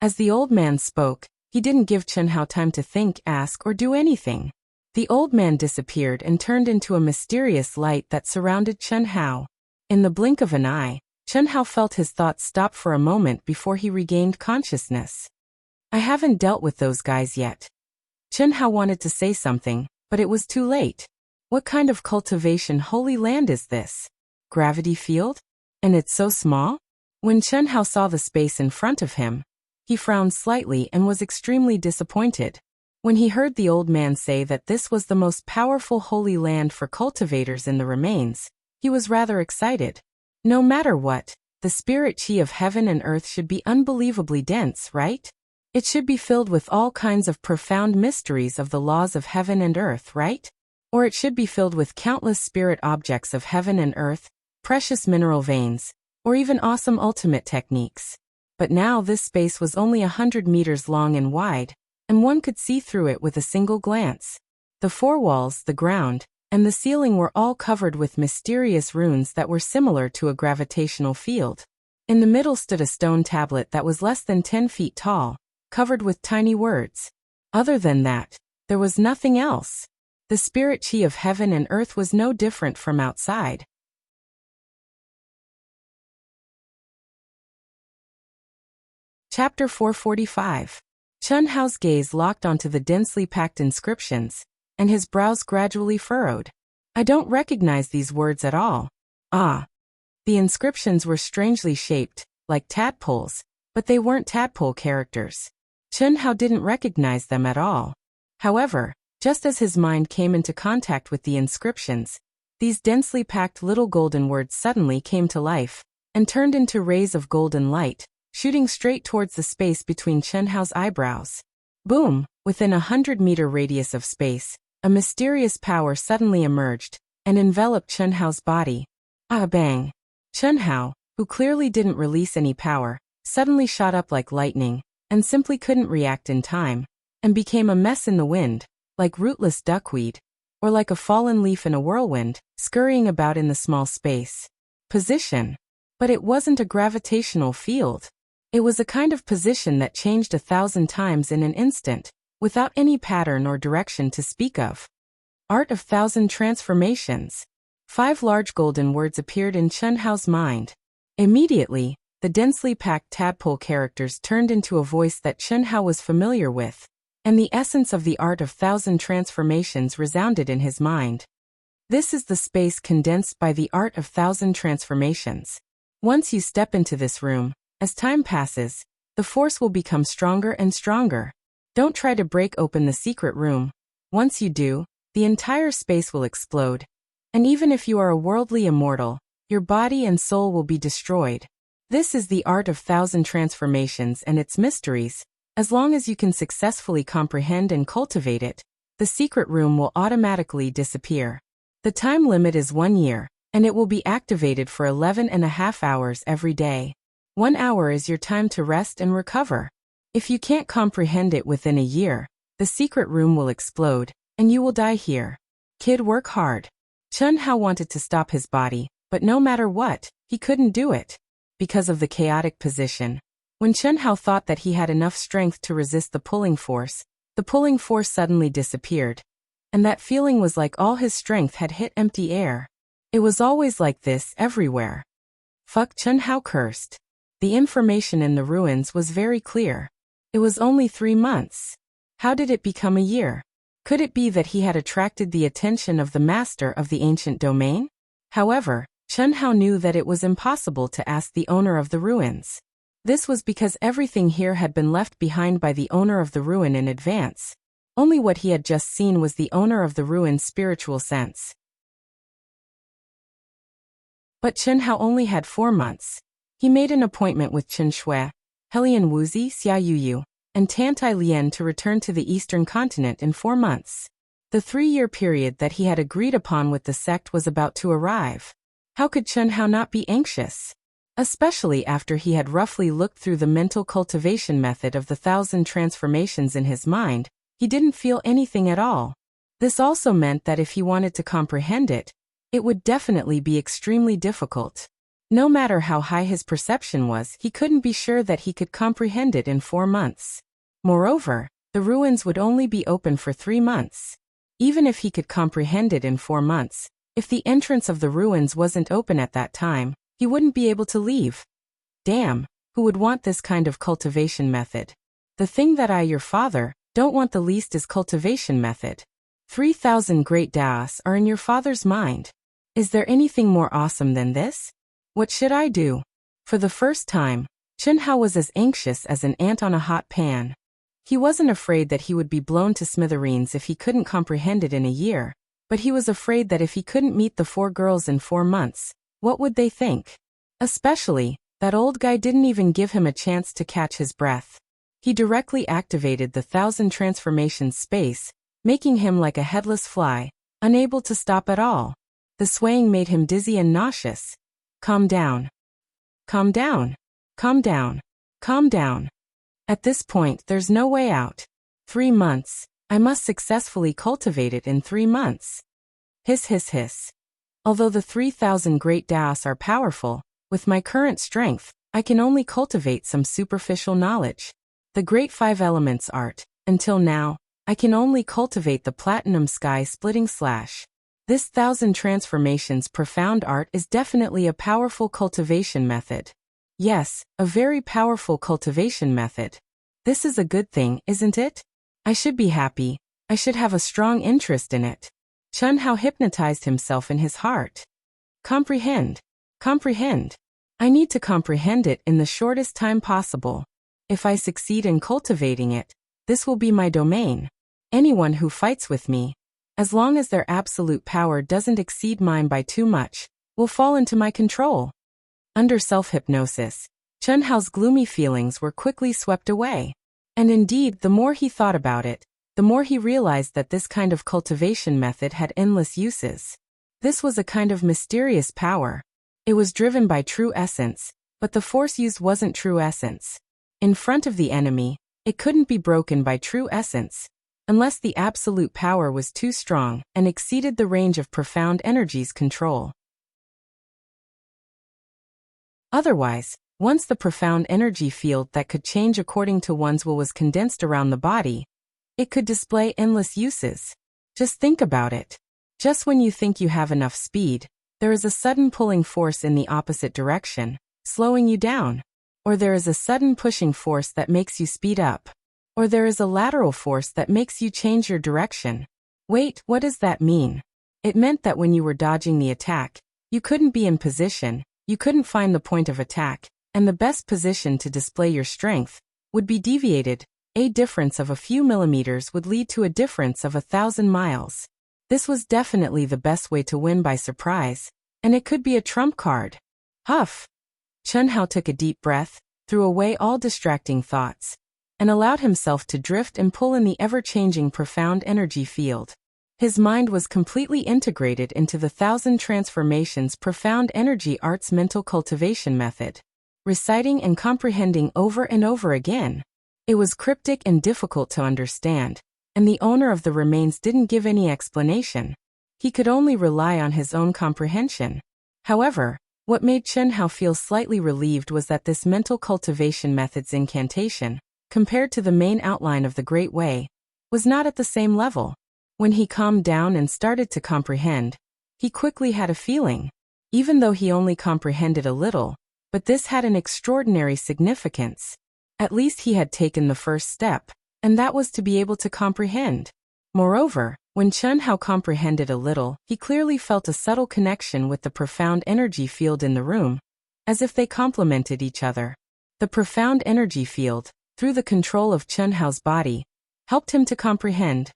As the old man spoke, he didn't give Chen Hao time to think, ask, or do anything. The old man disappeared and turned into a mysterious light that surrounded Chen Hao. In the blink of an eye, Chen Hao felt his thoughts stop for a moment before he regained consciousness. I haven't dealt with those guys yet. Chen Hao wanted to say something, but it was too late. What kind of cultivation holy land is this? Gravity field? And it's so small? When Chen Hao saw the space in front of him, he frowned slightly and was extremely disappointed. When he heard the old man say that this was the most powerful holy land for cultivators in the remains, he was rather excited. No matter what, the spirit chi of heaven and earth should be unbelievably dense, right? It should be filled with all kinds of profound mysteries of the laws of heaven and earth, right? Or it should be filled with countless spirit objects of heaven and earth, precious mineral veins, or even awesome ultimate techniques. But now this space was only 100 meters long and wide, and one could see through it with a single glance. The four walls, the ground, and the ceiling were all covered with mysterious runes that were similar to a gravitational field. In the middle stood a stone tablet that was less than 10 feet tall, covered with tiny words. Other than that, there was nothing else. The spirit chi of heaven and earth was no different from outside. Chapter 445. Chen Hao's gaze locked onto the densely packed inscriptions, and his brows gradually furrowed. I don't recognize these words at all. Ah. The inscriptions were strangely shaped, like tadpoles, but they weren't tadpole characters. Chen Hao didn't recognize them at all. However, just as his mind came into contact with the inscriptions, these densely packed little golden words suddenly came to life, and turned into rays of golden light, shooting straight towards the space between Chen Hao's eyebrows. Boom! Within a 100-meter radius of space, a mysterious power suddenly emerged, and enveloped Chen Hao's body. Ah bang! Chen Hao, who clearly didn't release any power, suddenly shot up like lightning, and simply couldn't react in time, and became a mess in the wind, like rootless duckweed, or like a fallen leaf in a whirlwind, scurrying about in the small space. Position. But it wasn't a gravitational field. It was a kind of position that changed 1,000 times in an instant, without any pattern or direction to speak of. Art of 1,000 transformations. 5 large golden words appeared in Chen Hao's mind. Immediately, the densely packed tadpole characters turned into a voice that Chen Hao was familiar with, and the essence of the art of 1,000 transformations resounded in his mind. This is the space condensed by the art of 1,000 transformations. Once you step into this room, as time passes, the force will become stronger and stronger. Don't try to break open the secret room. Once you do, the entire space will explode. And even if you are a worldly immortal, your body and soul will be destroyed. This is the art of 1,000 transformations and its mysteries. As long as you can successfully comprehend and cultivate it, the secret room will automatically disappear. The time limit is 1 year, and it will be activated for 11.5 hours every day. 1 hour is your time to rest and recover. If you can't comprehend it within a year, the secret room will explode, and you will die here. Kid, work hard. Chen Hao wanted to stop his body, but no matter what, he couldn't do it. Because of the chaotic position. When Chen Hao thought that he had enough strength to resist the pulling force suddenly disappeared. And that feeling was like all his strength had hit empty air. It was always like this everywhere. Fuck, Chen Hao cursed. The information in the ruins was very clear. It was only 3 months. How did it become a year? Could it be that he had attracted the attention of the master of the ancient domain? However, Chen Hao knew that it was impossible to ask the owner of the ruins. This was because everything here had been left behind by the owner of the ruin in advance. Only what he had just seen was the owner of the ruin's spiritual sense. But Chen Hao only had 4 months. He made an appointment with Chen Shui, Helian Wuxia, Xia Yuyu, and Tantai Lian to return to the eastern continent in 4 months. The 3-year period that he had agreed upon with the sect was about to arrive. How could Chen Hao not be anxious? Especially after he had roughly looked through the mental cultivation method of the 1,000 transformations in his mind, he didn't feel anything at all. This also meant that if he wanted to comprehend it, it would definitely be extremely difficult. No matter how high his perception was, he couldn't be sure that he could comprehend it in 4 months. Moreover, the ruins would only be open for 3 months. Even if he could comprehend it in 4 months, if the entrance of the ruins wasn't open at that time, he wouldn't be able to leave. Damn, who would want this kind of cultivation method? The thing that I, your father, don't want the least is cultivation method. 3,000 great Daos are in your father's mind. Is there anything more awesome than this? What should I do? For the first time, Chunhao was as anxious as an ant on a hot pan. He wasn't afraid that he would be blown to smithereens if he couldn't comprehend it in a year, but he was afraid that if he couldn't meet the 4 girls in 4 months, what would they think? Especially, that old guy didn't even give him a chance to catch his breath. He directly activated the 1,000 transformations space, making him like a headless fly, unable to stop at all. The swaying made him dizzy and nauseous. Calm down. Calm down. Calm down. Calm down. At this point, there's no way out. 3 months. I must successfully cultivate it in 3 months. Hiss hiss hiss. Although the 3,000 great Daos are powerful, with my current strength, I can only cultivate some superficial knowledge. The Great 5 Elements art, until now, I can only cultivate the Platinum Sky Splitting Slash. This 1,000 transformations profound art is definitely a powerful cultivation method. Yes, a very powerful cultivation method. This is a good thing, isn't it? I should be happy. I should have a strong interest in it. Chunhao hypnotized himself in his heart. Comprehend. Comprehend. I need to comprehend it in the shortest time possible. If I succeed in cultivating it, this will be my domain. Anyone who fights with me, as long as their absolute power doesn't exceed mine by too much, will fall into my control. Under self-hypnosis, Chunhao's gloomy feelings were quickly swept away. And indeed, the more he thought about it, the more he realized that this kind of cultivation method had endless uses. This was a kind of mysterious power. It was driven by true essence, but the force used wasn't true essence. In front of the enemy, it couldn't be broken by true essence, unless the absolute power was too strong and exceeded the range of profound energy's control. Otherwise, once the profound energy field that could change according to one's will was condensed around the body, it could display endless uses. Just think about it. Just when you think you have enough speed, there is a sudden pulling force in the opposite direction, slowing you down. Or there is a sudden pushing force that makes you speed up. Or there is a lateral force that makes you change your direction. Wait, what does that mean? It meant that when you were dodging the attack, you couldn't be in position, you couldn't find the point of attack, and the best position to display your strength would be deviated. A difference of a few millimeters would lead to a difference of 1,000 miles. This was definitely the best way to win by surprise, and it could be a trump card. Huff! Chunhao took a deep breath, threw away all distracting thoughts, and allowed himself to drift and pull in the ever-changing profound energy field. His mind was completely integrated into the 1,000 transformations profound energy art's mental cultivation method, reciting and comprehending over and over again. It was cryptic and difficult to understand, and the owner of the remains didn't give any explanation. He could only rely on his own comprehension. However, what made Chunhao feel slightly relieved was that this mental cultivation method's incantation, compared to the main outline of the Great Way, was not at the same level. When he calmed down and started to comprehend, he quickly had a feeling, even though he only comprehended a little, but this had an extraordinary significance. At least he had taken the first step, and that was to be able to comprehend. Moreover, when Chunhao comprehended a little, he clearly felt a subtle connection with the profound energy field in the room, as if they complemented each other. The profound energy field, through the control of Chunhao's body, helped him to comprehend.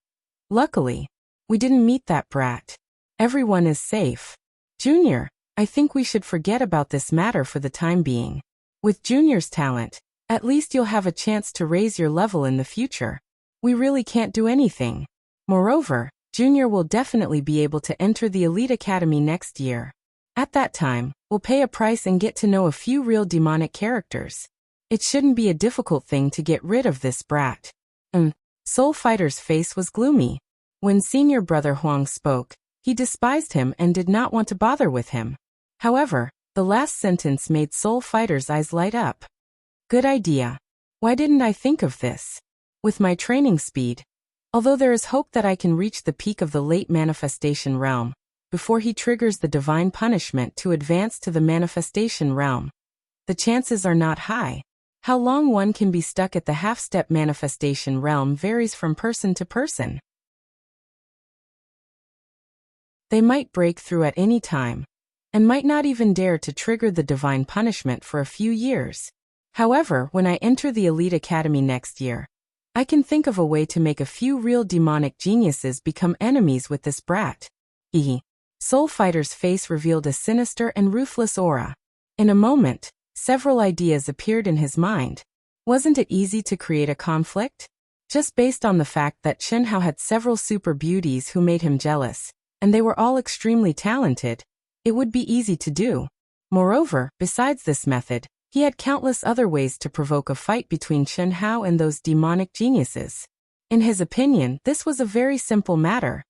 Luckily, we didn't meet that brat. Everyone is safe. Junior, I think we should forget about this matter for the time being. With Junior's talent, at least you'll have a chance to raise your level in the future. We really can't do anything. Moreover, Junior will definitely be able to enter the Elite Academy next year. At that time, we'll pay a price and get to know a few real demonic characters. It shouldn't be a difficult thing to get rid of this brat. Soul Fighter's face was gloomy. When senior brother Huang spoke, he despised him and did not want to bother with him. However, The last sentence made Soul Fighter's eyes light up. Good idea. Why didn't I think of this? With my training speed, although there is hope that I can reach the peak of the late manifestation realm, before he triggers the divine punishment to advance to the manifestation realm, the chances are not high. How long one can be stuck at the half-step manifestation realm varies from person to person. They might break through at any time, and might not even dare to trigger the divine punishment for a few years. However, when I enter the Elite Academy next year, I can think of a way to make a few real demonic geniuses become enemies with this brat. Soul Fighter's face revealed a sinister and ruthless aura. In a moment, several ideas appeared in his mind. Wasn't it easy to create a conflict? Just based on the fact that Chen Hao had several super beauties who made him jealous, and they were all extremely talented, it would be easy to do. Moreover, besides this method, he had countless other ways to provoke a fight between Chen Hao and those demonic geniuses. In his opinion, this was a very simple matter.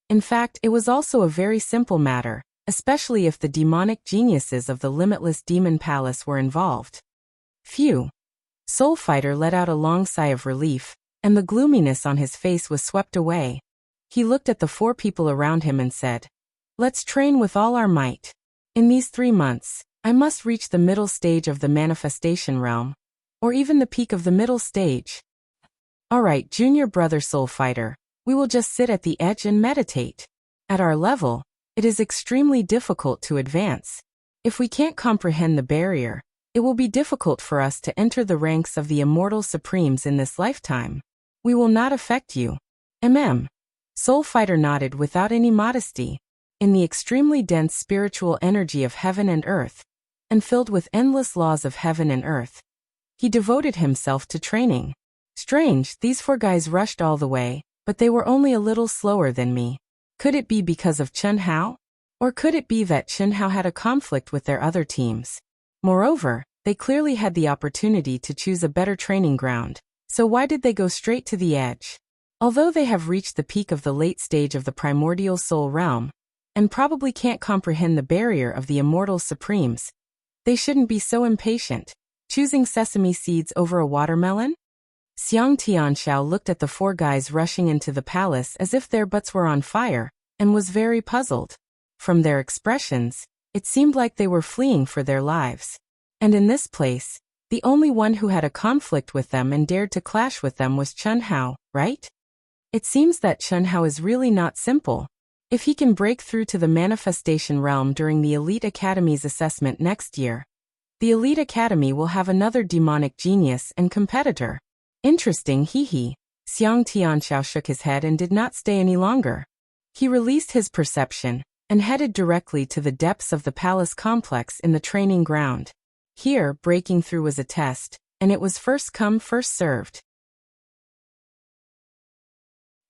In fact, it was also a very simple matter, especially if the demonic geniuses of the Limitless Demon Palace were involved. Phew. Soul Fighter let out a long sigh of relief, and the gloominess on his face was swept away. He looked at the 4 people around him and said, "Let's train with all our might. In these 3 months, I must reach the middle stage of the manifestation realm, or even the peak of the middle stage. Alright, junior brother Soul Fighter, we will just sit at the edge and meditate. At our level, it is extremely difficult to advance. If we can't comprehend the barrier, it will be difficult for us to enter the ranks of the immortal supremes in this lifetime. We will not affect you. Soul Fighter nodded without any modesty. In the extremely dense spiritual energy of heaven and earth, and filled with endless laws of heaven and earth, he devoted himself to training. Strange, these 4 guys rushed all the way, but they were only a little slower than me. Could it be because of Chen Hao? Or could it be that Chen Hao had a conflict with their other teams? Moreover, they clearly had the opportunity to choose a better training ground, so why did they go straight to the edge? Although they have reached the peak of the late stage of the primordial soul realm, and probably can't comprehend the barrier of the immortal supremes, they shouldn't be so impatient. Choosing sesame seeds over a watermelon? Xiang Tianxiao looked at the 4 guys rushing into the palace as if their butts were on fire, and was very puzzled. From their expressions, it seemed like they were fleeing for their lives. And in this place, the only one who had a conflict with them and dared to clash with them was Chen Hao, right? It seems that Chen Hao is really not simple. If he can break through to the manifestation realm during the Elite Academy's assessment next year, the Elite Academy will have another demonic genius and competitor. Interesting, Xiang Tianxiao shook his head and did not stay any longer. He released his perception, and headed directly to the depths of the palace complex in the training ground. Here, breaking through was a test, and it was first come first served.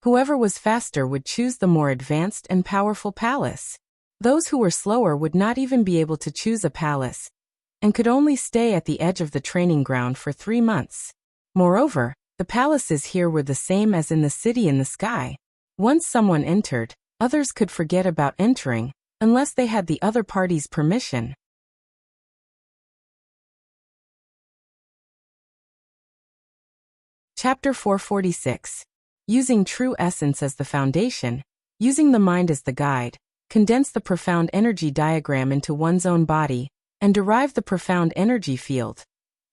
Whoever was faster would choose the more advanced and powerful palace. Those who were slower would not even be able to choose a palace, and could only stay at the edge of the training ground for 3 months. Moreover, the palaces here were the same as in the city in the sky. Once someone entered, others could forget about entering, unless they had the other party's permission. Chapter 446. Using true essence as the foundation, using the mind as the guide, condense the profound energy diagram into one's own body, and derive the profound energy field.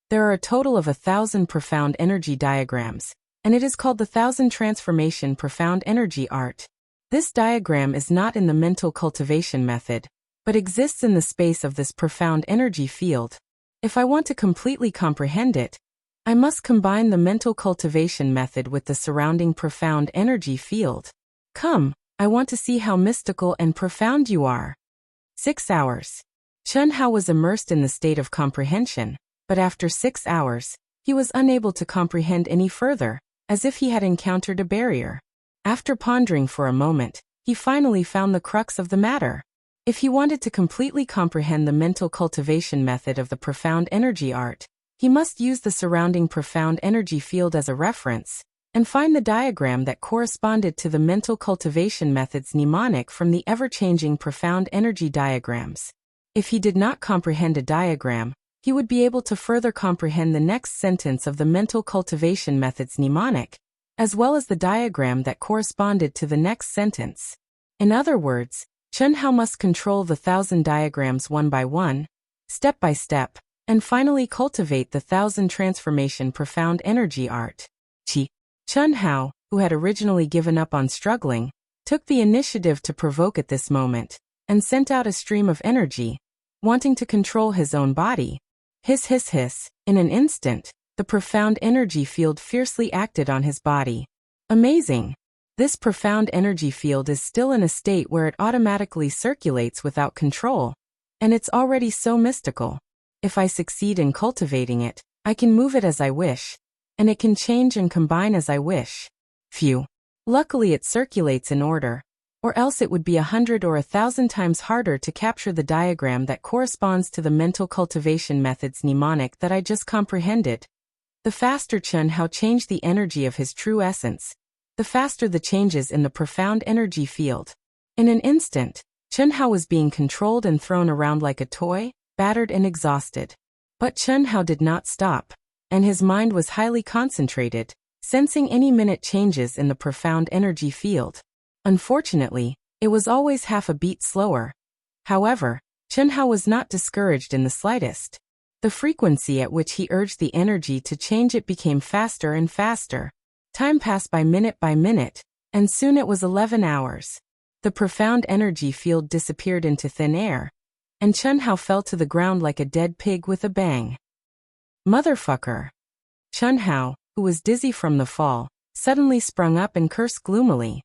There are a total of 1,000 profound energy diagrams, and it is called the 1,000 Transformation Profound Energy Art. This diagram is not in the mental cultivation method, but exists in the space of this profound energy field. If I want to completely comprehend it, I must combine the mental cultivation method with the surrounding profound energy field. Come, I want to see how mystical and profound you are. 6 hours. Chen Hao was immersed in the state of comprehension, but after 6 hours, he was unable to comprehend any further, as if he had encountered a barrier. After pondering for a moment, he finally found the crux of the matter. If he wanted to completely comprehend the mental cultivation method of the profound energy art, he must use the surrounding profound energy field as a reference, and find the diagram that corresponded to the mental cultivation method's mnemonic from the ever-changing profound energy diagrams. If he did not comprehend a diagram, he would be able to further comprehend the next sentence of the mental cultivation method's mnemonic, as well as the diagram that corresponded to the next sentence. In other words, Chun Hao must control the 1,000 diagrams one by one, step by step, and finally cultivate the 1,000 transformation profound energy art. Chun Hao, who had originally given up on struggling, took the initiative to provoke at this moment, and sent out a stream of energy, wanting to control his own body. Hiss hiss hiss, in an instant, the profound energy field fiercely acted on his body. Amazing! This profound energy field is still in a state where it automatically circulates without control, and it's already so mystical. If I succeed in cultivating it, I can move it as I wish, and it can change and combine as I wish. Phew! Luckily it circulates in order, or else it would be 100 or 1,000 times harder to capture the diagram that corresponds to the mental cultivation method's mnemonic that I just comprehended. The faster Chun Hao changed the energy of his true essence, the faster the changes in the profound energy field. In an instant, Chun Hao was being controlled and thrown around like a toy, battered and exhausted. But Chun Hao did not stop, and his mind was highly concentrated, sensing any minute changes in the profound energy field. Unfortunately, it was always half a beat slower. However, Chun Hao was not discouraged in the slightest. The frequency at which he urged the energy to change it became faster and faster. Time passed by minute, and soon it was 11 hours. The profound energy field disappeared into thin air, and Chun Hao fell to the ground like a dead pig with a bang. Motherfucker! Chun Hao, who was dizzy from the fall, suddenly sprung up and cursed gloomily.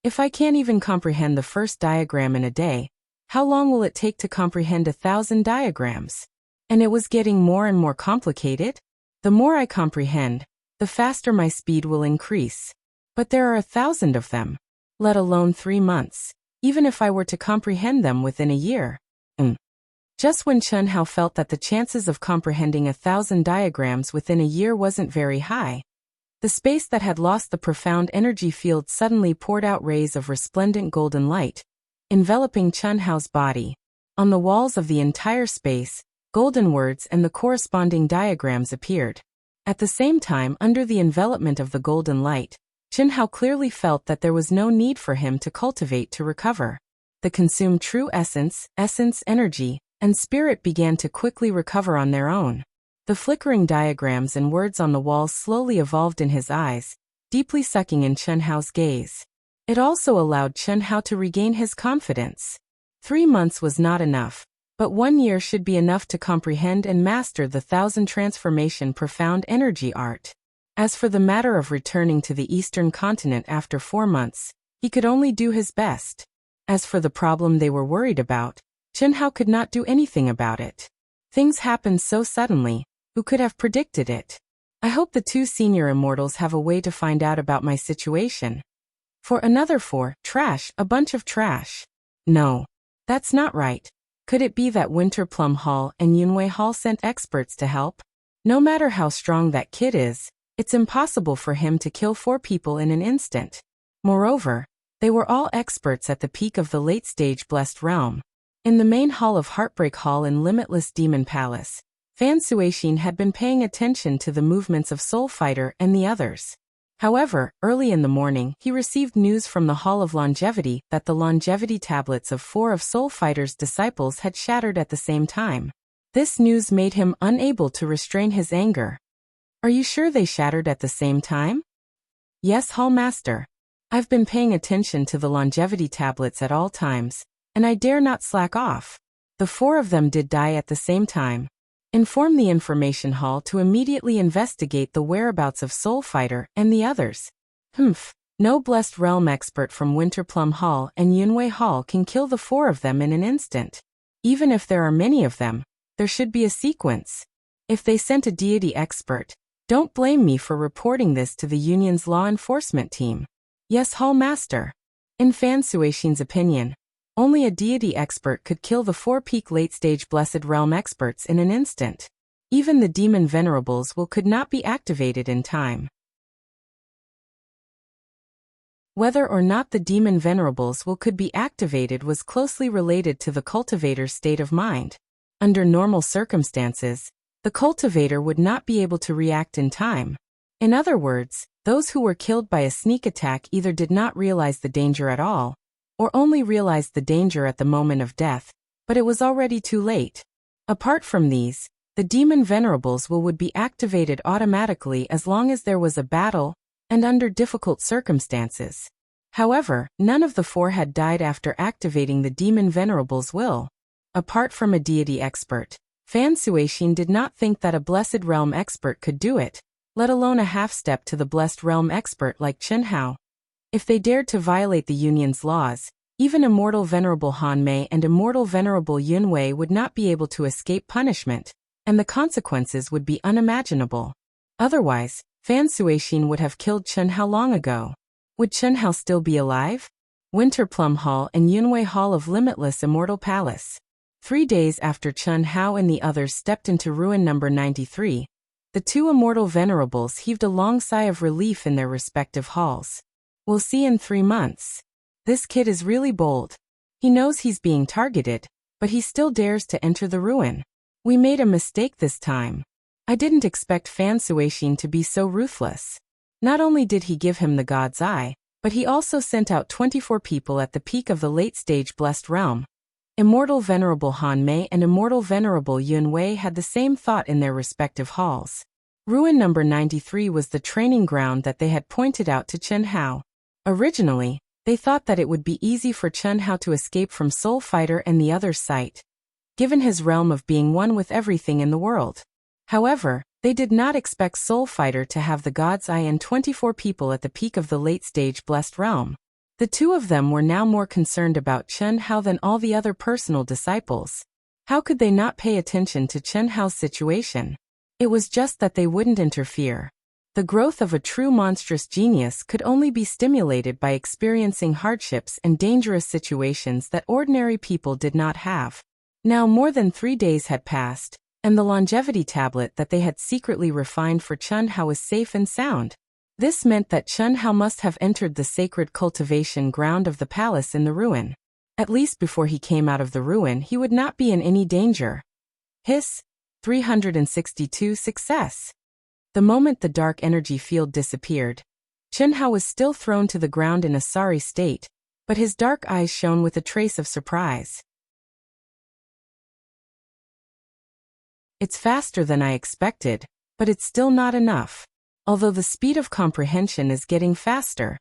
If I can't even comprehend the first diagram in a day, how long will it take to comprehend 1,000 diagrams? And it was getting more and more complicated. The more I comprehend, the faster my speed will increase. But there are 1,000 of them, let alone 3 months, even if I were to comprehend them within a year. Just when Chun Hao felt that the chances of comprehending 1,000 diagrams within a year wasn't very high, the space that had lost the profound energy field suddenly poured out rays of resplendent golden light, enveloping Chun Hao's body. On the walls of the entire space, golden words and the corresponding diagrams appeared. At the same time, under the envelopment of the golden light, Chun Hao clearly felt that there was no need for him to cultivate to recover. The consumed true essence, energy, and spirit began to quickly recover on their own. The flickering diagrams and words on the walls slowly evolved in his eyes, deeply sucking in Chun Hao's gaze. It also allowed Chun Hao to regain his confidence. 3 months was not enough, but 1 year should be enough to comprehend and master the 1,000 transformation profound energy art. As for the matter of returning to the eastern continent after 4 months, he could only do his best. As for the problem they were worried about, Chun Hao could not do anything about it. Things happened so suddenly. Who could have predicted it? I hope the 2 senior immortals have a way to find out about my situation. For another 4, trash, a bunch of trash. No, that's not right. Could it be that Winter Plum Hall and Yunwei Hall sent experts to help? No matter how strong that kid is, it's impossible for him to kill 4 people in an instant. Moreover, they were all experts at the peak of the late-stage Blessed Realm. In the main hall of Heartbreak Hall in Limitless Demon Palace, Fan Suixin had been paying attention to the movements of Soul Fighter and the others. However, early in the morning, he received news from the Hall of Longevity that the longevity tablets of 4 of Soul Fighter's disciples had shattered at the same time. This news made him unable to restrain his anger. Are you sure they shattered at the same time? Yes, Hall Master. I've been paying attention to the longevity tablets at all times, and I dare not slack off. The 4 of them did die at the same time. Inform the Information Hall to immediately investigate the whereabouts of Soul Fighter and the others. No Blessed Realm expert from Winter Plum Hall and Yunwei Hall can kill the 4 of them in an instant. Even if there are many of them, there should be a sequence. If they sent a deity expert, don't blame me for reporting this to the Union's law enforcement team. Yes, Hall Master. In Fan Suixin's opinion, only a deity expert could kill the 4 peak late-stage Blessed Realm experts in an instant. Even the Demon Venerables could not be activated in time. Whether or not the demon venerables could be activated was closely related to the cultivator's state of mind. Under normal circumstances, the cultivator would not be able to react in time. In other words, those who were killed by a sneak attack either did not realize the danger at all, or only realized the danger at the moment of death, but it was already too late. Apart from these, the demon venerables would be activated automatically as long as there was a battle and under difficult circumstances. However, none of the four had died after activating the demon venerable's will. Apart from a deity expert, Fan Suixin did not think that a blessed realm expert could do it, let alone a half-step to the blessed realm expert like Chen Hao. If they dared to violate the Union's laws, even immortal venerable Han Mei and immortal venerable Yun Wei would not be able to escape punishment, and the consequences would be unimaginable. Otherwise, Fan Suixin would have killed Chen Hao long ago. Would Chen Hao still be alive? Winter Plum Hall and Yunwei Hall of Limitless Immortal Palace. 3 days after Chen Hao and the others stepped into ruin number 93, the two immortal venerables heaved a long sigh of relief in their respective halls. We'll see in 3 months. This kid is really bold. He knows he's being targeted, but he still dares to enter the ruin. We made a mistake this time. I didn't expect Fan Suixin to be so ruthless. Not only did he give him the God's Eye, but he also sent out 24 people at the peak of the late-stage Blessed Realm. Immortal Venerable Han Mei and Immortal Venerable Yun Wei had the same thought in their respective halls. Ruin number 93 was the training ground that they had pointed out to Chen Hao. Originally, they thought that it would be easy for Chen Hao to escape from Soul Fighter and the other's sight, given his realm of being one with everything in the world. However, they did not expect Soul Fighter to have the God's Eye and 24 people at the peak of the late-stage Blessed Realm. The two of them were now more concerned about Chen Hao than all the other personal disciples. How could they not pay attention to Chen Hao's situation? It was just that they wouldn't interfere. The growth of a true monstrous genius could only be stimulated by experiencing hardships and dangerous situations that ordinary people did not have. Now more than 3 days had passed, and the longevity tablet that they had secretly refined for Chen Hao was safe and sound. This meant that Chen Hao must have entered the sacred cultivation ground of the palace in the ruin. At least before he came out of the ruin he would not be in any danger. Hiss. 362 Success. The moment the dark energy field disappeared, Chen Hao was still thrown to the ground in a sorry state, but his dark eyes shone with a trace of surprise. It's faster than I expected, but it's still not enough. Although the speed of comprehension is getting faster,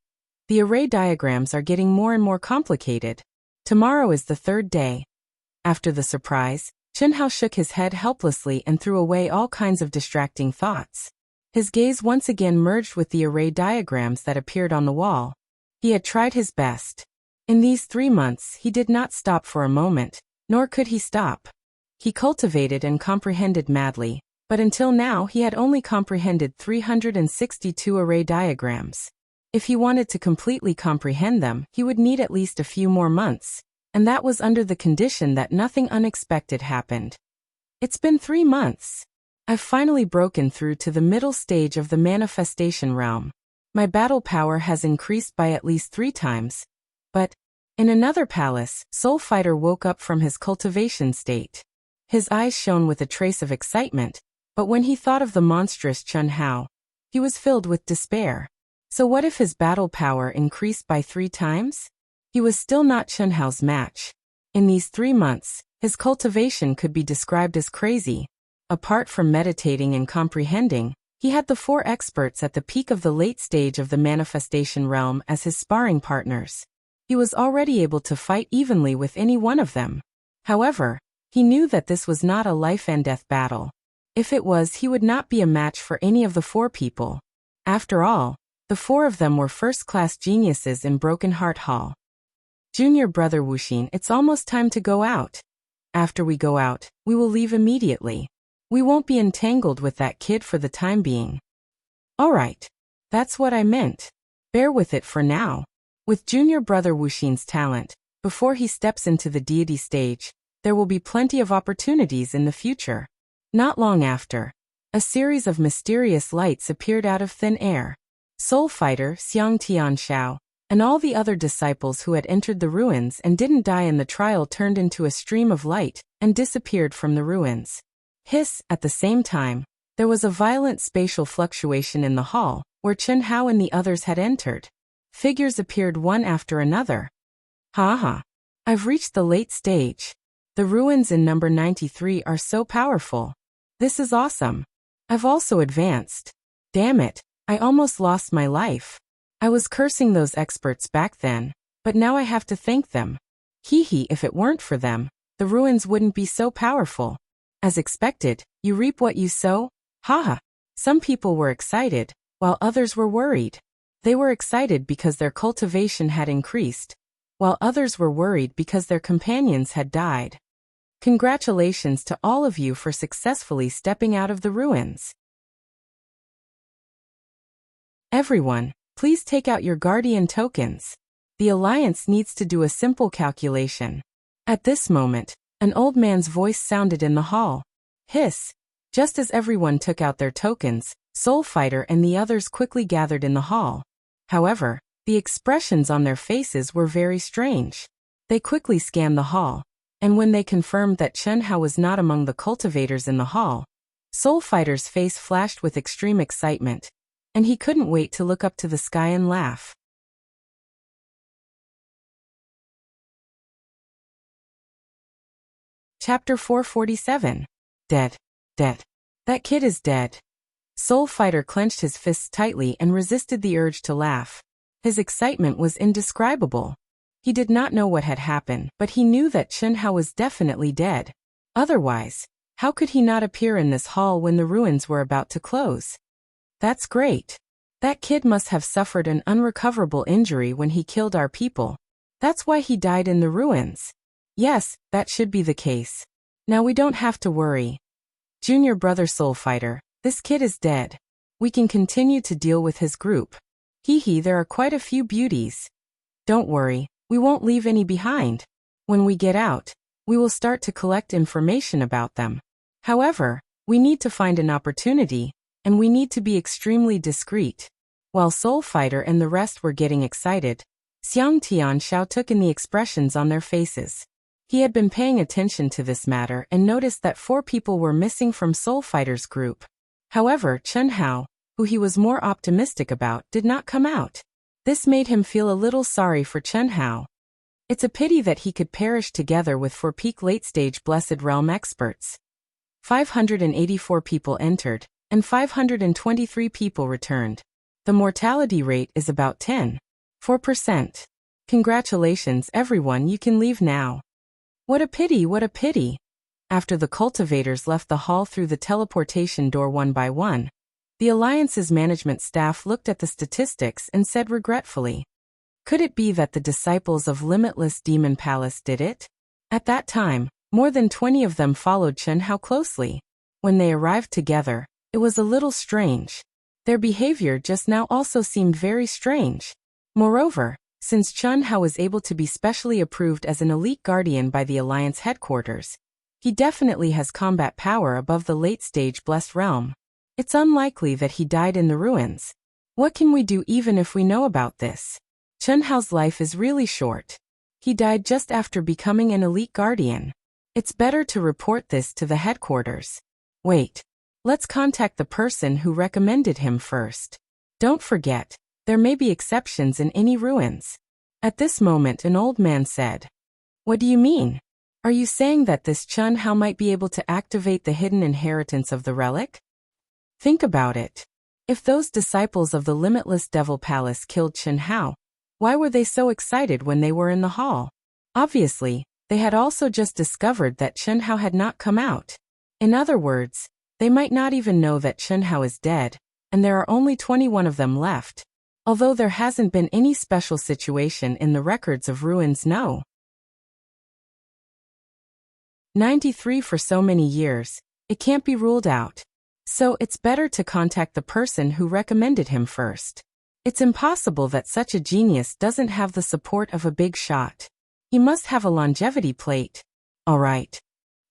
the array diagrams are getting more and more complicated. Tomorrow is the 3rd day. After the surprise, Chen Hao shook his head helplessly and threw away all kinds of distracting thoughts. His gaze once again merged with the array diagrams that appeared on the wall. He had tried his best. In these 3 months he did not stop for a moment, nor could he stop. He cultivated and comprehended madly, but until now he had only comprehended 362 array diagrams. If he wanted to completely comprehend them, he would need at least a few more months, and that was under the condition that nothing unexpected happened. It's been 3 months. I've finally broken through to the middle stage of the manifestation realm. My battle power has increased by at least 3 times. But, in another palace, Soul Fighter woke up from his cultivation state. His eyes shone with a trace of excitement, but when he thought of the monstrous Chen Hao, he was filled with despair. So what if his battle power increased by 3 times? He was still not Chen Hao's match. In these 3 months, his cultivation could be described as crazy. Apart from meditating and comprehending, he had the 4 experts at the peak of the late stage of the manifestation realm as his sparring partners. He was already able to fight evenly with any one of them. However, he knew that this was not a life-and-death battle. If it was, he would not be a match for any of the 4 people. After all, the 4 of them were first-class geniuses in Broken Heart Hall. Junior brother Wuxia, it's almost time to go out. After we go out, we will leave immediately. We won't be entangled with that kid for the time being. Alright. That's what I meant. Bear with it for now. With junior brother Wuxia's talent, before he steps into the deity stage, there will be plenty of opportunities in the future. Not long after, a series of mysterious lights appeared out of thin air. Soul Fighter Xiang Tianxiao and all the other disciples who had entered the ruins and didn't die in the trial turned into a stream of light and disappeared from the ruins. Hiss, at the same time, there was a violent spatial fluctuation in the hall, where Chen Hao and the others had entered. Figures appeared one after another. Ha! I've reached the late stage. The ruins in number 93 are so powerful. This is awesome. I've also advanced. Damn it, I almost lost my life. I was cursing those experts back then, but now I have to thank them. Hee, if it weren't for them, the ruins wouldn't be so powerful. As expected, you reap what you sow? Haha. Some people were excited, while others were worried. They were excited because their cultivation had increased, while others were worried because their companions had died. Congratulations to all of you for successfully stepping out of the ruins. Everyone, please take out your guardian tokens. The Alliance needs to do a simple calculation. At this moment, an old man's voice sounded in the hall. Hiss. Just as everyone took out their tokens, Soul Fighter and the others quickly gathered in the hall. However, the expressions on their faces were very strange. They quickly scanned the hall, and when they confirmed that Chen Hao was not among the cultivators in the hall, Soul Fighter's face flashed with extreme excitement, and he couldn't wait to look up to the sky and laugh. Chapter 447. Dead. That kid is dead. Soul Fighter clenched his fists tightly and resisted the urge to laugh. His excitement was indescribable. He did not know what had happened, but he knew that Chen Hao was definitely dead. Otherwise, how could he not appear in this hall when the ruins were about to close? That's great. That kid must have suffered an unrecoverable injury when he killed our people. That's why he died in the ruins. Yes, that should be the case. Now we don't have to worry. Junior brother Soul Fighter, this kid is dead. We can continue to deal with his group. There are quite a few beauties. Don't worry, we won't leave any behind. When we get out, we will start to collect information about them. However, we need to find an opportunity, and we need to be extremely discreet. While Soul Fighter and the rest were getting excited, Xiang Tianxiao took in the expressions on their faces. He had been paying attention to this matter and noticed that 4 people were missing from Soul Fighter's group. However, Chen Hao, who he was more optimistic about, did not come out. This made him feel a little sorry for Chen Hao. It's a pity that he could perish together with 4 peak late-stage Blessed Realm experts. 584 people entered, and 523 people returned. The mortality rate is about 10.4%. Congratulations everyone, you can leave now. What a pity. After the cultivators left the hall through the teleportation door one by one, the Alliance's management staff looked at the statistics and said regretfully, could it be that the disciples of Limitless Demon Palace did it? At that time, more than 20 of them followed Chen Hao closely. When they arrived together, it was a little strange. Their behavior just now also seemed very strange. Moreover, since Chen Hao was able to be specially approved as an elite guardian by the Alliance headquarters, he definitely has combat power above the late-stage Blessed Realm. It's unlikely that he died in the ruins. What can we do even if we know about this? Chen Hao's life is really short. He died just after becoming an elite guardian. It's better to report this to the headquarters. Wait. Let's contact the person who recommended him first. Don't forget, there may be exceptions in any ruins. At this moment an old man said. What do you mean? Are you saying that this Chen Hao might be able to activate the hidden inheritance of the relic? Think about it. If those disciples of the Limitless Devil Palace killed Chen Hao, why were they so excited when they were in the hall? Obviously, they had also just discovered that Chen Hao had not come out. In other words, they might not even know that Chen Hao is dead, and there are only 21 of them left. Although there hasn't been any special situation in the records of ruins, no. 93 for so many years, it can't be ruled out. So it's better to contact the person who recommended him first. It's impossible that such a genius doesn't have the support of a big shot. He must have a longevity plate. Alright.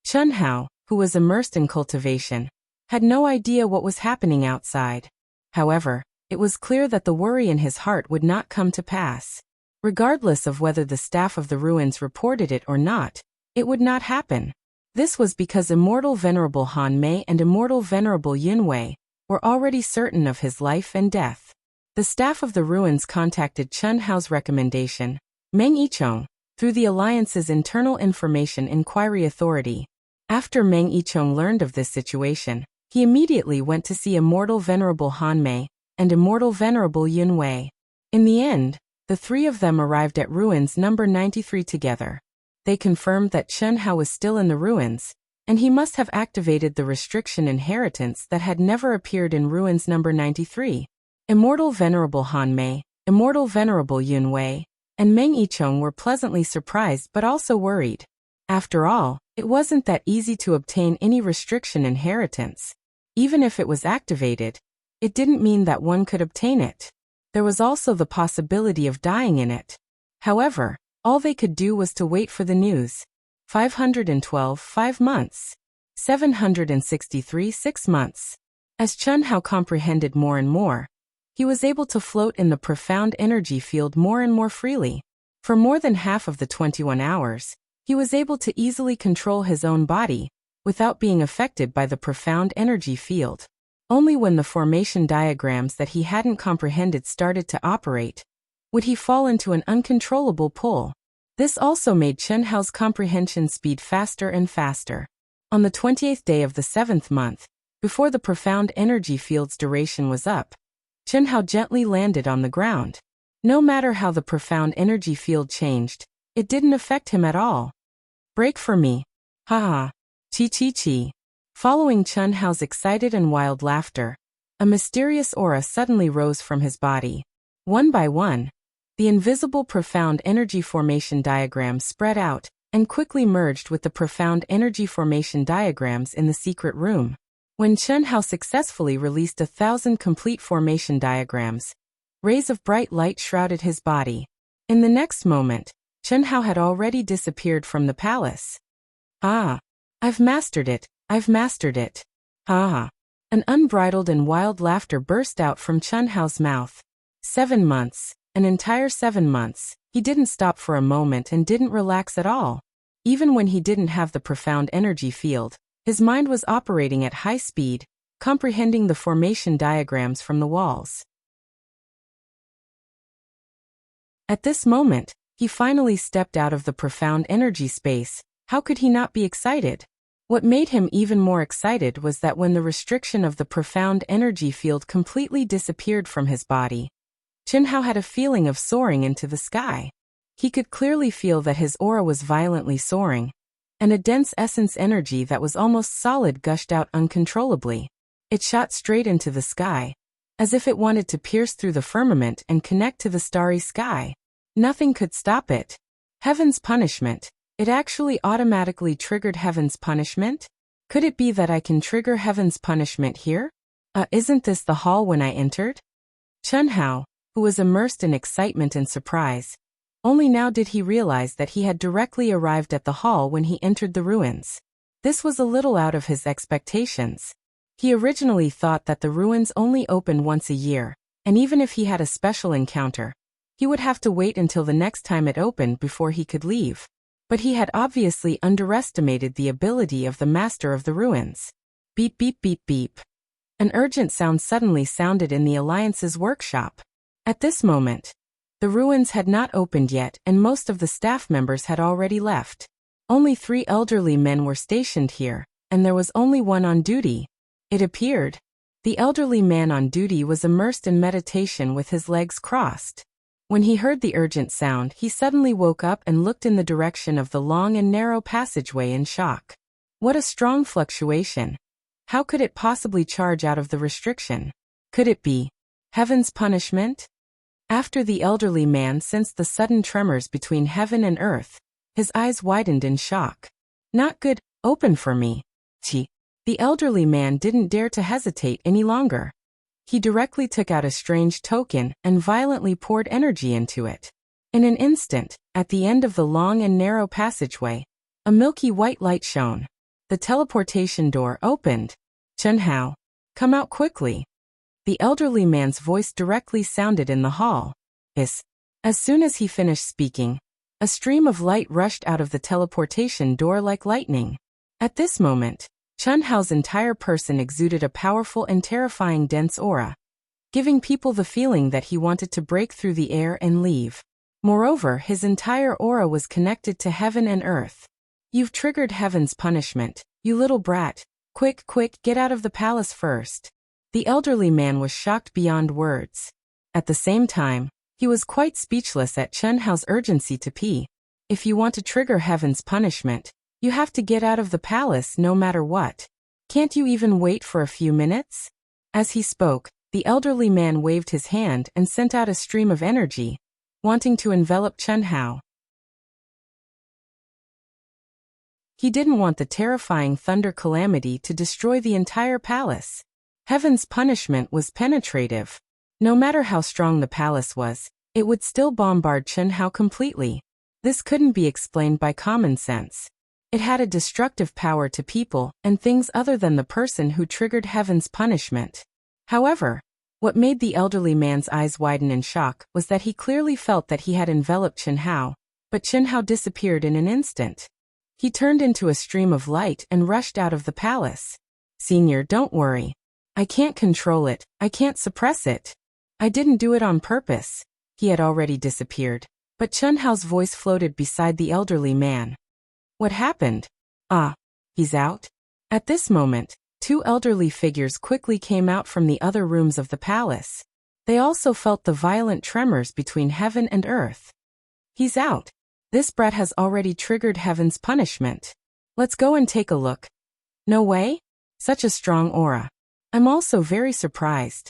Chen Hao, who was immersed in cultivation, had no idea what was happening outside. However, it was clear that the worry in his heart would not come to pass. Regardless of whether the staff of the ruins reported it or not, it would not happen. This was because immortal Venerable Han Mei and immortal Venerable Yun Wei were already certain of his life and death. The staff of the ruins contacted Chen Hao's recommendation, Meng Yichong, through the Alliance's Internal Information Inquiry Authority. After Meng Yichong learned of this situation, he immediately went to see immortal Venerable Han Mei and immortal Venerable Yun Wei. In the end, the three of them arrived at ruins number 93 together. They confirmed that Chen Hao was still in the ruins, and he must have activated the restriction inheritance that had never appeared in ruins number 93. Immortal Venerable Han Mei, immortal Venerable Yun Wei, and Meng Yichong were pleasantly surprised but also worried. After all, it wasn't that easy to obtain any restriction inheritance. Even if it was activated, it didn't mean that one could obtain it. There was also the possibility of dying in it. However, all they could do was to wait for the news. 512 5 months. 763 6 months. As Chen Hao comprehended more and more, he was able to float in the profound energy field more and more freely. For more than half of the 21 hours, he was able to easily control his own body, without being affected by the profound energy field. Only when the formation diagrams that he hadn't comprehended started to operate, would he fall into an uncontrollable pull. This also made Chen Hao's comprehension speed faster and faster. On the 28th day of the 7th month, before the profound energy field's duration was up, Chen Hao gently landed on the ground. No matter how the profound energy field changed, it didn't affect him at all. Break for me. Ha ha. Chi chi chi. Following Chen Hao's excited and wild laughter, a mysterious aura suddenly rose from his body. One by one, the invisible profound energy formation diagrams spread out and quickly merged with the profound energy formation diagrams in the secret room. When Chen Hao successfully released 1,000 complete formation diagrams, rays of bright light shrouded his body. In the next moment, Chen Hao had already disappeared from the palace. Ah! I've mastered it! I've mastered it! Ha! An unbridled and wild laughter burst out from Chen Hao's mouth. 7 months, an entire 7 months, he didn't stop for a moment and didn't relax at all. Even when he didn't have the profound energy field, his mind was operating at high speed, comprehending the formation diagrams from the walls. At this moment, he finally stepped out of the profound energy space. How could he not be excited? What made him even more excited was that when the restriction of the profound energy field completely disappeared from his body, Chen Hao had a feeling of soaring into the sky. He could clearly feel that his aura was violently soaring, and a dense essence energy that was almost solid gushed out uncontrollably. It shot straight into the sky, as if it wanted to pierce through the firmament and connect to the starry sky. Nothing could stop it. Heaven's punishment. It actually automatically triggered Heaven's punishment? Could it be that I can trigger Heaven's punishment here? Isn't this the hall when I entered? Chen Hao, who was immersed in excitement and surprise, only now did he realize that he had directly arrived at the hall when he entered the ruins. This was a little out of his expectations. He originally thought that the ruins only open once a year, and even if he had a special encounter, he would have to wait until the next time it opened before he could leave. But he had obviously underestimated the ability of the master of the ruins. Beep beep beep beep. An urgent sound suddenly sounded in the Alliance's workshop. At this moment, the ruins had not opened yet and most of the staff members had already left. Only 3 elderly men were stationed here, and there was only one on duty. It appeared. The elderly man on duty was immersed in meditation with his legs crossed. When he heard the urgent sound, he suddenly woke up and looked in the direction of the long and narrow passageway in shock. What a strong fluctuation! How could it possibly charge out of the restriction? Could it be Heaven's punishment? After the elderly man sensed the sudden tremors between heaven and earth, his eyes widened in shock. Not good, open for me. Chi. The elderly man didn't dare to hesitate any longer. He directly took out a strange token and violently poured energy into it. In an instant, at the end of the long and narrow passageway, a milky white light shone. The teleportation door opened. Chen Hao, come out quickly. The elderly man's voice directly sounded in the hall. As soon as he finished speaking, a stream of light rushed out of the teleportation door like lightning. At this moment, Chun Hao's entire person exuded a powerful and terrifying dense aura, giving people the feeling that he wanted to break through the air and leave. Moreover, his entire aura was connected to heaven and earth. You've triggered heaven's punishment, you little brat. Quick, quick, get out of the palace first. The elderly man was shocked beyond words. At the same time, he was quite speechless at Chun Hao's urgency to pee. If you want to trigger heaven's punishment, you have to get out of the palace no matter what. Can't you even wait for a few minutes? As he spoke, the elderly man waved his hand and sent out a stream of energy, wanting to envelop Chun Hao. He didn't want the terrifying thunder calamity to destroy the entire palace. Heaven's punishment was penetrative. No matter how strong the palace was, it would still bombard Chun Hao completely. This couldn't be explained by common sense. It had a destructive power to people and things other than the person who triggered heaven's punishment. However, what made the elderly man's eyes widen in shock was that he clearly felt that he had enveloped Chun Hao, but Chun Hao disappeared in an instant. He turned into a stream of light and rushed out of the palace. Senior, don't worry. I can't control it, I can't suppress it. I didn't do it on purpose. He had already disappeared, but Chun Hao's voice floated beside the elderly man. What happened? Ah, he's out? At this moment, two elderly figures quickly came out from the other rooms of the palace. They also felt the violent tremors between heaven and earth. He's out. This brat has already triggered heaven's punishment. Let's go and take a look. No way? Such a strong aura. I'm also very surprised.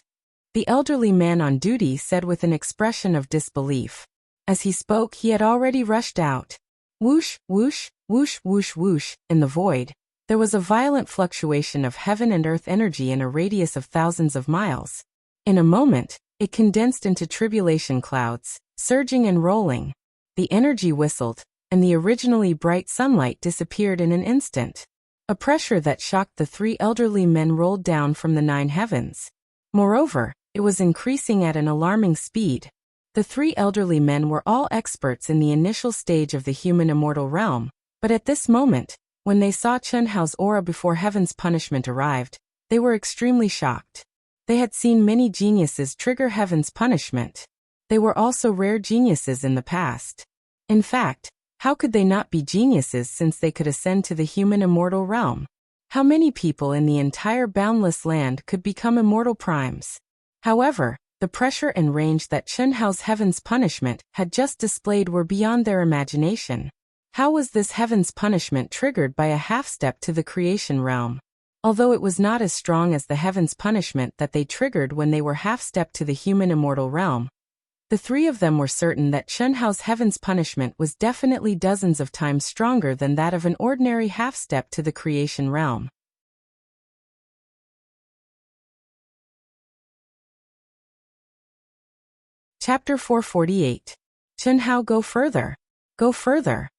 The elderly man on duty said with an expression of disbelief. As he spoke, he had already rushed out. Whoosh, whoosh, whoosh, whoosh, whoosh. In the void, there was a violent fluctuation of heaven and earth energy in a radius of thousands of miles. In a moment, it condensed into tribulation clouds, surging and rolling. The energy whistled, and the originally bright sunlight disappeared in an instant. A pressure that shocked the three elderly men rolled down from the 9 heavens. Moreover, it was increasing at an alarming speed. The three elderly men were all experts in the initial stage of the human immortal realm, but at this moment, when they saw Chun Hao's aura before heaven's punishment arrived, they were extremely shocked. They had seen many geniuses trigger heaven's punishment. They were also rare geniuses in the past. In fact, how could they not be geniuses since they could ascend to the human immortal realm? How many people in the entire boundless land could become immortal primes? However, the pressure and range that Chun Hao's heaven's punishment had just displayed were beyond their imagination. How was this heaven's punishment triggered by a half-step to the creation realm? Although it was not as strong as the heaven's punishment that they triggered when they were half-stepped to the human immortal realm, the three of them were certain that Chun Hao's heaven's punishment was definitely dozens of times stronger than that of an ordinary half-step to the creation realm. Chapter 448. Chun Hao, go further. Go further.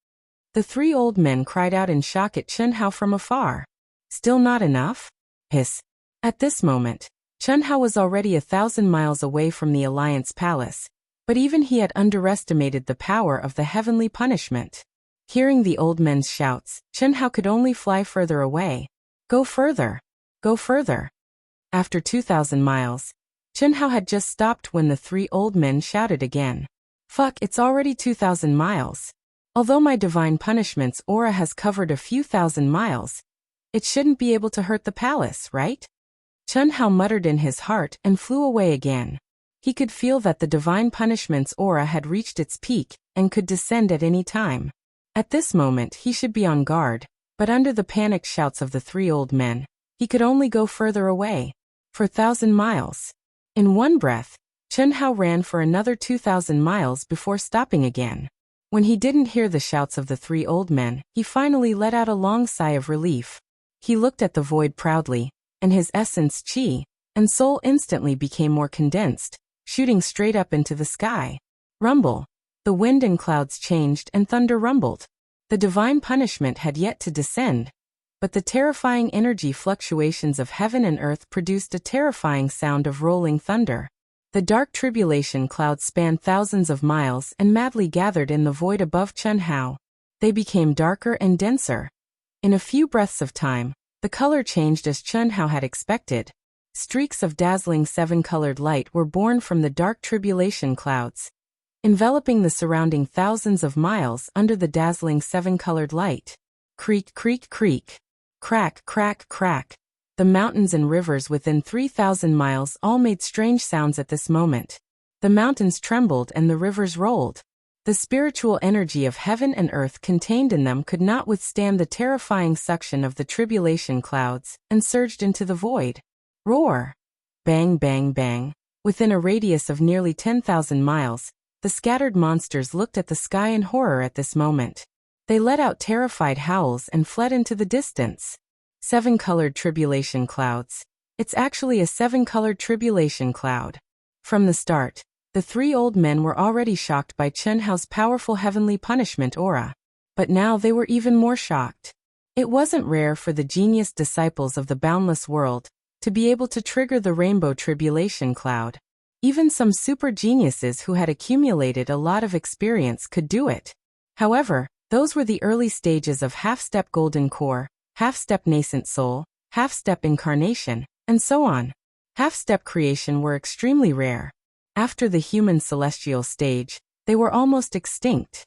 The three old men cried out in shock at Chun Hao from afar. Still not enough? Hiss. At this moment, Chun Hao was already 1,000 miles away from the Alliance Palace, but even he had underestimated the power of the heavenly punishment. Hearing the old men's shouts, Chun Hao could only fly further away. Go further. Go further. After 2,000 miles, Chun Hao had just stopped when the three old men shouted again. Fuck, it's already 2,000 miles. Although my divine punishment's aura has covered a few thousand miles, it shouldn't be able to hurt the palace, right? Chun Hao muttered in his heart and flew away again. He could feel that the divine punishment's aura had reached its peak and could descend at any time. At this moment he should be on guard, but under the panicked shouts of the three old men, he could only go further away. For 1,000 miles. In one breath, Chun Hao ran for another 2,000 miles before stopping again. When he didn't hear the shouts of the three old men, he finally let out a long sigh of relief. He looked at the void proudly, and his essence, chi, and soul instantly became more condensed, shooting straight up into the sky. Rumble. The wind and clouds changed and thunder rumbled. The divine punishment had yet to descend, but the terrifying energy fluctuations of heaven and earth produced a terrifying sound of rolling thunder. The dark tribulation clouds spanned thousands of miles and madly gathered in the void above Chen Hao. They became darker and denser. In a few breaths of time, the color changed as Chen Hao had expected. Streaks of dazzling seven-colored light were born from the dark tribulation clouds, enveloping the surrounding thousands of miles under the dazzling seven-colored light. Creak, creak, creak. Crack, crack, crack. The mountains and rivers within 3,000 miles all made strange sounds at this moment. The mountains trembled and the rivers rolled. The spiritual energy of heaven and earth contained in them could not withstand the terrifying suction of the tribulation clouds and surged into the void. Roar! Bang, bang, bang. Within a radius of nearly 10,000 miles, the scattered monsters looked at the sky in horror at this moment. They let out terrified howls and fled into the distance. Seven-colored tribulation clouds. It's actually a seven-colored tribulation cloud. From the start, the three old men were already shocked by Chen Hao's powerful heavenly punishment aura. But now they were even more shocked. It wasn't rare for the genius disciples of the boundless world to be able to trigger the rainbow tribulation cloud. Even some super geniuses who had accumulated a lot of experience could do it. However, those were the early stages of half-step golden core, half-step nascent soul, half-step incarnation, and so on. Half-step creation were extremely rare. After the human celestial stage, they were almost extinct.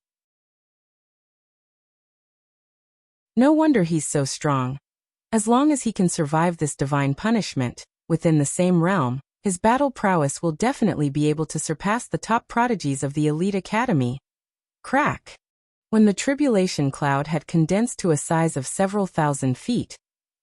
No wonder he's so strong. As long as he can survive this divine punishment, within the same realm, his battle prowess will definitely be able to surpass the top prodigies of the elite academy. Crack! When the tribulation cloud had condensed to a size of several thousand feet,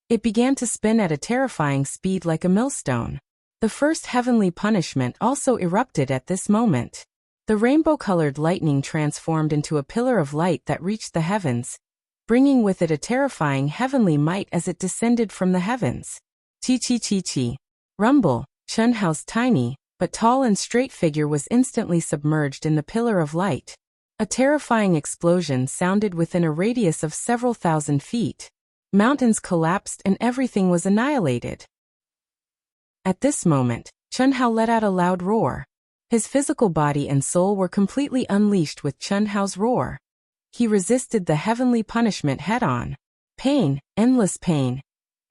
it began to spin at a terrifying speed like a millstone. The first heavenly punishment also erupted at this moment. The rainbow-colored lightning transformed into a pillar of light that reached the heavens, bringing with it a terrifying heavenly might as it descended from the heavens. Chi-chi-chi-chi. Rumble. Chen Hao's tiny, but tall and straight figure was instantly submerged in the pillar of light. A terrifying explosion sounded within a radius of several thousand feet. Mountains collapsed and everything was annihilated. At this moment, Chen Hao let out a loud roar. His physical body and soul were completely unleashed with Chen Hao's roar. He resisted the heavenly punishment head-on. Pain, endless pain.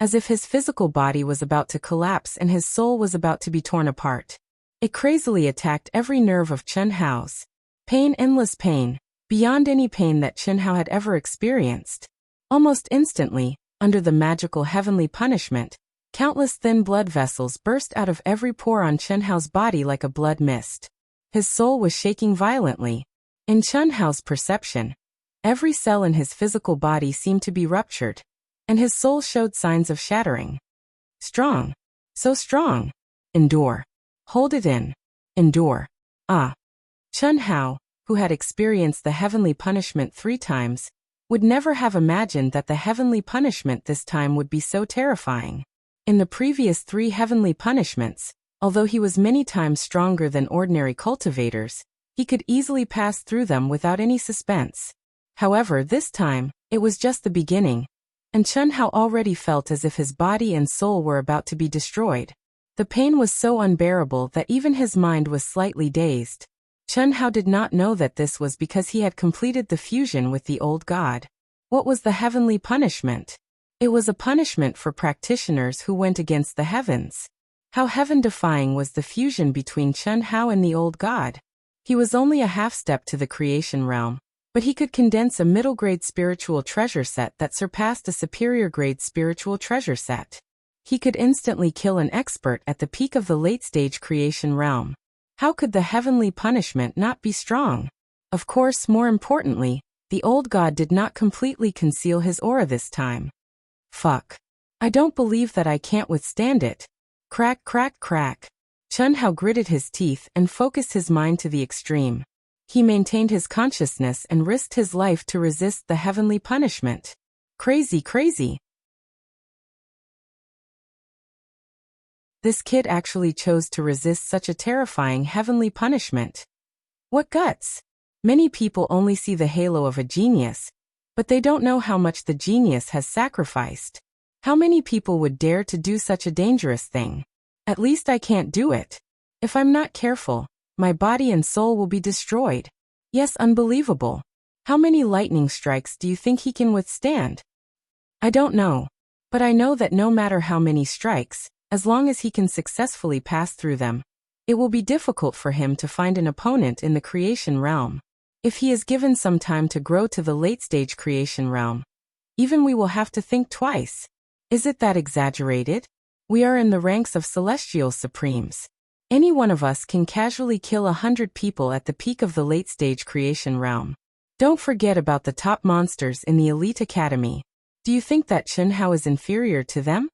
As if his physical body was about to collapse and his soul was about to be torn apart. It crazily attacked every nerve of Chen Hao's. Pain, endless pain, beyond any pain that Chen Hao had ever experienced. Almost instantly, under the magical heavenly punishment, countless thin blood vessels burst out of every pore on Chen Hao's body like a blood mist. His soul was shaking violently. In Chen Hao's perception, every cell in his physical body seemed to be ruptured, and his soul showed signs of shattering. Strong. So strong. Endure. Hold it in. Endure. Ah. Chen Hao, who had experienced the heavenly punishment 3 times, would never have imagined that the heavenly punishment this time would be so terrifying. In the previous 3 heavenly punishments, although he was many times stronger than ordinary cultivators, he could easily pass through them without any suspense. However, this time, it was just the beginning, and Chen Hao already felt as if his body and soul were about to be destroyed. The pain was so unbearable that even his mind was slightly dazed. Chen Hao did not know that this was because he had completed the fusion with the old god. What was the heavenly punishment? It was a punishment for practitioners who went against the heavens. How heaven-defying was the fusion between Chen Hao and the old god? He was only a half-step to the creation realm, but he could condense a middle-grade spiritual treasure set that surpassed a superior-grade spiritual treasure set. He could instantly kill an expert at the peak of the late-stage creation realm. How could the heavenly punishment not be strong? Of course, more importantly, the old god did not completely conceal his aura this time. Fuck. I don't believe that I can't withstand it. Crack, crack, crack. Chen Hao gritted his teeth and focused his mind to the extreme. He maintained his consciousness and risked his life to resist the heavenly punishment. Crazy, crazy. This kid actually chose to resist such a terrifying heavenly punishment. What guts! Many people only see the halo of a genius, but they don't know how much the genius has sacrificed. How many people would dare to do such a dangerous thing? At least I can't do it. If I'm not careful, my body and soul will be destroyed. Yes, unbelievable. How many lightning strikes do you think he can withstand? I don't know. But I know that no matter how many strikes, as long as he can successfully pass through them, it will be difficult for him to find an opponent in the creation realm. If he is given some time to grow to the late-stage creation realm, even we will have to think twice. Is it that exaggerated? We are in the ranks of celestial supremes. Any one of us can casually kill 100 people at the peak of the late-stage creation realm. Don't forget about the top monsters in the elite academy. Do you think that Chen Hao is inferior to them?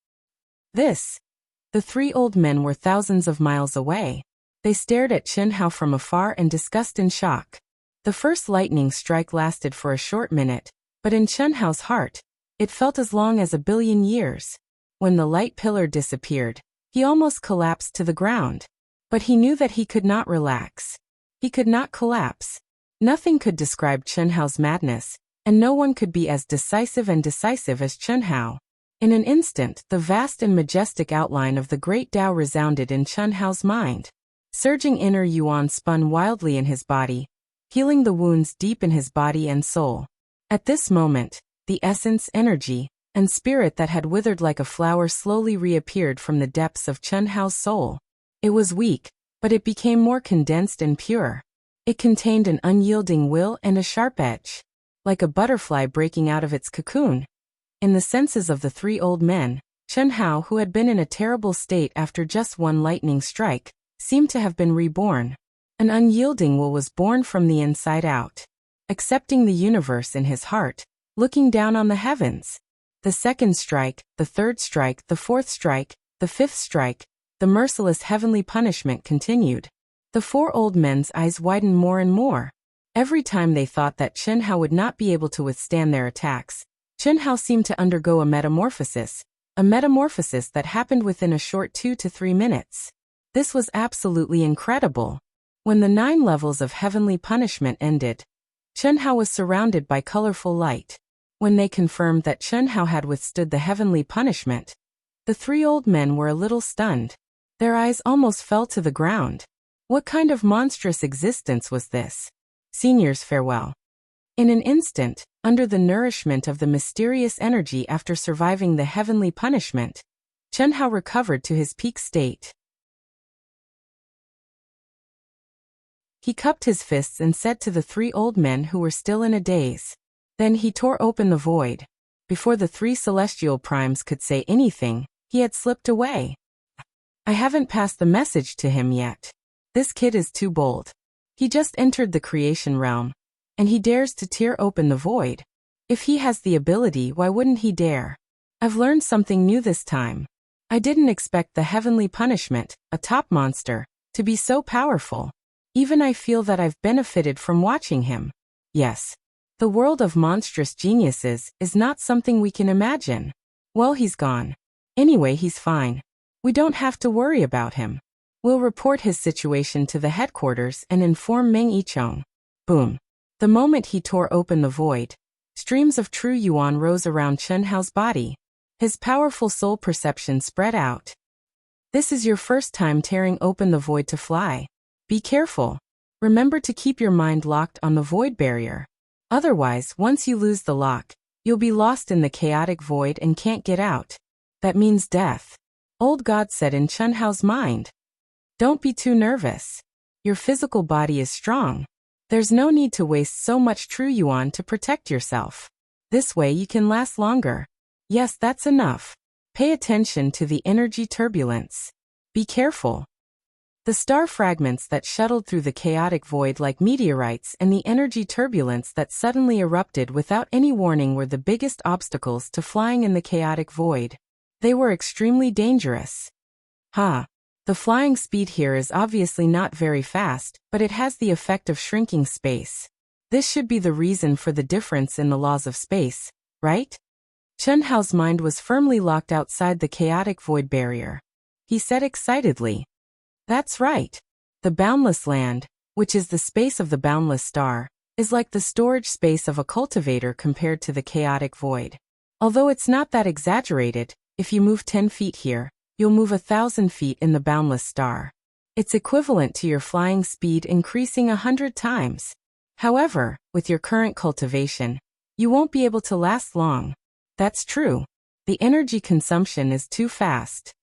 The three old men were thousands of miles away. They stared at Chen Hao from afar and discussed in shock. The first lightning strike lasted for a short minute, but in Chen Hao's heart, it felt as long as 1,000,000,000 years. When the light pillar disappeared, he almost collapsed to the ground. But he knew that he could not relax. He could not collapse. Nothing could describe Chen Hao's madness, and no one could be as decisive as Chen Hao. In an instant, the vast and majestic outline of the great Tao resounded in Chen Hao's mind. Surging inner yuan spun wildly in his body, healing the wounds deep in his body and soul. At this moment, the essence, energy, and spirit that had withered like a flower slowly reappeared from the depths of Chen Hao's soul. It was weak, but it became more condensed and pure. It contained an unyielding will and a sharp edge, like a butterfly breaking out of its cocoon. In the senses of the three old men, Chen Hao, who had been in a terrible state after just one lightning strike, seemed to have been reborn. An unyielding will was born from the inside out, accepting the universe in his heart, looking down on the heavens. The second strike, the third strike, the fourth strike, the fifth strike, the merciless heavenly punishment continued. The four old men's eyes widened more and more. Every time they thought that Chen Hao would not be able to withstand their attacks, Chen Hao seemed to undergo a metamorphosis that happened within a short 2 to 3 minutes. This was absolutely incredible. When the 9 levels of heavenly punishment ended, Chen Hao was surrounded by colorful light. When they confirmed that Chen Hao had withstood the heavenly punishment, the three old men were a little stunned. Their eyes almost fell to the ground. What kind of monstrous existence was this? Seniors, farewell. In an instant, under the nourishment of the mysterious energy after surviving the heavenly punishment, Chen Hao recovered to his peak state. He cupped his fists and said to the three old men who were still in a daze. Then he tore open the void. Before the 3 celestial primes could say anything, he had slipped away. I haven't passed the message to him yet. This kid is too bold. He just entered the creation realm, and he dares to tear open the void. If he has the ability, why wouldn't he dare? I've learned something new this time. I didn't expect the heavenly punishment, a top monster, to be so powerful. Even I feel that I've benefited from watching him. Yes. The world of monstrous geniuses is not something we can imagine. Well, he's gone. Anyway, he's fine. We don't have to worry about him. We'll report his situation to the headquarters and inform Meng Yichong. Boom. The moment he tore open the void, streams of true yuan rose around Chen Hao's body. His powerful soul perception spread out. This is your first time tearing open the void to fly. Be careful. Remember to keep your mind locked on the void barrier. Otherwise, once you lose the lock, you'll be lost in the chaotic void and can't get out. That means death. Old God said in Chen Hao's mind. Don't be too nervous. Your physical body is strong. There's no need to waste so much true yuan to protect yourself. This way you can last longer. Yes, that's enough. Pay attention to the energy turbulence. Be careful. The star fragments that shuttled through the chaotic void like meteorites and the energy turbulence that suddenly erupted without any warning were the biggest obstacles to flying in the chaotic void. They were extremely dangerous. The flying speed here is obviously not very fast, but it has the effect of shrinking space. This should be the reason for the difference in the laws of space, right? Chen Hao's mind was firmly locked outside the chaotic void barrier. He said excitedly. That's right. The boundless land, which is the space of the boundless star, is like the storage space of a cultivator compared to the chaotic void. Although it's not that exaggerated, if you move 10 feet here, you'll move 1,000 feet in the boundless star. It's equivalent to your flying speed increasing 100 times. However, with your current cultivation, you won't be able to last long. That's true. The energy consumption is too fast.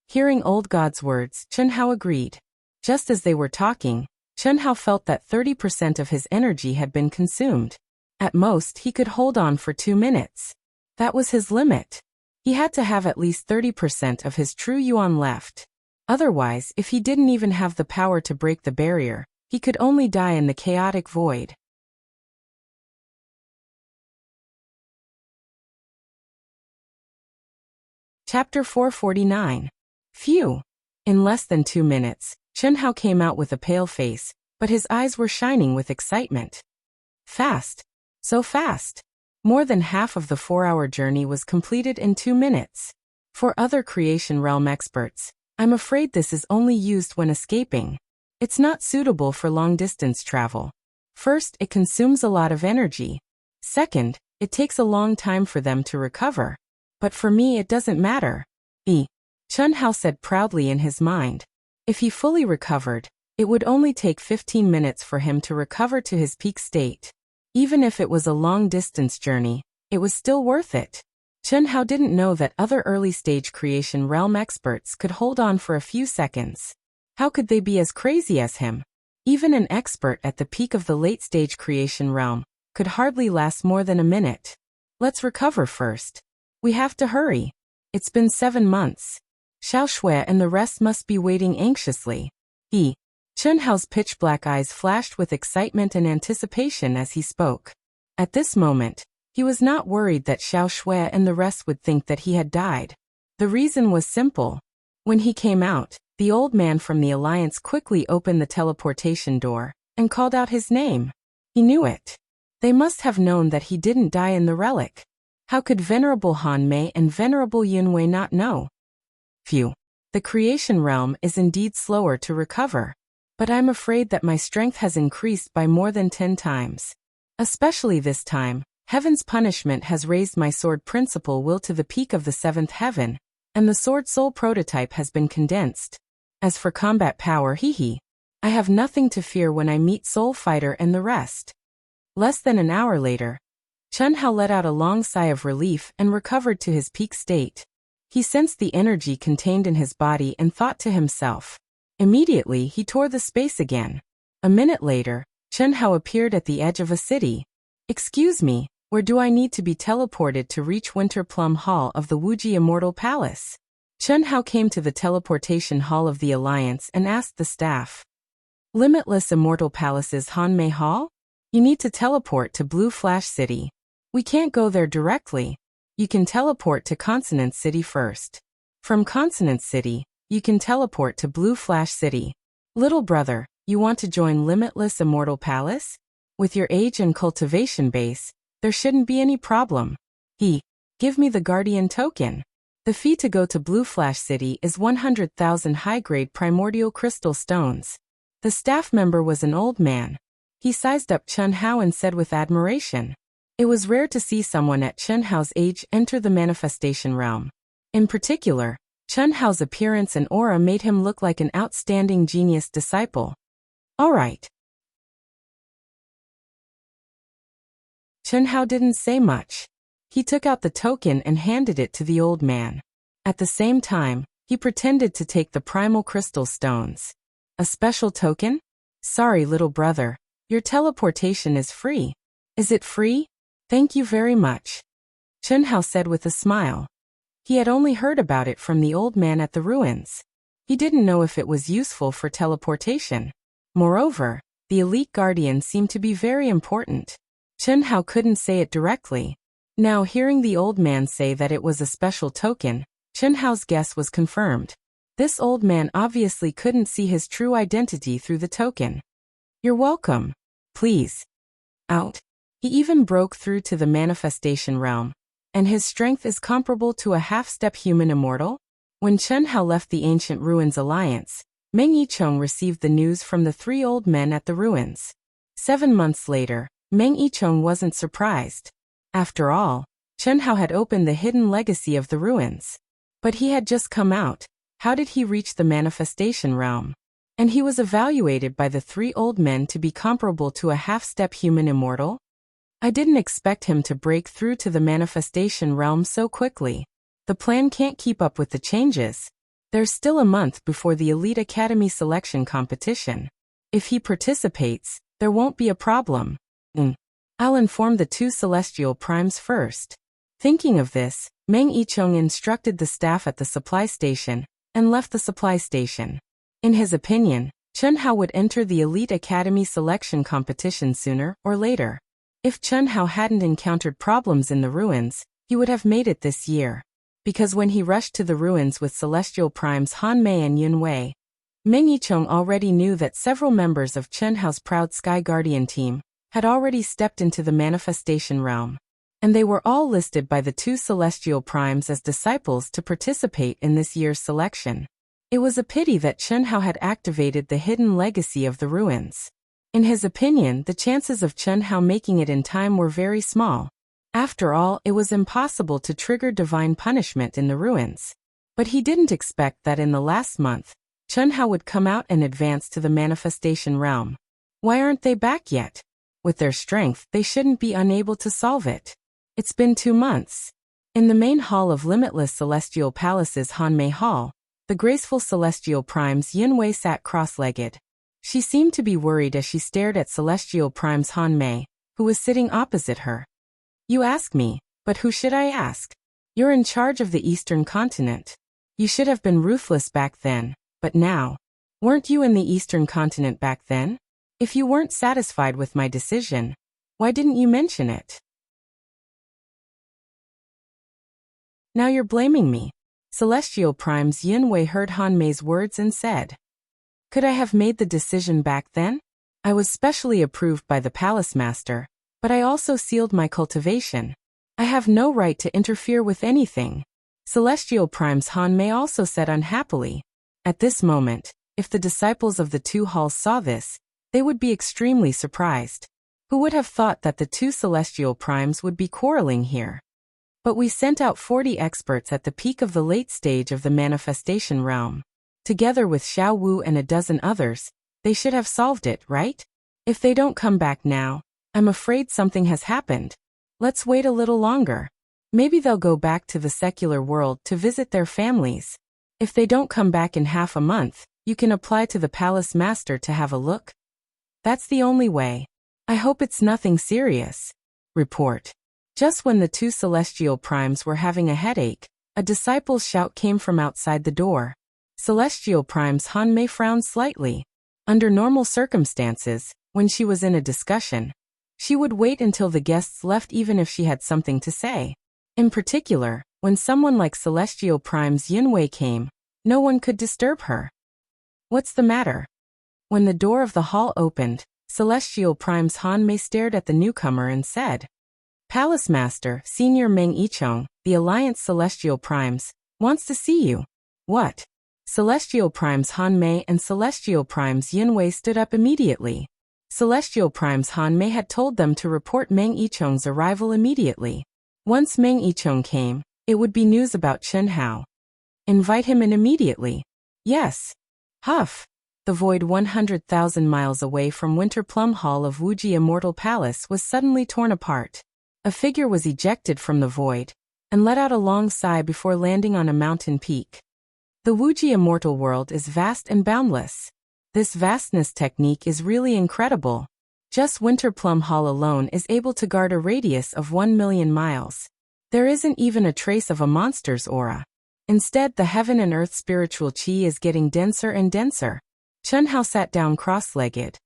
Hearing old god's words, Chen Hao agreed. Just as they were talking, Chen Hao felt that 30% of his energy had been consumed. At most, he could hold on for 2 minutes. That was his limit. He had to have at least 30% of his true yuan left. Otherwise, if he didn't even have the power to break the barrier, he could only die in the chaotic void. Chapter 449. Phew! In less than 2 minutes, Chen Hao came out with a pale face, but his eyes were shining with excitement. Fast. So fast. More than half of the 4-hour journey was completed in 2 minutes. For other creation realm experts, I'm afraid this is only used when escaping. It's not suitable for long-distance travel. First, it consumes a lot of energy. Second, it takes a long time for them to recover. But for me it doesn't matter. Chen Hao said proudly in his mind. If he fully recovered, it would only take 15 minutes for him to recover to his peak state. Even if it was a long-distance journey, it was still worth it. Chen Hao didn't know that other early-stage creation realm experts could hold on for a few seconds. How could they be as crazy as him? Even an expert at the peak of the late-stage creation realm could hardly last more than a minute. Let's recover first. We have to hurry. It's been 7 months. Xiao Shui and the rest must be waiting anxiously. Chen Hao's pitch-black eyes flashed with excitement and anticipation as he spoke. At this moment, he was not worried that Xiao Shui and the rest would think that he had died. The reason was simple. When he came out, the old man from the Alliance quickly opened the teleportation door and called out his name. He knew it. They must have known that he didn't die in the relic. How could Venerable Han Mei and Venerable Yunwei not know? Phew. The creation realm is indeed slower to recover. But I'm afraid that my strength has increased by more than 10 times. Especially this time, Heaven's punishment has raised my sword principle will to the peak of the 7th heaven, and the sword soul prototype has been condensed. As for combat power, I have nothing to fear when I meet Soul Fighter and the rest. Less than an hour later, Chen Hao let out a long sigh of relief and recovered to his peak state. He sensed the energy contained in his body and thought to himself. Immediately, he tore the space again. A minute later, Chen Hao appeared at the edge of a city. Excuse me, where do I need to be teleported to reach Winter Plum Hall of the Wuxia Immortal Palace? Chen Hao came to the teleportation hall of the Alliance and asked the staff. Limitless Immortal Palace's Hanmei Hall? You need to teleport to Blue Flash City. We can't go there directly. You can teleport to Consonant City first. From Consonant City, you can teleport to Blue Flash City. Little brother, you want to join Limitless Immortal Palace? With your age and cultivation base, there shouldn't be any problem. Give me the Guardian token. The fee to go to Blue Flash City is 100,000 high-grade primordial crystal stones. The staff member was an old man. He sized up Chen Hao and said with admiration. It was rare to see someone at Chen Hao's age enter the manifestation realm. In particular, Chen Hao's appearance and aura made him look like an outstanding genius disciple. All right. Chen Hao didn't say much. He took out the token and handed it to the old man. At the same time, he pretended to take the primal crystal stones. A special token? Sorry, little brother. Your teleportation is free. Is it free? Thank you very much. Chen Hao said with a smile. He had only heard about it from the old man at the ruins. He didn't know if it was useful for teleportation. Moreover, the elite guardian seemed to be very important. Chen Hao couldn't say it directly. Now hearing the old man say that it was a special token, Chen Hao's guess was confirmed. This old man obviously couldn't see his true identity through the token. You're welcome. Please. Out. He even broke through to the manifestation realm. And his strength is comparable to a half-step human immortal? When Chen Hao left the Ancient Ruins Alliance, Meng Yicheng received the news from the 3 old men at the ruins. 7 months later, Meng Yicheng wasn't surprised. After all, Chen Hao had opened the hidden legacy of the ruins. But he had just come out. How did he reach the manifestation realm? And he was evaluated by the three old men to be comparable to a half-step human immortal? I didn't expect him to break through to the manifestation realm so quickly. The plan can't keep up with the changes. There's still a month before the Elite Academy selection competition. If he participates, there won't be a problem. I'll inform the two celestial primes first. Thinking of this, Meng Yicheng instructed the staff at the supply station and left the supply station. In his opinion, Chen Hao would enter the Elite Academy selection competition sooner or later. If Chen Hao hadn't encountered problems in the ruins, he would have made it this year. Because when he rushed to the ruins with celestial primes Han Mei and Yun Wei, Meng Yicheng already knew that several members of Chen Hao's proud Sky Guardian team had already stepped into the manifestation realm, and they were all listed by the two celestial primes as disciples to participate in this year's selection. It was a pity that Chen Hao had activated the hidden legacy of the ruins. In his opinion, the chances of Chen Hao making it in time were very small. After all, it was impossible to trigger divine punishment in the ruins. But he didn't expect that in the last month, Chen Hao would come out and advance to the manifestation realm. Why aren't they back yet? With their strength, they shouldn't be unable to solve it. It's been 2 months. In the main hall of Limitless Celestial Palace's Hanmei Hall, the graceful celestial primes Yin Wei sat cross-legged. She seemed to be worried as she stared at celestial primes Hanmei, who was sitting opposite her. You ask me, but who should I ask? You're in charge of the Eastern continent. You should have been ruthless back then, but now. Weren't you in the Eastern continent back then? If you weren't satisfied with my decision, why didn't you mention it? Now you're blaming me. Celestial Primes Yin Wei heard Han Mei's words and said, could I have made the decision back then? I was specially approved by the Palace Master, but I also sealed my cultivation. I have no right to interfere with anything. Celestial Primes Han Mei also said unhappily. At this moment, if the disciples of the two halls saw this, they would be extremely surprised. Who would have thought that the two celestial primes would be quarreling here? But we sent out 40 experts at the peak of the late stage of the manifestation realm. Together with Xiao Wu and a dozen others, they should have solved it, right? If they don't come back now, I'm afraid something has happened. Let's wait a little longer. Maybe they'll go back to the secular world to visit their families. If they don't come back in half a month, you can apply to the Palace Master to have a look. That's the only way. I hope it's nothing serious. Report. Just when the two celestial primes were having a headache, a disciple's shout came from outside the door. Celestial primes Han Mei frowned slightly. Under normal circumstances, when she was in a discussion, she would wait until the guests left even if she had something to say. In particular, when someone like Celestial Primes Yin Wei came, no one could disturb her. What's the matter? When the door of the hall opened, Celestial Primes Han Mei stared at the newcomer and said, Palace Master, Senior Meng Yicheng, the Alliance Celestial Primes, wants to see you. What? Celestial Primes Han Mei and Celestial Primes Yin Wei stood up immediately. Celestial Primes Han Mei had told them to report Meng Yicheng's arrival immediately. Once Meng Yicheng came, it would be news about Chen Hao. Invite him in immediately. Yes. Huff. The void 100,000 miles away from Winter Plum Hall of Wuxia Immortal Palace was suddenly torn apart. A figure was ejected from the void, and let out a long sigh before landing on a mountain peak. The Wuxia Immortal world is vast and boundless. This vastness technique is really incredible. Just Winter Plum Hall alone is able to guard a radius of 1 million miles. There isn't even a trace of a monster's aura. Instead, the heaven and earth spiritual chi is getting denser and denser. Chen Hao sat down cross-legged.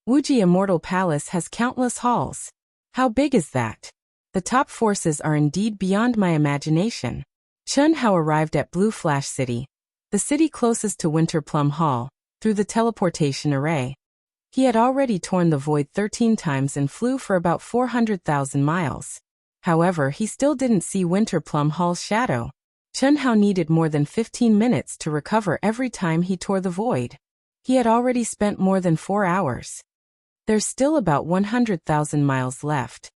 Wuxia Immortal Palace has countless halls. How big is that? The top forces are indeed beyond my imagination. Chen Hao arrived at Blue Flash City, the city closest to Winter Plum Hall, through the teleportation array. He had already torn the void 13 times and flew for about 400,000 miles. However, he still didn't see Winter Plum Hall's shadow. Chen Hao needed more than 15 minutes to recover every time he tore the void. He had already spent more than 4 hours. There's still about 100,000 miles left.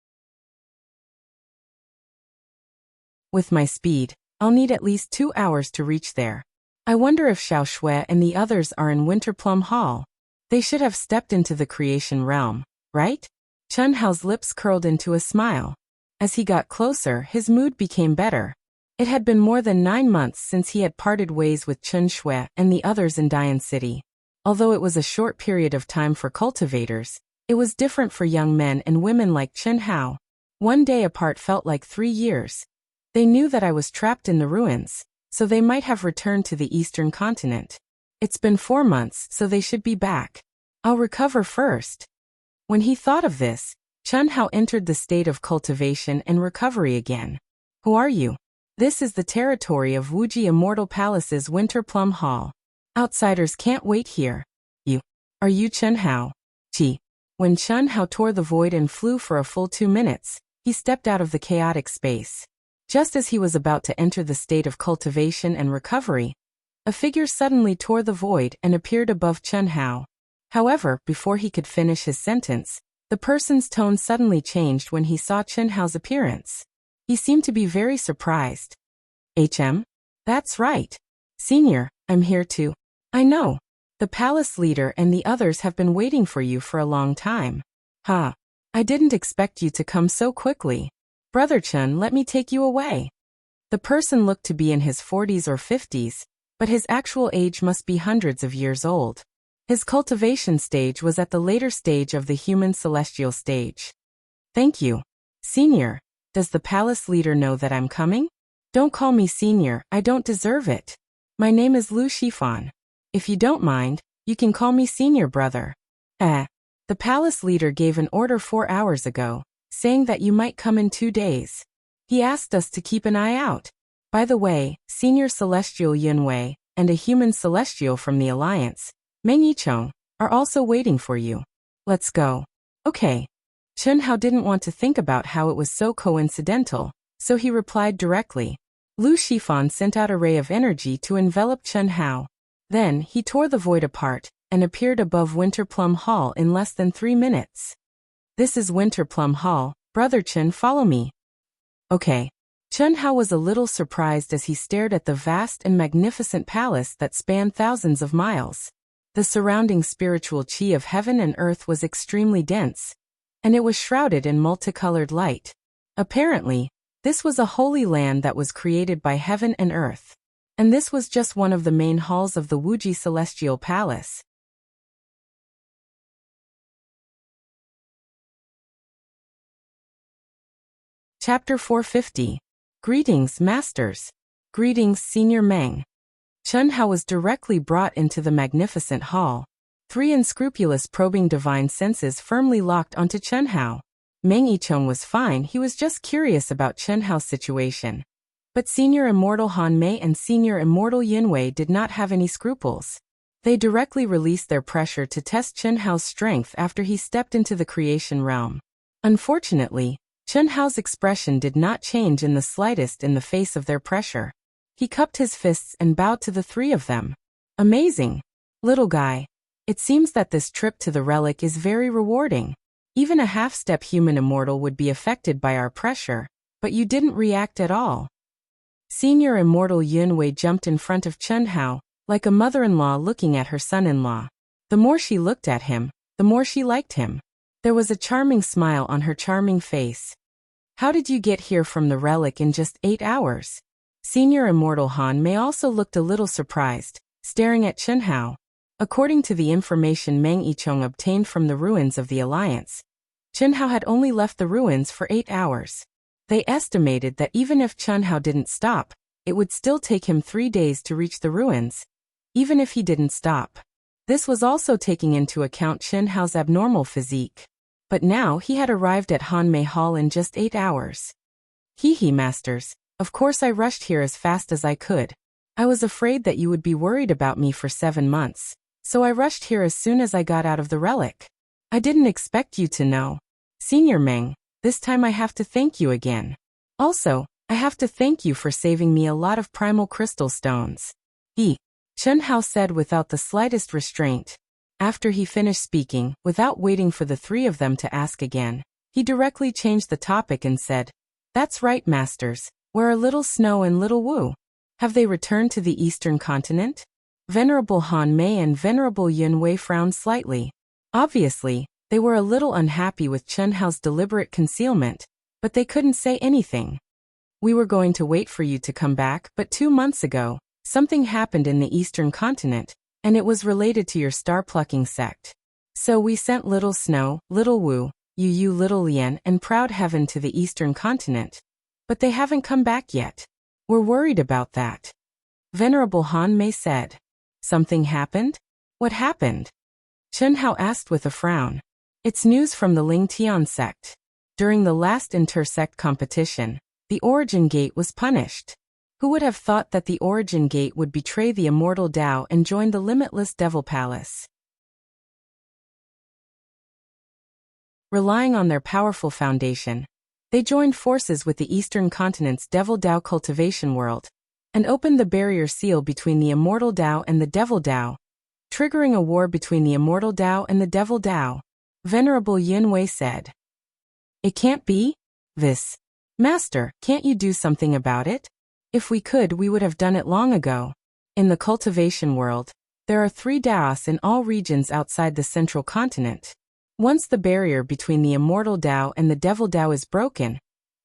With my speed, I'll need at least 2 hours to reach there. I wonder if Xiao Shui and the others are in Winterplum Hall. They should have stepped into the creation realm, right? Chen Hao's lips curled into a smile. As he got closer, his mood became better. It had been more than 9 months since he had parted ways with Chen Shui and the others in Dian City. Although it was a short period of time for cultivators, it was different for young men and women like Chen Hao. 1 day apart felt like 3 years. They knew that I was trapped in the ruins, so they might have returned to the eastern continent. It's been 4 months, so they should be back. I'll recover first. When he thought of this, Chen Hao entered the state of cultivation and recovery again. Who are you? This is the territory of Wuxia Immortal Palace's Winterplum Hall. Outsiders can't wait here. Are you Chen Hao? Gee. When Chen Hao tore the void and flew for a full 2 minutes, he stepped out of the chaotic space. Just as he was about to enter the state of cultivation and recovery, a figure suddenly tore the void and appeared above Chen Hao. However, before he could finish his sentence, the person's tone suddenly changed when he saw Chen Hao's appearance. He seemed to be very surprised. That's right. Senior, I'm here too. I know. The palace leader and the others have been waiting for you for a long time. I didn't expect you to come so quickly. Brother Chen, let me take you away. The person looked to be in his 40s or 50s, but his actual age must be hundreds of years old. His cultivation stage was at the later stage of the human celestial stage. Thank you. Senior, does the palace leader know that I'm coming? Don't call me senior, I don't deserve it. My name is Lu Shifan. If you don't mind, you can call me senior brother. The palace leader gave an order 4 hours ago, saying that you might come in 2 days. He asked us to keep an eye out. By the way, Senior Celestial Yunwei and a human celestial from the Alliance, Meng Yicheng, are also waiting for you. Let's go. Okay. Chen Hao didn't want to think about how it was so coincidental, so he replied directly. Lu Shifan sent out a ray of energy to envelop Chen Hao. Then, he tore the void apart and appeared above Winterplum Hall in less than 3 minutes. This is Winterplum Hall. Brother Chen, follow me. Okay. Chen Hao was a little surprised as he stared at the vast and magnificent palace that spanned thousands of miles. The surrounding spiritual chi of heaven and earth was extremely dense, and it was shrouded in multicolored light. Apparently, this was a holy land that was created by heaven and earth. And this was just one of the main halls of the Wuji Celestial Palace. Chapter 450. Greetings, Masters. Greetings, Senior Meng. Chen Hao was directly brought into the magnificent hall. 3 unscrupulous probing divine senses firmly locked onto Chen Hao. Meng Yicheng was fine, he was just curious about Chen Hao's situation. But Senior Immortal Han Mei and Senior Immortal Yunwei did not have any scruples. They directly released their pressure to test Chen Hao's strength after he stepped into the creation realm. Unfortunately, Chen Hao's expression did not change in the slightest in the face of their pressure. He cupped his fists and bowed to the 3 of them. Amazing. Little guy. It seems that this trip to the relic is very rewarding. Even a half-step human immortal would be affected by our pressure, but you didn't react at all. Senior Immortal Yunwei jumped in front of Chen Hao, like a mother-in-law looking at her son-in-law. The more she looked at him, the more she liked him. There was a charming smile on her charming face. How did you get here from the relic in just 8 hours? Senior Immortal Han Mei also looked a little surprised, staring at Chen Hao. According to the information Meng Yicheng obtained from the ruins of the Alliance, Chen Hao had only left the ruins for 8 hours. They estimated that even if Chen Hao didn't stop, it would still take him 3 days to reach the ruins, even if he didn't stop. This was also taking into account Chen Hao's abnormal physique. But now he had arrived at Hanmei Hall in just 8 hours. Hee masters, of course I rushed here as fast as I could. I was afraid that you would be worried about me for 7 months, so I rushed here as soon as I got out of the relic. I didn't expect you to know. Senior Meng, this time I have to thank you again. Also, I have to thank you for saving me a lot of primal crystal stones. Chen Hao said without the slightest restraint. After he finished speaking, without waiting for the 3 of them to ask again, he directly changed the topic and said, That's right, masters, where are little Snow and little Wu? Have they returned to the eastern continent? Venerable Han Mei and Venerable Yun Wei frowned slightly. Obviously, they were a little unhappy with Chen Hao's deliberate concealment, but they couldn't say anything. We were going to wait for you to come back, but 2 months ago, something happened in the eastern continent, and it was related to your star-plucking sect. So we sent Little Snow, Little Wu, Yu, Little Lian, and Proud Heaven to the eastern continent. But they haven't come back yet. We're worried about that. Venerable Han Mei said. Something happened? What happened? Chen Hao asked with a frown. It's news from the Ling Tian sect. During the last inter-sect competition, the Origin Gate was punished. Who would have thought that the Origin Gate would betray the immortal Tao and join the limitless Devil Palace? Relying on their powerful foundation, they joined forces with the Eastern Continent's Devil Tao cultivation world, and opened the barrier seal between the immortal Tao and the Devil Tao, triggering a war between the immortal Tao and the Devil Tao. Venerable Yin Wei said. It can't be? This. Master, can't you do something about it? If we could, we would have done it long ago. In the cultivation world, there are 3 Taos in all regions outside the central continent. Once the barrier between the immortal Tao and the Devil Tao is broken,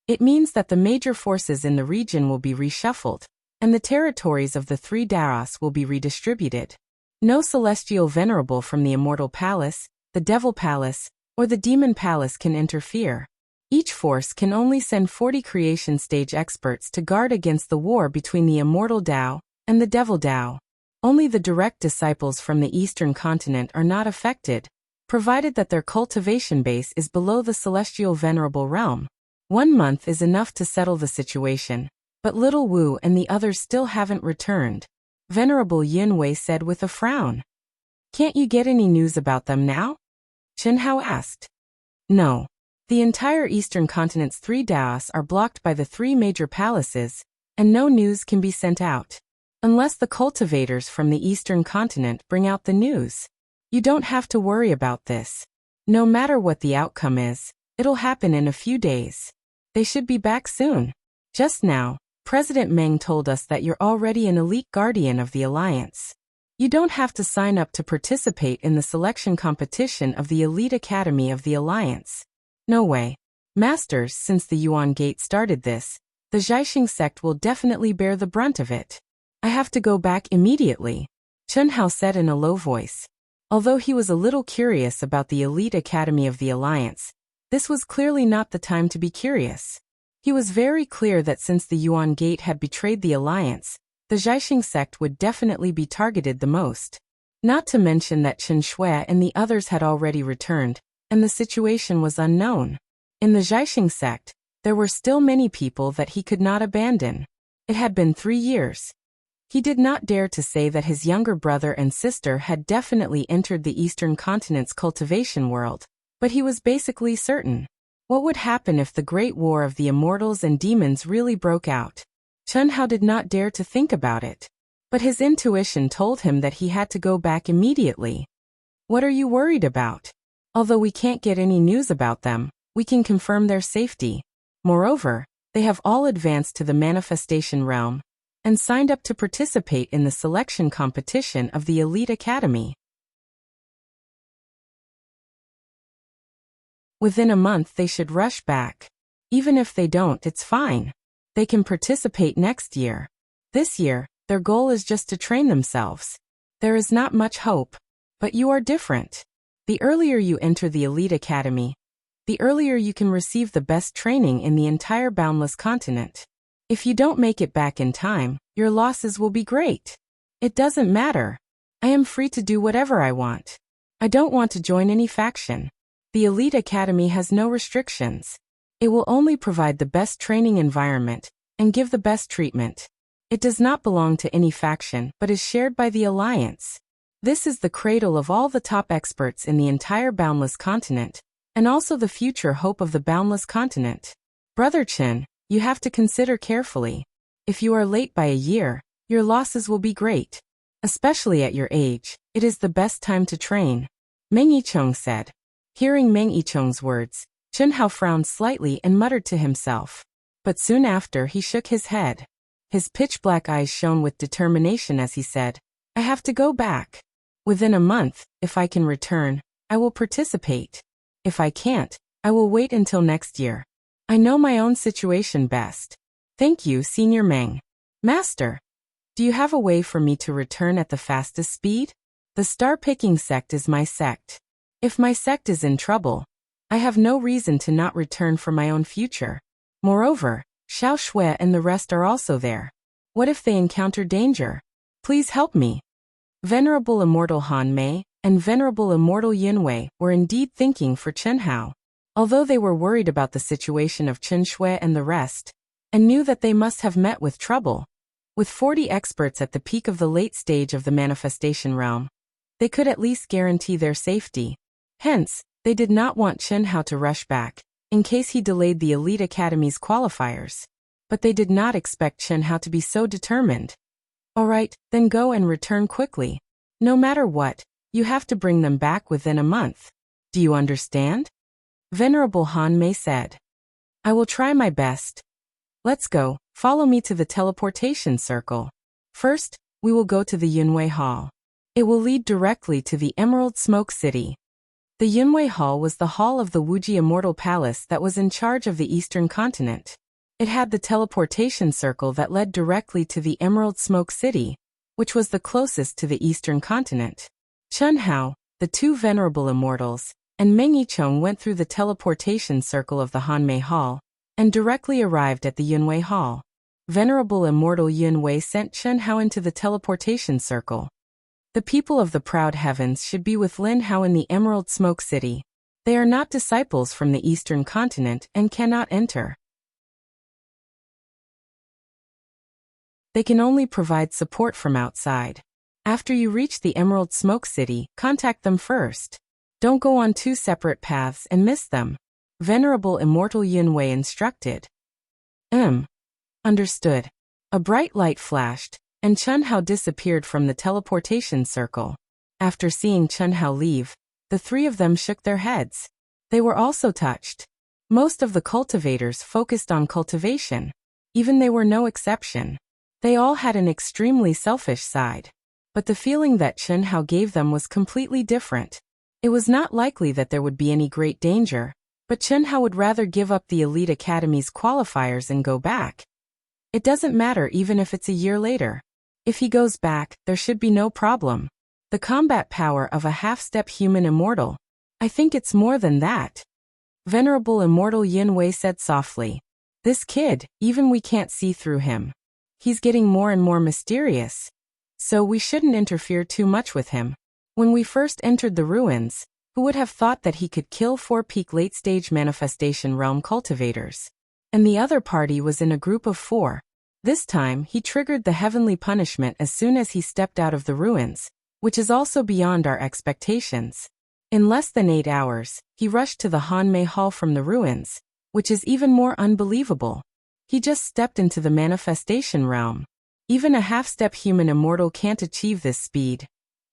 it means that the major forces in the region will be reshuffled, and the territories of the 3 Taos will be redistributed. No celestial venerable from the Immortal Palace, the Devil Palace, or the Demon Palace can interfere. Each force can only send 40 creation stage experts to guard against the war between the Immortal Tao and the Devil Tao. Only the direct disciples from the Eastern Continent are not affected, provided that their cultivation base is below the Celestial Venerable Realm. 1 month is enough to settle the situation, but Little Wu and the others still haven't returned. Venerable Yin Wei said with a frown. Can't you get any news about them now? Chen Hao asked. No. The entire Eastern Continent's 3 Taos are blocked by the 3 major palaces, and no news can be sent out. Unless the cultivators from the Eastern Continent bring out the news. You don't have to worry about this. No matter what the outcome is, it'll happen in a few days. They should be back soon. Just now, President Meng told us that you're already an elite guardian of the Alliance. You don't have to sign up to participate in the selection competition of the Elite Academy of the Alliance. No way. Masters, since the Yuan Gate started this, the Zhaixing sect will definitely bear the brunt of it. I have to go back immediately, Chen Hao said in a low voice. Although he was a little curious about the Elite Academy of the Alliance, this was clearly not the time to be curious. He was very clear that since the Yuan Gate had betrayed the Alliance, the Zhaixing sect would definitely be targeted the most. Not to mention that Chen Shui and the others had already returned, and the situation was unknown. In the Zhaixing sect, there were still many people that he could not abandon. It had been 3 years. He did not dare to say that his younger brother and sister had definitely entered the Eastern Continent's cultivation world, but he was basically certain. What would happen if the Great War of the Immortals and Demons really broke out? Chen Hao did not dare to think about it. But his intuition told him that he had to go back immediately. What are you worried about? Although we can't get any news about them, we can confirm their safety. Moreover, they have all advanced to the manifestation realm and signed up to participate in the selection competition of the Elite Academy. Within a month they should rush back. Even if they don't, it's fine. They can participate next year. This year, their goal is just to train themselves. There is not much hope. But you are different. The earlier you enter the Elite Academy, the earlier you can receive the best training in the entire boundless continent. If you don't make it back in time, your losses will be great. It doesn't matter. I am free to do whatever I want. I don't want to join any faction. The Elite Academy has no restrictions. It will only provide the best training environment and give the best treatment. It does not belong to any faction but is shared by the Alliance. This is the cradle of all the top experts in the entire boundless continent, and also the future hope of the boundless continent. Brother Chen, you have to consider carefully. If you are late by a year, your losses will be great. Especially at your age, it is the best time to train. Meng Yicheng said. Hearing Meng Yicheng's words, Chen Hao frowned slightly and muttered to himself. But soon after he shook his head. His pitch-black eyes shone with determination as he said, I have to go back. Within a month, if I can return, I will participate. If I can't, I will wait until next year. I know my own situation best. Thank you, Senior Meng. Master, do you have a way for me to return at the fastest speed? The star-picking sect is my sect. If my sect is in trouble, I have no reason to not return for my own future. Moreover, Xiao Shui and the rest are also there. What if they encounter danger? Please help me. Venerable Immortal Han Mei and Venerable Immortal Yin Wei were indeed thinking for Chen Hao. Although they were worried about the situation of Chen Shui and the rest, and knew that they must have met with trouble. With 40 experts at the peak of the late stage of the manifestation realm, they could at least guarantee their safety. Hence, they did not want Chen Hao to rush back, in case he delayed the Elite Academy's qualifiers. But they did not expect Chen Hao to be so determined. Alright, then go and return quickly. No matter what, you have to bring them back within a month. Do you understand? Venerable Han Mei said. I will try my best. Let's go, follow me to the teleportation circle. First, we will go to the Yunwei Hall. It will lead directly to the Emerald Smoke City. The Yunwei Hall was the hall of the Wuxia Immortal Palace that was in charge of the Eastern Continent. It had the teleportation circle that led directly to the Emerald Smoke City, which was the closest to the Eastern Continent. Chen Hao, the two Venerable Immortals, and Meng Yichong went through the teleportation circle of the Hanmei Hall, and directly arrived at the Yunwei Hall. Venerable Immortal Yun Wei sent Chen Hao into the teleportation circle. The people of the Proud Heavens should be with Lin Hao in the Emerald Smoke City. They are not disciples from the Eastern Continent and cannot enter. They can only provide support from outside. After you reach the Emerald Smoke City, contact them first. Don't go on two separate paths and miss them. Venerable Immortal Yun Wei instructed. Understood. A bright light flashed, and Chen Hao disappeared from the teleportation circle. After seeing Chen Hao leave, the three of them shook their heads. They were also touched. Most of the cultivators focused on cultivation. Even they were no exception. They all had an extremely selfish side. But the feeling that Chen Hao gave them was completely different. It was not likely that there would be any great danger, but Chen Hao would rather give up the Elite Academy's qualifiers and go back. It doesn't matter even if it's a year later. If he goes back, there should be no problem. The combat power of a half-step human immortal. I think it's more than that. Venerable Immortal Yin Wei said softly. This kid, even we can't see through him. He's getting more and more mysterious. So we shouldn't interfere too much with him. When we first entered the ruins, who would have thought that he could kill 4 peak late-stage manifestation realm cultivators? And the other party was in a group of 4. This time, he triggered the heavenly punishment as soon as he stepped out of the ruins, which is also beyond our expectations. In less than 8 hours, he rushed to the Hanmei Hall from the ruins, which is even more unbelievable. He just stepped into the manifestation realm. Even a half-step human immortal can't achieve this speed.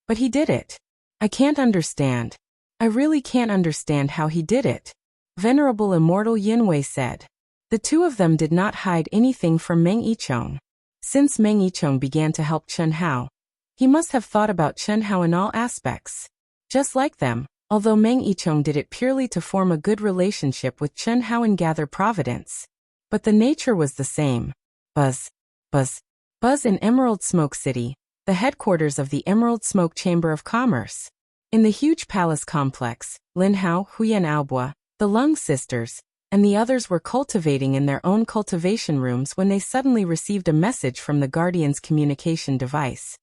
But he did it. I can't understand. I really can't understand how he did it. Venerable Immortal Yin Wei said. The two of them did not hide anything from Meng Yichong. Since Meng Yichong began to help Chen Hao, he must have thought about Chen Hao in all aspects. Just like them, although Meng Yichong did it purely to form a good relationship with Chen Hao and gather providence. But the nature was the same. Buzz. Buzz. Buzz in Emerald Smoke City, the headquarters of the Emerald Smoke Chamber of Commerce. In the huge palace complex, Lin Hao, Huyan Aobua, the Lung sisters, and the others were cultivating in their own cultivation rooms when they suddenly received a message from the Guardian's communication device.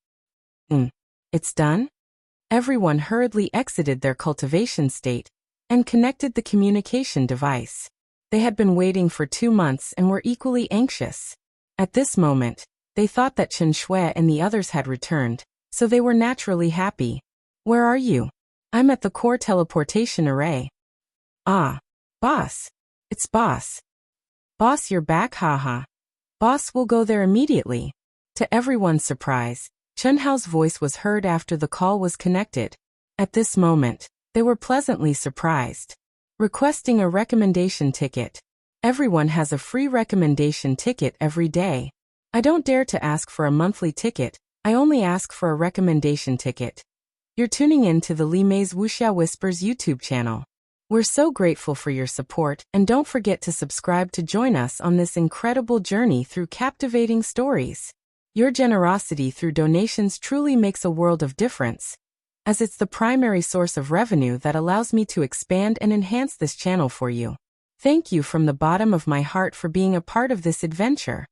It's done? Everyone hurriedly exited their cultivation state and connected the communication device. They had been waiting for 2 months and were equally anxious. At this moment, they thought that Chen Shui and the others had returned, so they were naturally happy. Where are you? I'm at the core teleportation array. Ah, boss. It's boss. Boss, you're back, haha. Boss will go there immediately. To everyone's surprise, Chen Hao's voice was heard after the call was connected. At this moment, they were pleasantly surprised. Requesting a recommendation ticket. Everyone has a free recommendation ticket every day. I don't dare to ask for a monthly ticket, I only ask for a recommendation ticket. You're tuning in to the Li Mei's Wuxia Whispers YouTube channel. We're so grateful for your support, and don't forget to subscribe to join us on this incredible journey through captivating stories. Your generosity through donations truly makes a world of difference, as it's the primary source of revenue that allows me to expand and enhance this channel for you. Thank you from the bottom of my heart for being a part of this adventure.